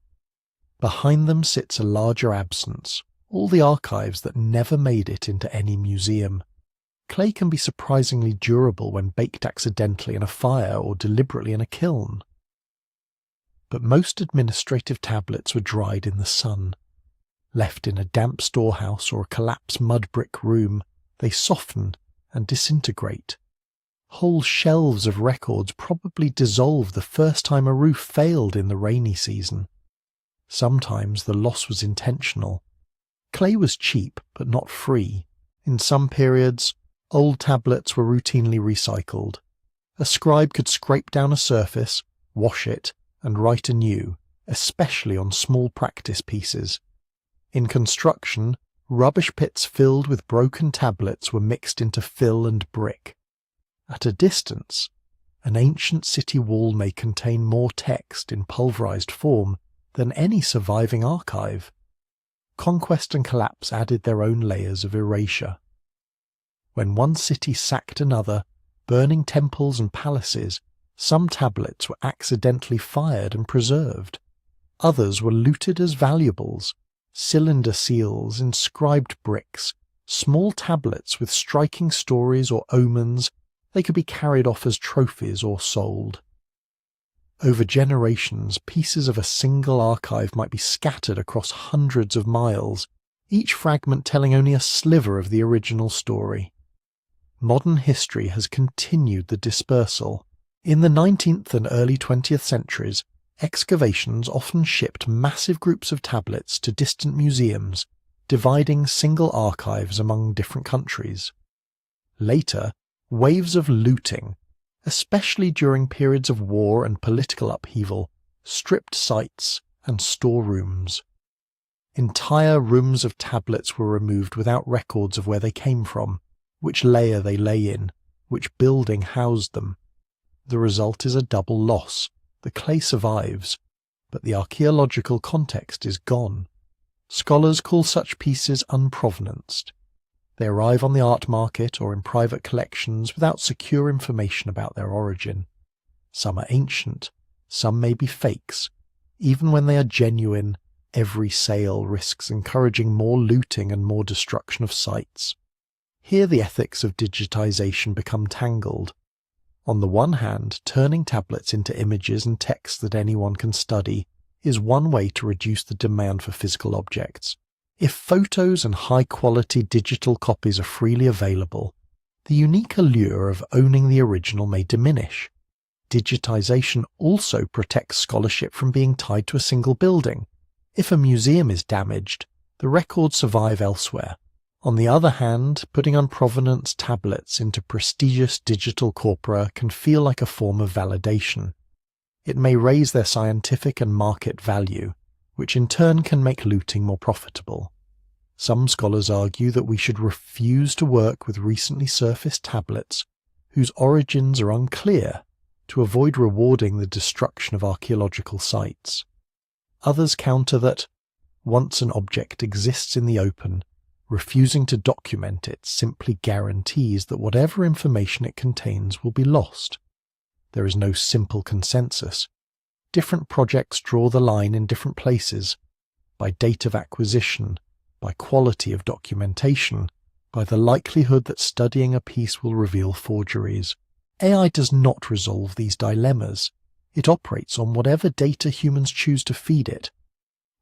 Behind them sits a larger absence, all the archives that never made it into any museum. Clay can be surprisingly durable when baked accidentally in a fire or deliberately in a kiln. But most administrative tablets were dried in the sun. Left in a damp storehouse or a collapsed mud brick room, they soften and disintegrate. Whole shelves of records probably dissolve the first time a roof failed in the rainy season. Sometimes the loss was intentional. Clay was cheap, but not free. In some periods, old tablets were routinely recycled. A scribe could scrape down a surface, wash it, and write anew, especially on small practice pieces. In construction, rubbish pits filled with broken tablets were mixed into fill and brick. At a distance, an ancient city wall may contain more text in pulverized form than any surviving archive. Conquest and collapse added their own layers of erasure. When one city sacked another, burning temples and palaces, some tablets were accidentally fired and preserved. Others were looted as valuables, cylinder seals, inscribed bricks, small tablets with striking stories or omens. They could be carried off as trophies or sold. Over generations, pieces of a single archive might be scattered across hundreds of miles, each fragment telling only a sliver of the original story. Modern history has continued the dispersal. In the 19th and early 20th centuries, excavations often shipped massive groups of tablets to distant museums, dividing single archives among different countries. Later, waves of looting, especially during periods of war and political upheaval, stripped sites and storerooms. Entire rooms of tablets were removed without records of where they came from, which layer they lay in, which building housed them. The result is a double loss. The clay survives, but the archaeological context is gone. Scholars call such pieces unprovenanced. They arrive on the art market or in private collections without secure information about their origin. Some are ancient, some may be fakes. Even when they are genuine, every sale risks encouraging more looting and more destruction of sites. Here the ethics of digitization become tangled. On the one hand, turning tablets into images and text that anyone can study is one way to reduce the demand for physical objects. If photos and high-quality digital copies are freely available, the unique allure of owning the original may diminish. Digitization also protects scholarship from being tied to a single building. If a museum is damaged, the records survive elsewhere. On the other hand, putting unprovenance tablets into prestigious digital corpora can feel like a form of validation. It may raise their scientific and market value, which in turn can make looting more profitable. Some scholars argue that we should refuse to work with recently surfaced tablets whose origins are unclear to avoid rewarding the destruction of archaeological sites. Others counter that, once an object exists in the open, refusing to document it simply guarantees that whatever information it contains will be lost. There is no simple consensus. Different projects draw the line in different places, by date of acquisition, by quality of documentation, by the likelihood that studying a piece will reveal forgeries. AI does not resolve these dilemmas. It operates on whatever data humans choose to feed it.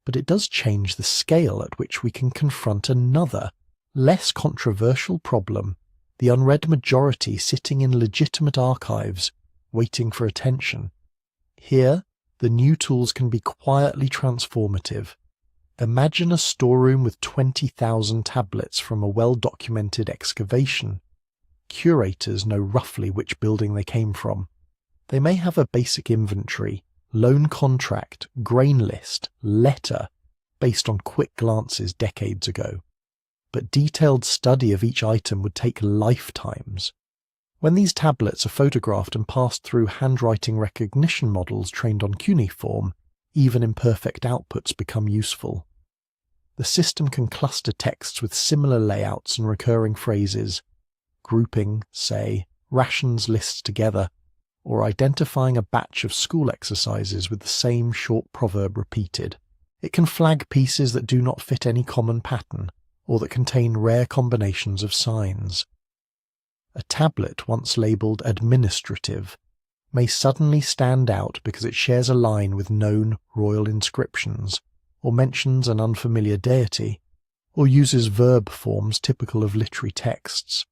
But it does change the scale at which we can confront another, less controversial problem, the unread majority sitting in legitimate archives, waiting for attention. Here, the new tools can be quietly transformative. Imagine a storeroom with 20,000 tablets from a well-documented excavation. Curators know roughly which building they came from. They may have a basic inventory, loan contract, grain list, letter, based on quick glances decades ago. But detailed study of each item would take lifetimes. When these tablets are photographed and passed through handwriting recognition models trained on cuneiform, even imperfect outputs become useful. The system can cluster texts with similar layouts and recurring phrases, grouping, say, rations lists together, or identifying a batch of school exercises with the same short proverb repeated. It can flag pieces that do not fit any common pattern, or that contain rare combinations of signs. A tablet once labelled administrative may suddenly stand out because it shares a line with known royal inscriptions, or mentions an unfamiliar deity, or uses verb forms typical of literary texts.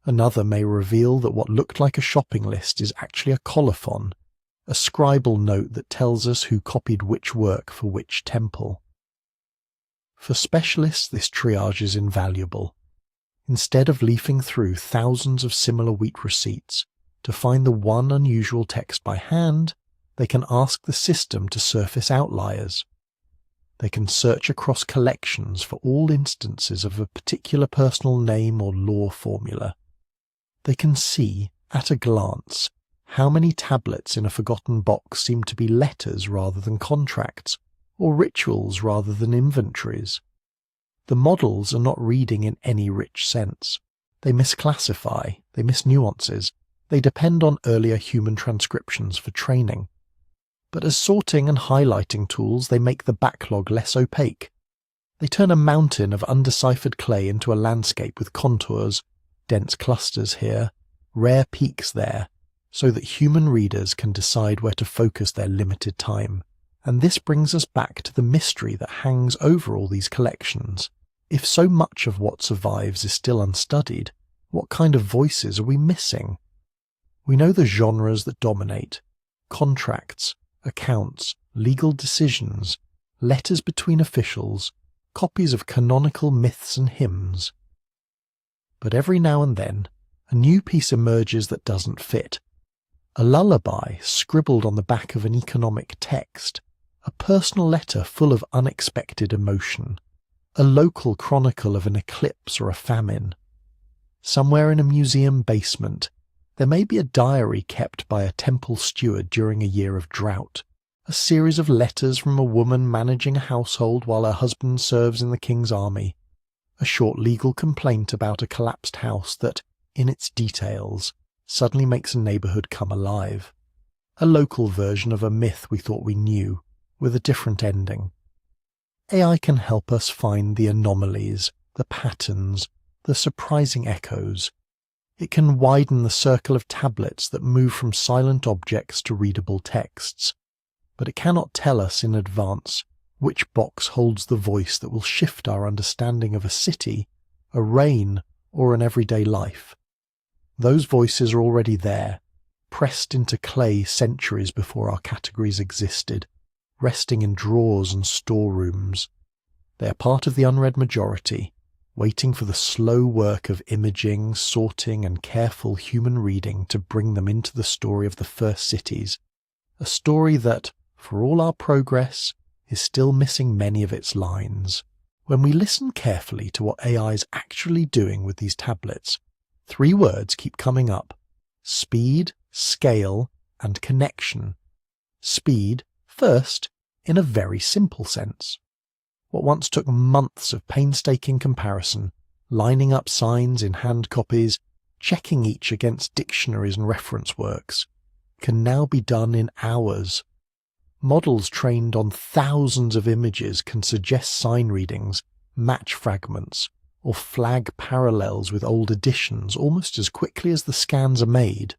Another may reveal that what looked like a shopping list is actually a colophon, a scribal note that tells us who copied which work for which temple. For specialists, this triage is invaluable. Instead of leafing through thousands of similar wheat receipts to find the one unusual text by hand, they can ask the system to surface outliers. They can search across collections for all instances of a particular personal name or law formula. They can see, at a glance, how many tablets in a forgotten box seem to be letters rather than contracts, or rituals rather than inventories. The models are not reading in any rich sense. They misclassify, they miss nuances, they depend on earlier human transcriptions for training. But as sorting and highlighting tools, they make the backlog less opaque. They turn a mountain of undeciphered clay into a landscape with contours, dense clusters here, rare peaks there, so that human readers can decide where to focus their limited time. And this brings us back to the mystery that hangs over all these collections. If so much of what survives is still unstudied, what kind of voices are we missing? We know the genres that dominate: contracts, accounts, legal decisions, letters between officials, copies of canonical myths and hymns. But every now and then, a new piece emerges that doesn't fit. A lullaby scribbled on the back of an economic text, a personal letter full of unexpected emotion, a local chronicle of an eclipse or a famine. Somewhere in a museum basement, there may be a diary kept by a temple steward during a year of drought, a series of letters from a woman managing a household while her husband serves in the king's army, a short legal complaint about a collapsed house that, in its details, suddenly makes a neighbourhood come alive, a local version of a myth we thought we knew, with a different ending. AI can help us find the anomalies, the patterns, the surprising echoes. It can widen the circle of tablets that move from silent objects to readable texts, but it cannot tell us in advance which box holds the voice that will shift our understanding of a city, a reign, or an everyday life. Those voices are already there, pressed into clay centuries before our categories existed, resting in drawers and storerooms. They are part of the unread majority, waiting for the slow work of imaging, sorting, and careful human reading to bring them into the story of the first cities, a story that, for all our progress, is still missing many of its lines. When we listen carefully to what AI is actually doing with these tablets, 3 words keep coming up: speed, scale, and connection. Speed, first, in a very simple sense. What once took months of painstaking comparison, lining up signs in hand copies, checking each against dictionaries and reference works, can now be done in hours. Models trained on thousands of images can suggest sign readings, match fragments, or flag parallels with old editions almost as quickly as the scans are made.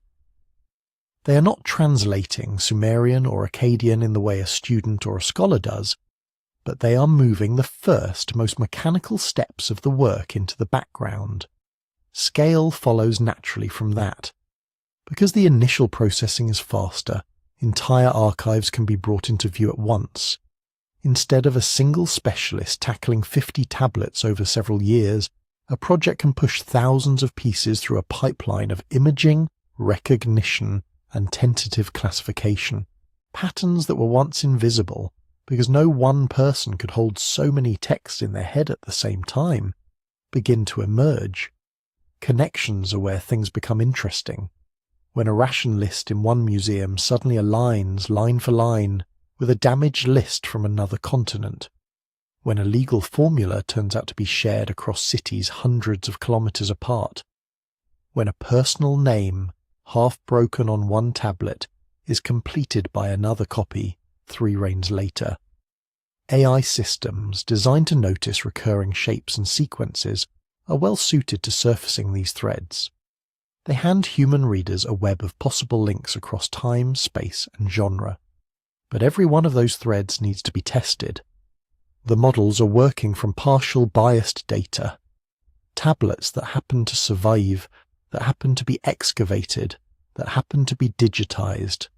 They are not translating Sumerian or Akkadian in the way a student or a scholar does, but they are moving the first, most mechanical steps of the work into the background. Scale follows naturally from that. Because the initial processing is faster, entire archives can be brought into view at once. Instead of a single specialist tackling 50 tablets over several years, a project can push thousands of pieces through a pipeline of imaging, recognition, and tentative classification. Patterns that were once invisible, because no one person could hold so many texts in their head at the same time, begin to emerge. Connections are where things become interesting. When a ration list in one museum suddenly aligns line for line with a damaged list from another continent. When a legal formula turns out to be shared across cities hundreds of kilometers apart. When a personal name, half broken on one tablet, is completed by another copy 3 reigns later. AI systems designed to notice recurring shapes and sequences are well suited to surfacing these threads. They hand human readers a web of possible links across time, space, and genre. But every one of those threads needs to be tested. The models are working from partial biased data. Tablets that happen to survive, that happen to be excavated, that happen to be digitized.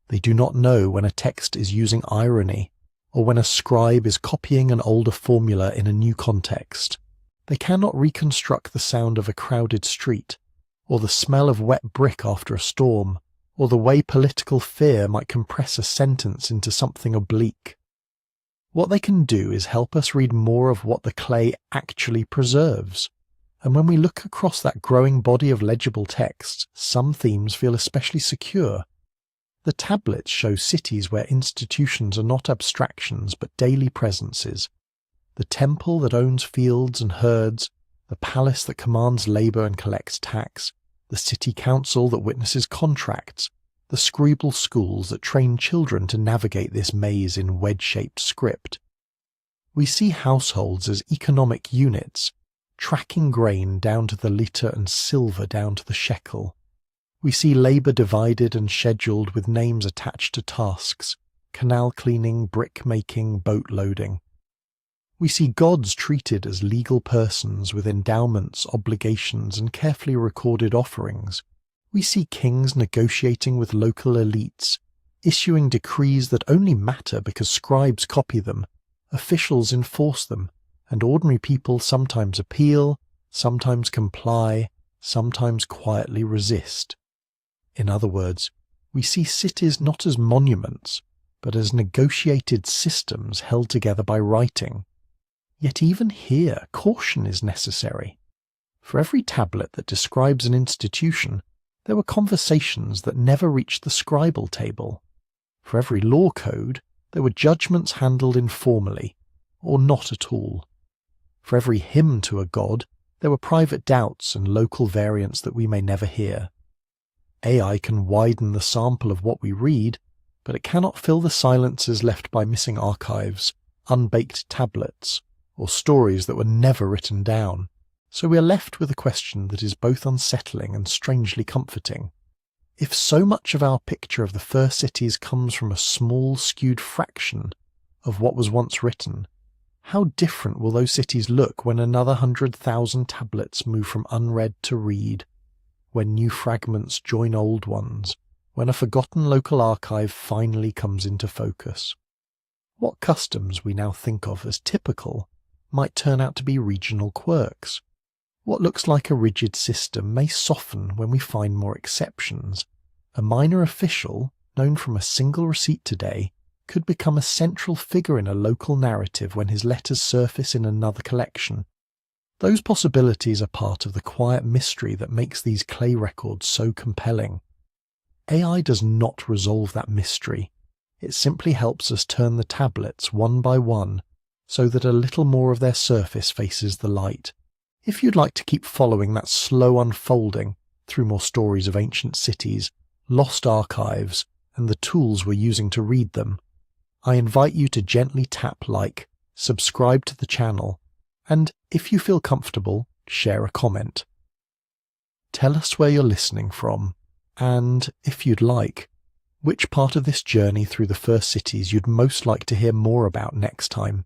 They do not know when a text is using irony, or when a scribe is copying an older formula in a new context. They cannot reconstruct the sound of a crowded street, or the smell of wet brick after a storm, or the way political fear might compress a sentence into something oblique. What they can do is help us read more of what the clay actually preserves. And when we look across that growing body of legible text, some themes feel especially secure. The tablets show cities where institutions are not abstractions but daily presences. The temple that owns fields and herds, the palace that commands labour and collects tax, the city council that witnesses contracts, the scribal schools that train children to navigate this maze in wedge-shaped script. We see households as economic units, tracking grain down to the litre and silver down to the shekel. We see labour divided and scheduled with names attached to tasks, canal cleaning, brick making, boat loading. We see gods treated as legal persons with endowments, obligations, and carefully recorded offerings. We see kings negotiating with local elites, issuing decrees that only matter because scribes copy them, officials enforce them, and ordinary people sometimes appeal, sometimes comply, sometimes quietly resist. In other words, we see cities not as monuments, but as negotiated systems held together by writing. Yet even here, caution is necessary. For every tablet that describes an institution, there were conversations that never reached the scribal table. For every law code, there were judgments handled informally, or not at all. For every hymn to a god, there were private doubts and local variants that we may never hear. AI can widen the sample of what we read, but it cannot fill the silences left by missing archives, unbaked tablets, or stories that were never written down. So we are left with a question that is both unsettling and strangely comforting. If so much of our picture of the first cities comes from a small, skewed fraction of what was once written, how different will those cities look when another 100,000 tablets move from unread to read, when new fragments join old ones, when a forgotten local archive finally comes into focus? What customs we now think of as typical might turn out to be regional quirks? What looks like a rigid system may soften when we find more exceptions. A minor official, known from a single receipt today, could become a central figure in a local narrative when his letters surface in another collection. Those possibilities are part of the quiet mystery that makes these clay records so compelling. AI does not resolve that mystery. It simply helps us turn the tablets one by one so that a little more of their surface faces the light. If you'd like to keep following that slow unfolding through more stories of ancient cities, lost archives, and the tools we're using to read them, I invite you to gently tap like, subscribe to the channel, and if you feel comfortable, share a comment. Tell us where you're listening from, and, if you'd like, which part of this journey through the first cities you'd most like to hear more about next time.